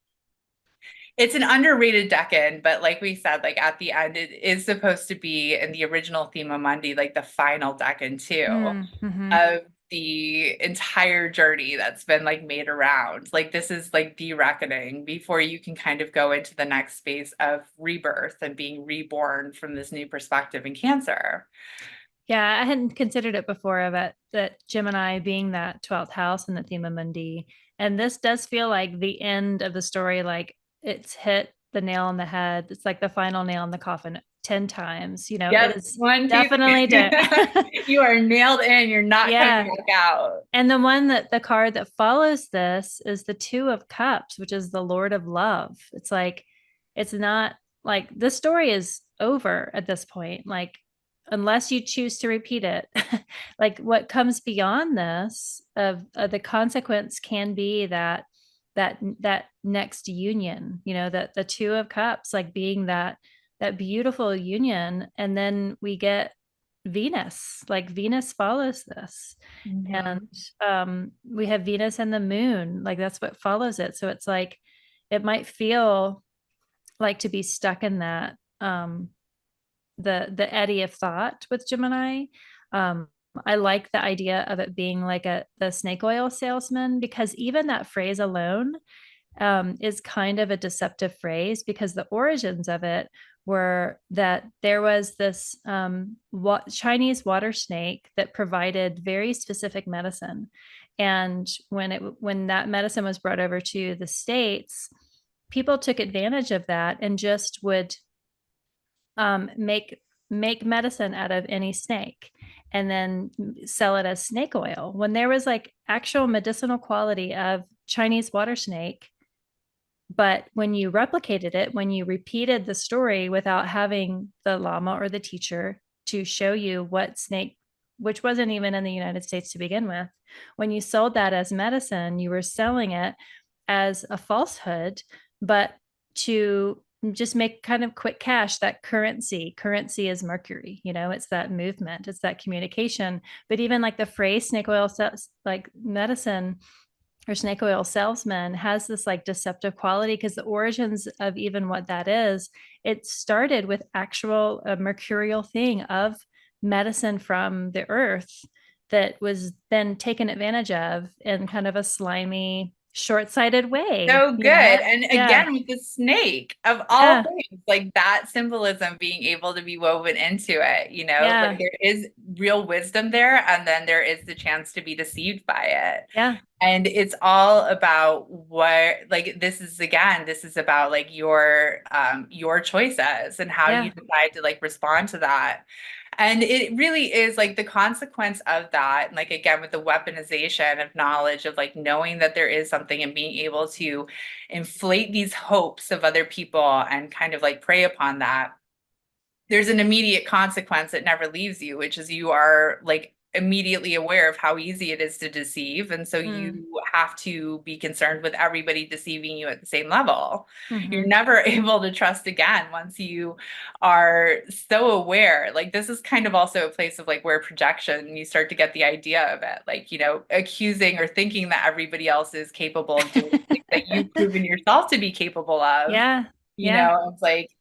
it's an underrated decan, but like we said, like at the end, it is supposed to be in the original Thema Mundi, like the final decan too, of the entire journey that's been like made around. Like this is like the reckoning before you can kind of go into the next phase of rebirth and being reborn from this new perspective in Cancer. Yeah, I hadn't considered it before of it that Gemini being that 12th house in the Thema Mundi. And this does feel like the end of the story, like it's hit the nail on the head. It's like the final nail in the coffin 10 times. Yep. It is One, two, definitely you are nailed in. You're not coming back out. And the card that follows this is the Two of Cups, which is the Lord of Love. It's like, it's not like the story is over at this point. Like, unless you choose to repeat it, like what comes beyond this of the consequence can be that next union, that the Two of Cups, like being that beautiful union. And then we get Venus, like Venus follows this. And we have Venus and the moon, like that's what follows it. So it's like it might feel like to be stuck in that the eddy of thought with Gemini. I like the idea of it being like the snake oil salesman, because even that phrase alone is kind of a deceptive phrase, because the origins of it were that there was this Chinese water snake that provided very specific medicine. And when that medicine was brought over to the States, people took advantage of that and just would make medicine out of any snake and then sell it as snake oil, when there was like actual medicinal quality of Chinese water snake. But when you replicated it, when you repeated the story without having the lama or the teacher to show you what snake, which wasn't even in the United States to begin with, when you sold that as medicine, you were selling it as a falsehood, but to just make kind of quick cash. That currency is Mercury, it's that movement, it's that communication. But even like the phrase snake oil, like medicine or snake oil salesman, has this like deceptive quality, because the origins of even what that is, it started with actual mercurial thing of medicine from the earth that was then taken advantage of in kind of a slimy, short-sighted way, So good. And Yeah. again, with the snake of all Yeah. things, like that symbolism being able to be woven into it, like Yeah. there is real wisdom there, and then there is the chance to be deceived by it. Yeah. And it's all about what, like, this is about like your choices and how you Yeah. decide to like respond to that. And it really is like the consequence of that, and like again with the weaponization of knowledge, of like knowing that there is something and being able to inflate these hopes of other people and kind of like prey upon that. There's an immediate consequence that never leaves you, which is you are like immediately aware of how easy it is to deceive. And so Mm. you have to be concerned with everybody deceiving you at the same level. You're Hmm. never able to trust again once you are so aware. Like this is kind of also a place of like where projection, you start to get the idea of it, like, accusing or thinking that everybody else is capable of doing things that you've proven yourself to be capable of. Yeah. Yeah. It's like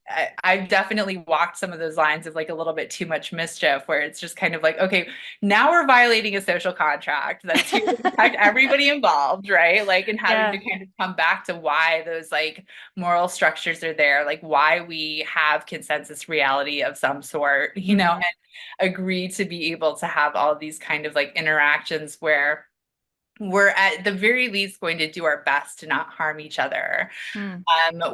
I've definitely walked some of those lines of like a little bit too much mischief, where it's just kind of like, okay, now we're violating a social contract that's here to protect everybody involved, right? Like, and having to Yeah. kind of come back to why those like moral structures are there, like why we have consensus reality of some sort, Mhm. and agree to be able to have all these kind of like interactions where we're at the very least going to do our best to not harm each other, Mm.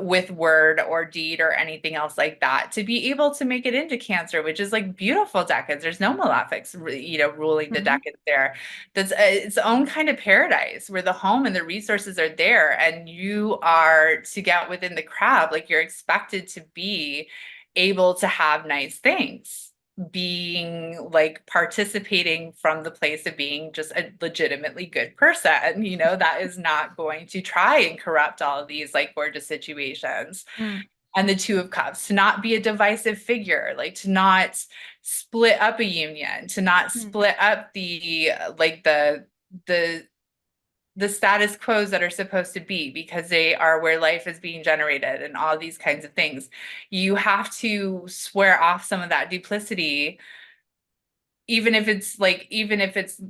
with word or deed or anything else like that, to be able to make it into Cancer, which is like beautiful decades. There's no malefics, ruling the Mhm. decades there. That's its own kind of paradise where the home and the resources are there, and you are to get within the crab, like you're expected to be able to have nice things, being like participating from the place of being just a legitimately good person, that is not going to try and corrupt all of these like gorgeous situations. Mm. And the Two of Cups, to not be a divisive figure, like to not split up a union, to not Mm. split up the the status quos that are supposed to be, because they are where life is being generated and all these kinds of things. You have to swear off some of that duplicity, even if it's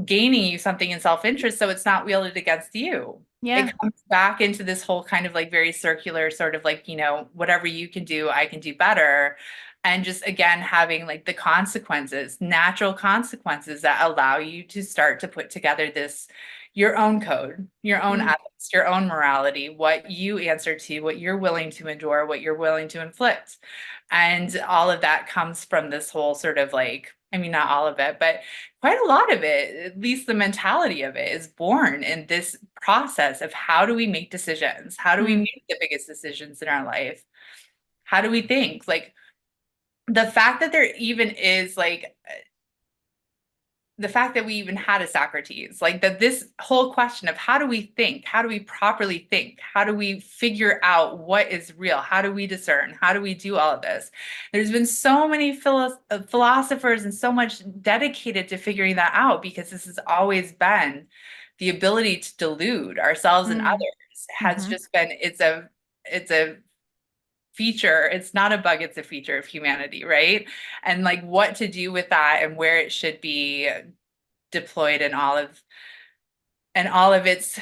gaining you something in self-interest, so it's not wielded against you. Yeah. It comes back into this whole kind of like very circular sort of like, whatever you can do, I can do better. And just again, having like the consequences, natural consequences that allow you to start to put together your own code, your own Mm. ethics, your own morality, what you answer to, what you're willing to endure, what you're willing to inflict. And all of that comes from this whole sort of like, I mean, not all of it, but quite a lot of it, at least the mentality of it, is born in this process of how do we make decisions? How do we Mm. make the biggest decisions in our life? How do we think? Like the fact that there even is like the fact that we even had a Socrates, like that this whole question of how do we think? How do we properly think? How do we figure out what is real? How do we discern? How do we do all of this? There's been so many philosophers and so much dedicated to figuring that out, because this has always been the ability to delude ourselves and Mm. others has Mhm. just been, it's a feature. It's not a bug, it's a feature of humanity, right? And like what to do with that and where it should be deployed in all of its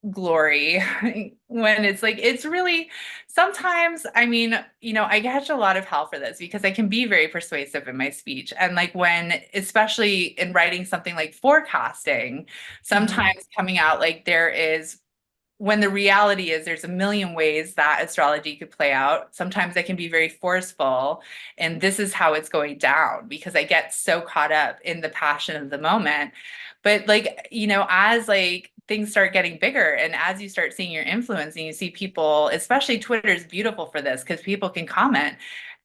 glory. When it's like, it's really, sometimes, I mean, I catch a lot of hell for this because I can be very persuasive in my speech, and like when, especially in writing something like forecasting, Mhm. sometimes coming out like there is, when the reality is there's a million ways that astrology could play out. Sometimes I can be very forceful, and this is how it's going down, because I get so caught up in the passion of the moment. But like, as like things start getting bigger, and as you start seeing your influence and you see people, especially Twitter is beautiful for this because people can comment,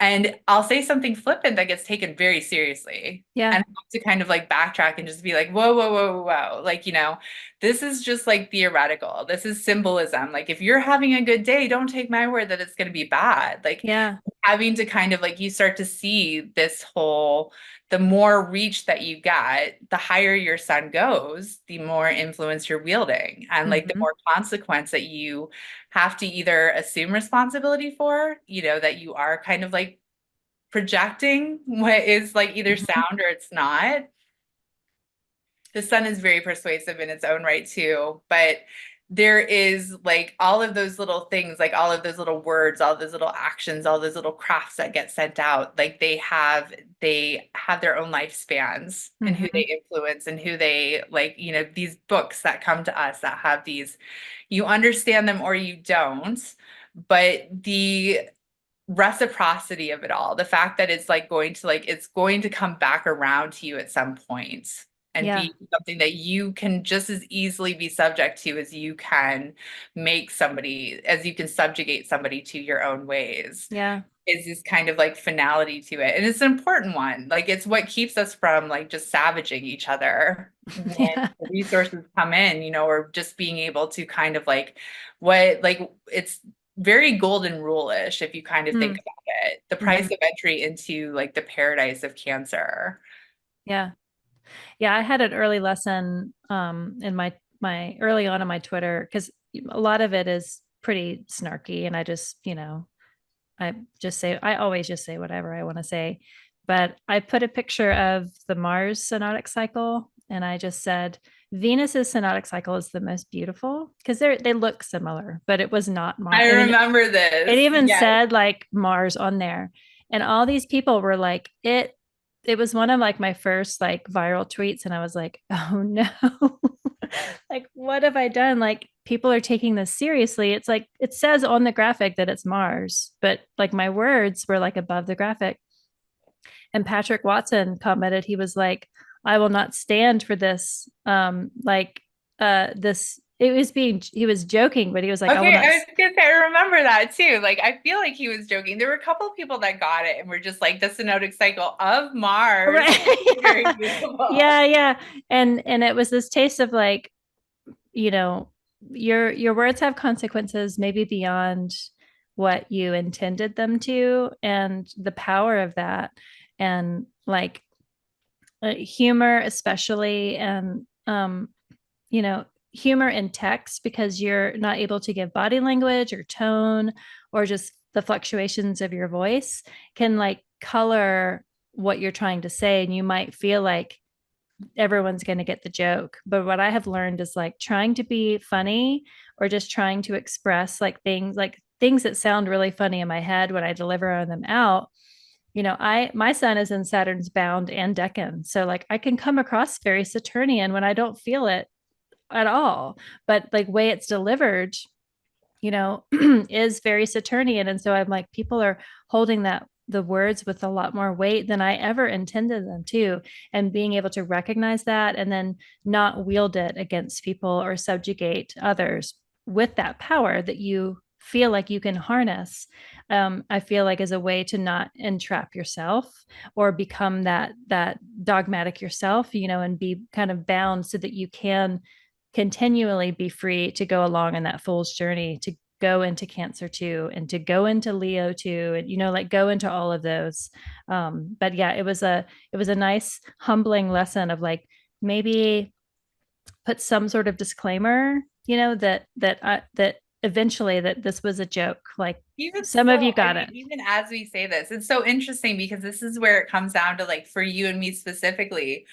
and I'll say something flippant that gets taken very seriously. And Yeah. I have to kind of like backtrack and just be like, whoa, whoa, whoa, whoa. Like, this is just like theoretical. This is symbolism. Like, if you're having a good day, don't take my word that it's going to be bad. Like, Yeah. having to kind of like, you start to see this whole, the more reach that you get, the higher your sun goes, the more influence you're wielding. And like, the Mhm. more consequence that you have to either assume responsibility for, that you are kind of like projecting what is like either Mhm. sound or it's not. The sun is very persuasive in its own right too, but there is like all of those little things, like all of those little words, all those little actions, all those little crafts that get sent out, like they have their own lifespans and who they Mhm. influence and who they like, these books that come to us that have these, you understand them or you don't, but the reciprocity of it all, the fact that it's going to come back around to you at some point and Yeah. be something that you can just as easily be subject to as you can as you can subjugate somebody to your own ways, Yeah. is this kind of like finality to it. And it's an important one. Like it's what keeps us from like just savaging each other when Yeah. the resources come in, or just being able to kind of like what like it's very golden rule-ish if you kind of think Mm. about it. The price Mhm. of entry into like the paradise of Cancer. Yeah. Yeah, I had an early lesson in my early on in my Twitter because a lot of it is pretty snarky and I always just say whatever I want to say. But I put a picture of the Mars synodic cycle and I just said Venus's synodic cycle is the most beautiful because they look similar, but it was not Mars. I I mean, remember it this. even Yes. said like Mars on there. And all these people were like, it was one of like my first like viral tweets. And I was like, oh no. Like, what have I done? Like, people are taking this seriously. It's like it says on the graphic that it's Mars, but like my words were like above the graphic. And Patrick Watson commented, he was like, I will not stand for this. This, it was being, he was joking, but he was like, I will Okay, not. I was gonna say I remember that too. Like I feel like he was joking. There were a couple of people that got it and were just like the synodic cycle of Mars. Right. Very beautiful. Yeah. Yeah. And it was this taste of like, you know, your words have consequences maybe beyond what you intended them to, and the power of that. And like humor especially, and you know humor in text because you're not able to give body language or tone or just the fluctuations of your voice can like color what you're trying to say, and you might feel like everyone's going to get the joke. But what I have learned is like trying to be funny or just trying to express like things that sound really funny in my head when I deliver them out. I my sun is in Saturn's bound and decan. So like I can come across very Saturnian when I don't feel it at all. But like way it's delivered, is very Saturnian. And so I'm like, people are holding the words with a lot more weight than I ever intended them to. And being able to recognize that and then not wield it against people or subjugate others with that power that you feel like you can harness, I feel like is a way to not entrap yourself or become that dogmatic yourself, and be kind of bound so that you can continually be free to go along in that fool's journey, to go into Cancer too, and to go into Leo too, and like go into all of those. But yeah, it was a nice humbling lesson of like maybe put some sort of disclaimer, that eventually that this was a joke. Like Even some of you so, I got mean, it. even as we say this, it's so interesting because this is where it comes down to like for you and me specifically,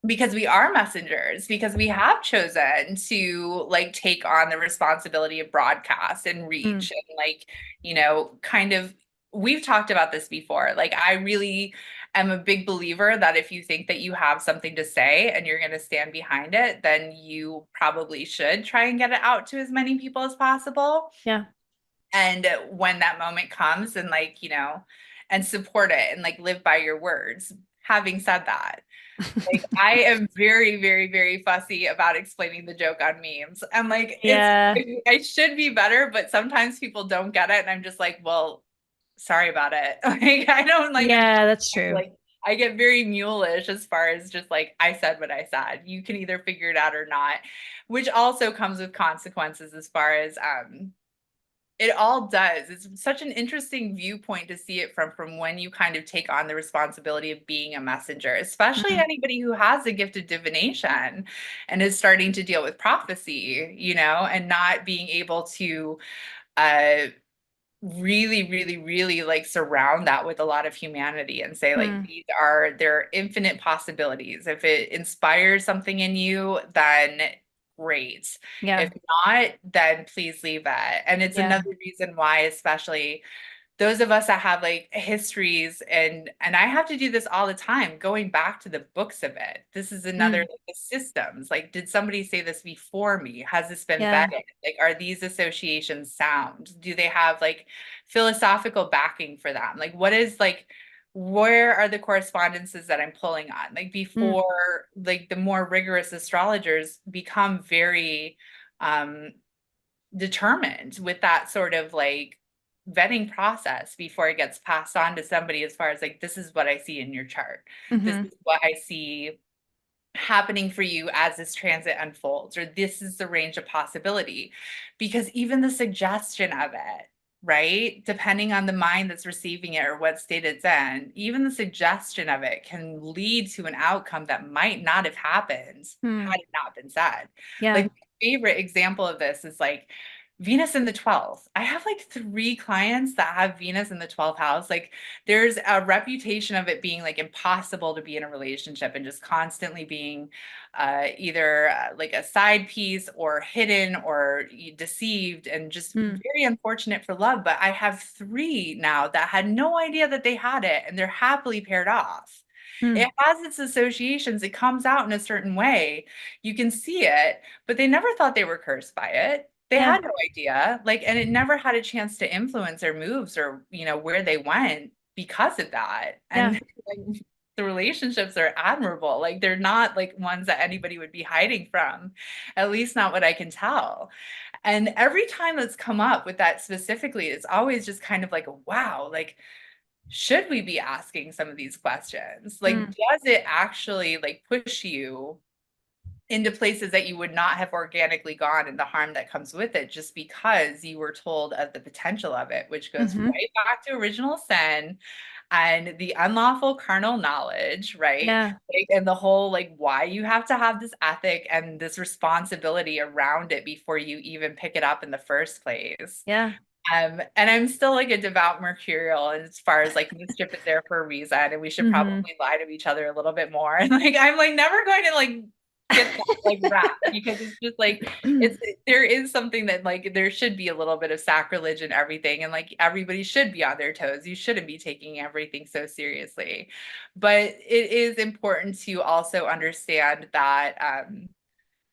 because we are messengers, because we have chosen to like take on the responsibility of broadcast and Mm, reach and like, kind of, we've talked about this before. Like, I really am a big believer that if you think that you have something to say and you're going to stand behind it, then you probably should try and get it out to as many people as possible. yeah. And when that moment comes and like, and support it and like live by your words. Having said that, like I am very, very, very fussy about explaining the joke on memes. I'm like, Yeah. I should be better, but sometimes people don't get it. And I'm just like, well, sorry about it. Like I don't like Yeah, that's true. like I get very mulish as far as just like I said what I said. You can either figure it out or not, which also comes with consequences as far as it all does. It's such an interesting viewpoint to see it from when you kind of take on the responsibility of being a messenger, especially Mhm. anybody who has a gift of divination and is starting to deal with prophecy, and not being able to uh really, really, really like surround that with a lot of humanity and say like Mm. there are infinite possibilities. If it inspires something in you, then great. Yeah. If not, then please leave it. And it's Yeah. another reason why, especially those of us that have like histories, and I have to do this all the time, going back to the books of it. This is another Mm. like the systems. Like, did somebody say this before me? Has this been Yeah. vetted? Like, are these associations sound? Do they have like philosophical backing for them? Like, what is like where are the correspondences that I'm pulling on? Like Mm. before, like the more rigorous astrologers become very um determined with that sort of like vetting process before it gets passed on to somebody, as far as like, this is what I see in your chart. This Hmm. is what I see happening for you as this transit unfolds, or this is the range of possibility. Because even the suggestion of it, right, depending on the mind that's receiving it or what state it's in, even the suggestion of it can lead to an outcome that might not have happened Mm. had it not been said. Like, Yeah. my favorite example of this is like Venus in the 12th. I have like 3 clients that have Venus in the 12th house. Like, there's a reputation of it being like impossible to be in a relationship and just constantly being either like a side piece or hidden or deceived, and just Mm. very unfortunate for love. But I have 3 now that had no idea that they had it, and they're happily paired off. It Mm. has its associations. It comes out in a certain way. You can see it, but they never thought they were cursed by it. They Yeah. had no idea. Like, and it never had a chance to influence their moves or, where they went because of that. Yeah. And like, the relationships are admirable. Like, they're not like ones that anybody would be hiding from, at least not what I can tell. And every time it's come up with that specifically, it's always just kind of like, wow, like, should we be asking some of these questions? Like, Mm. does it actually like push you into places that you would not have organically gone, and the harm that comes with it, just because you were told of the potential of it, which goes Hmm. right back to original sin and the unlawful carnal knowledge, right? Yeah. Like, and the whole like why you have to have this ethic and this responsibility around it before you even pick it up in the first place. Yeah. And I'm still like a devout Mercurial, and as far as like mischief is there for a reason, and we should Hmm. probably lie to each other a little bit more. And like I'm like never going to like get that like rap, because it's just like it's there is something that like there should be a little bit of sacrilege in everything, and like everybody should be on their toes. You shouldn't be taking everything so seriously. But it is important to also understand that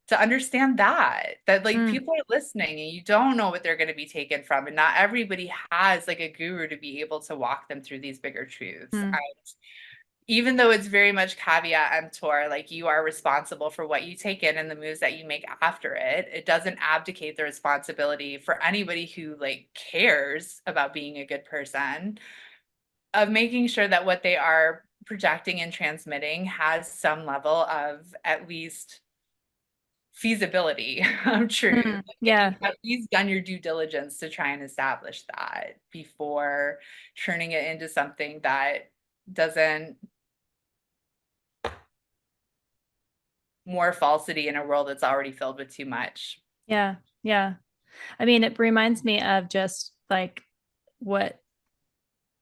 to understand that like Mm. people are listening, and you don't know what they're going to be taken from, and not everybody has like a guru to be able to walk them through these bigger truths. Mm. Even though it's very much caveat emptor, like you are responsible for what you take in and the moves that you make after it, it doesn't abdicate the responsibility for anybody who like cares about being a good person, of making sure that what they are projecting and transmitting has some level of at least feasibility of truth. Mm. Like, and Yeah. you've at least done your due diligence to try and establish that before turning it into something that doesn't, more falsity in a world that's already filled with too much. Yeah. Yeah. I mean, it reminds me of just like what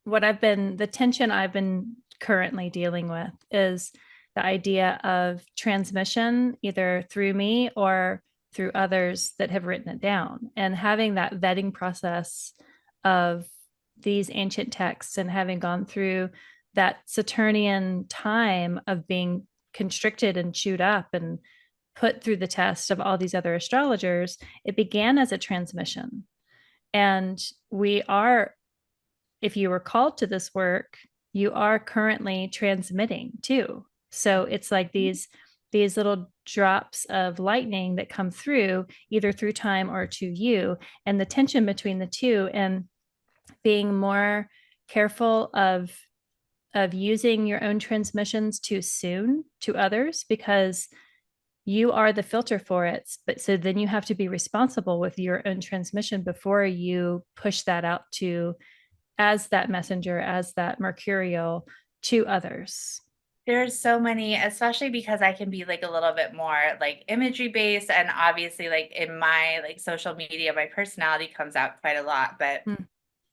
the tension I've been currently dealing with is the idea of transmission either through me or through others that have written it down, and having that vetting process of these ancient texts and having gone through that Saturnian time of being constricted and chewed up and put through the test of all these other astrologers. It began as a transmission. And we are, if you were called to this work, you are currently transmitting too. So it's like these little drops of lightning that come through either through time or to you, and the tension between the two, and being more careful of using your own transmissions too soon to others, because you are the filter for it. But so then you have to be responsible with your own transmission before you push that out to, as that messenger, as that mercurial, to others. There's so many, especially because I can be like a little bit more like imagery based, and obviously like in my like social media, my personality comes out quite a lot. But Mm.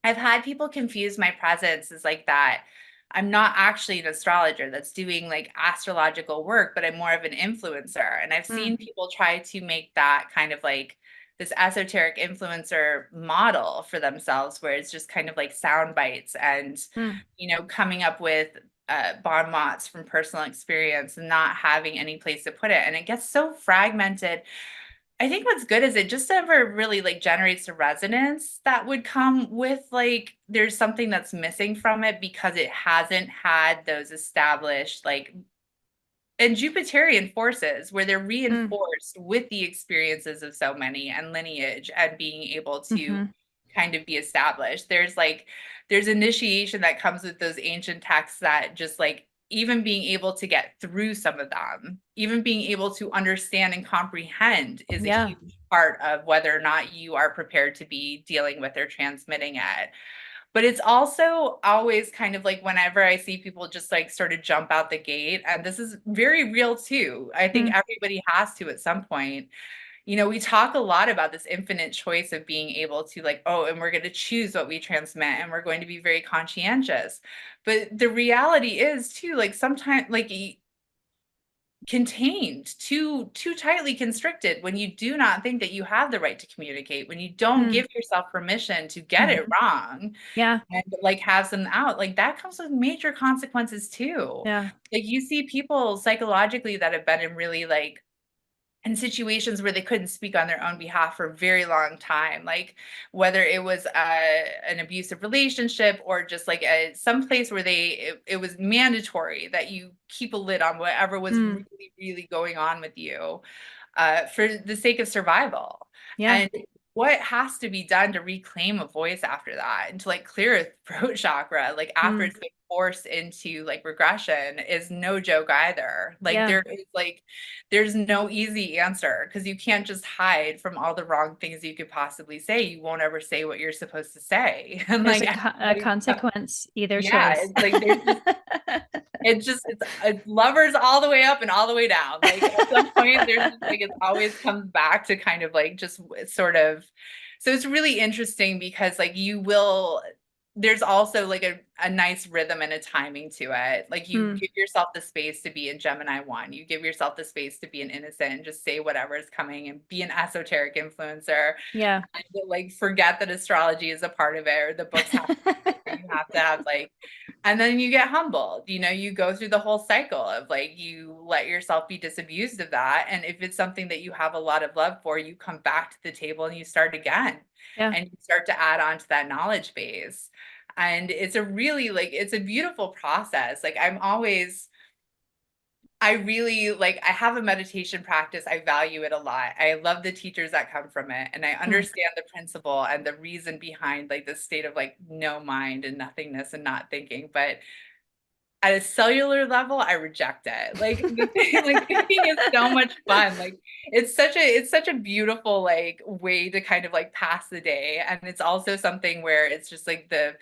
I've had people confuse my presence as like that. I'm not actually an astrologer that's doing like astrological work, but I'm more of an influencer. And I've Mm, seen people try to make that kind of like this esoteric influencer model for themselves, where it's just kind of like sound bites and, mm, coming up with bon mots from personal experience and not having any place to put it. And it gets so fragmented. I think what's good is it just never really like generates a resonance that would come with like there's something that's missing from it because it hasn't had those established like and Jupiterian forces where they're mm, reinforced with the experiences of so many and lineage and being able to mhm, kind of be established. There's initiation that comes with those ancient texts that just like even being able to get through some of them, even being able to understand and comprehend is a yeah. huge part of whether or not you are prepared to be dealing with or transmitting it. But it's also always kind of like whenever I see people just like sort of jump out the gate, and this is very real too. I think Mm, everybody has to at some point. We talk a lot about this infinite choice of being able to like, oh, and we're going to choose what we transmit and we're going to be very conscientious. But the reality is too, like sometimes like contained, too tightly constricted when you do not think that you have the right to communicate, when you don't mm, give yourself permission to get it mhm. wrong Yeah. and like have them out, like that comes with major consequences too. Yeah. Like you see people psychologically that have been in really like in situations where they couldn't speak on their own behalf for a very long time, like whether it was an abusive relationship or just like some place where it was mandatory that you keep a lid on whatever was Mm, really really going on with you for the sake of survival. yeah. And what has to be done to reclaim a voice after that and to like clear a throat chakra, like after Mm, it's been forced into like regression is no joke either. Like yeah. there's no easy answer because you can't just hide from all the wrong things you could possibly say. You won't ever say what you're supposed to say. And There's like a everybody, consequence either yeah, choice. it's like it's lovers all the way up and all the way down. Like at some point, there's just like it always comes back to kind of like just sort of. So it's really interesting because like you will. There's also like a nice rhythm and a timing to it. Like you Mm, give yourself the space to be in Gemini one. You give yourself the space to be an innocent and just say whatever is coming and be an esoteric influencer. yeah. And like forget that astrology is a part of it or the books have you have to have like and then you get humbled. You go through the whole cycle of like you let yourself be disabused of that, and if it's something that you have a lot of love for, you come back to the table and you start again Yeah. and you start to add on to that knowledge base. And it's a really like it's a beautiful process. Like I really like I have a meditation practice. I value it a lot. I love the teachers that come from it and I Mm, understand the principle and the reason behind like the state of like no mind and nothingness and not thinking. But at a cellular level, I reject it. Like the thing, like thinking is so much fun. Like it's such a beautiful like way to kind of like pass the day. And it's also something where it's just like the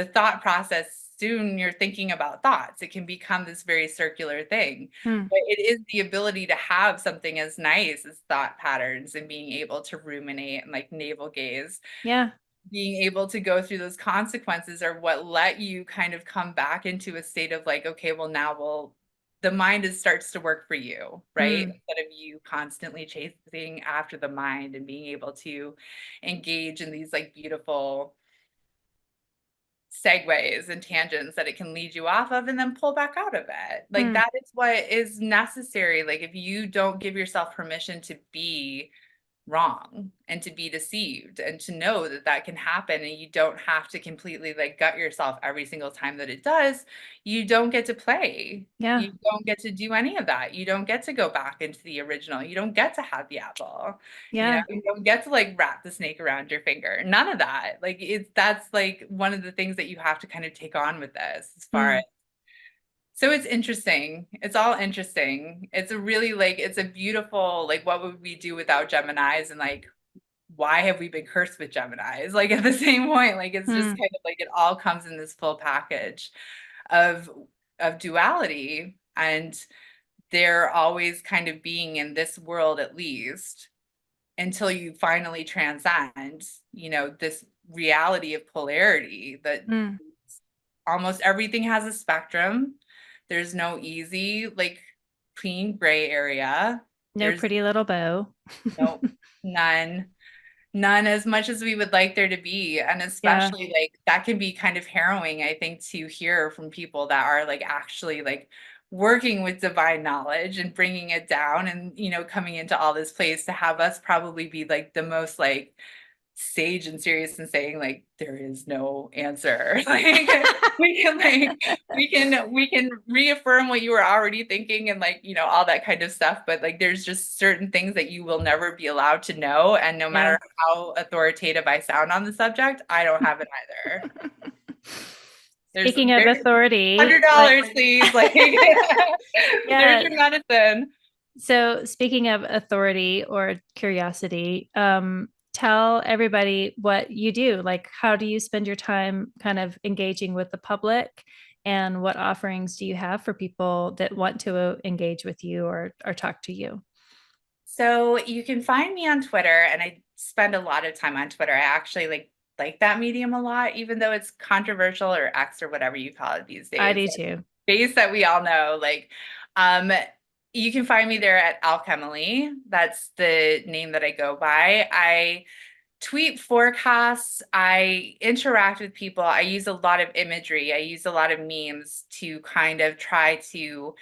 thought process, soon you're thinking about thoughts. It can become this very circular thing. mm, But it is the ability to have something as nice as thought patterns and being able to ruminate and like navel gaze, yeah. being able to go through those consequences are what let you kind of come back into a state of like, okay, well, now the mind starts to work for you, right? Mm, Instead of you constantly chasing after the mind and being able to engage in these like beautiful segues and tangents that it can lead you off of and then pull back out of it. Like mm, that is what is necessary. Like if you don't give yourself permission to be wrong and to be deceived and to know that that can happen and you don't have to completely like gut yourself every single time that it does, you don't get to play. yeah. You don't get to do any of that. You don't get to go back into the original. You don't get to have the apple. Yeah. You don't get to like wrap the snake around your finger. None of that. Like that's like one of the things that you have to kind of take on with this as far as Mm, so it's interesting. It's all interesting. It's a really like it's a beautiful like what would we do without Geminis and like why have we been cursed with Geminis? Like at the same point, like it's just mm, kind of like it all comes in this full package of of duality and they're always kind of being in this world at least until you finally transcend, this reality of polarity, that Mm. almost everything has a spectrum. There's no easy, like, clean gray area. No There's pretty little bow. no, none. None as much as we would like there to be. And Yeah. especially like that can be kind of harrowing, I think, to hear from people that are like actually like working with divine knowledge and bringing it down and, coming into all this place, to have us probably be like the most like sage and serious and saying like there is no answer. Like we can reaffirm what you were already thinking and like all that kind of stuff, but like there's just certain things that you will never be allowed to know, and no Yeah. matter how authoritative I sound on the subject, I don't have it either. there's Speaking of there's authority, like, $100, please. Like there's yeah. your medicine. So speaking of authority or curiosity, tell everybody what you do. Like, how do you spend your time kind of engaging with the public? And what offerings do you have for people that want to engage with you or talk to you? So you can find me on Twitter, and I spend a lot of time on Twitter. I actually like that medium a lot, even though it's controversial, or X or whatever you call it these I days. do Like, too. space that we all know. Um, you can find me there at Alchemilie. That's the name that I go by. I tweet forecasts. I interact with people. I use a lot of imagery. I use a lot of memes to kind of try to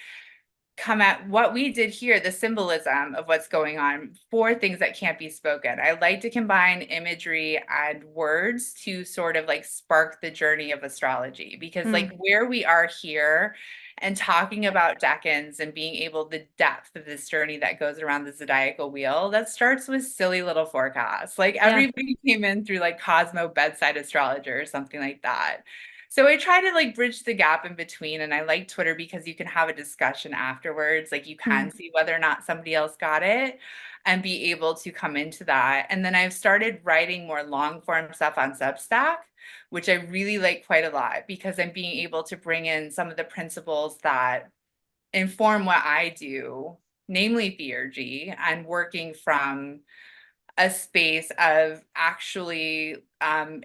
come at what we did here, the symbolism of what's going on for things that can't be spoken. I like to combine imagery and words to sort of like spark the journey of astrology, because like where we are here and talking about decans and being able, the depth of this journey that goes around the zodiacal wheel, that starts with silly little forecasts. Like Yeah. everybody came in through like Cosmo bedside astrologer or something like that. So I try to like bridge the gap in between, and I like Twitter because you can have a discussion afterwards. Like you can see whether or not somebody else got it and be able to come into that. And then I've started writing more long form stuff on Substack, which I really like quite a lot, because I'm being able to bring in some of the principles that inform what I do, namely theurgy, and working from a space of actually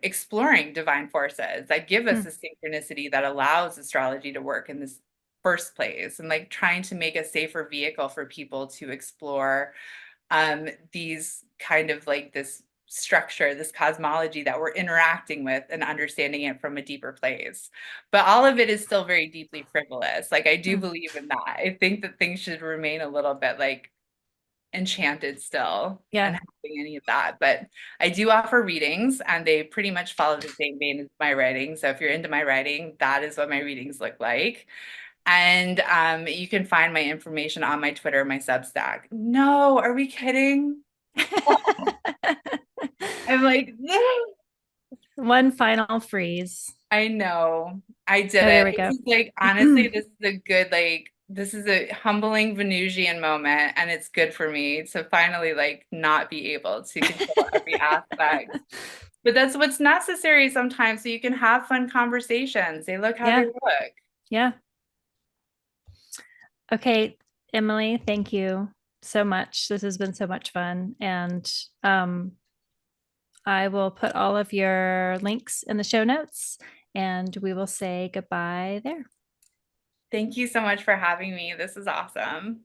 exploring divine forces that give us the synchronicity that allows astrology to work in this first place, and like trying to make a safer vehicle for people to explore these kind of like this structure, this cosmology that we're interacting with, and understanding it from a deeper place. But all of it is still very deeply frivolous. Like I do believe in that. I think that things should remain a little bit like enchanted still, and Yeah. having any of that. But I do offer readings, and they pretty much follow the same vein as my writing. So if you're into my writing, that is what my readings look like. And you can find my information on my Twitter, my Substack. No, are we kidding? I'm like, no. One final freeze. I know. I did Oh, there it. we go. This is like, honestly, this is a good, like, this is a humbling Venusian moment, and it's good for me to finally like not be able to control every aspect. But that's what's necessary sometimes, so you can have fun conversations. They look how they Yeah. look. Yeah. Okay, Emilie, thank you so much. This has been so much fun. And I will put all of your links in the show notes, and we will say goodbye there. Thank you so much for having me. This is awesome.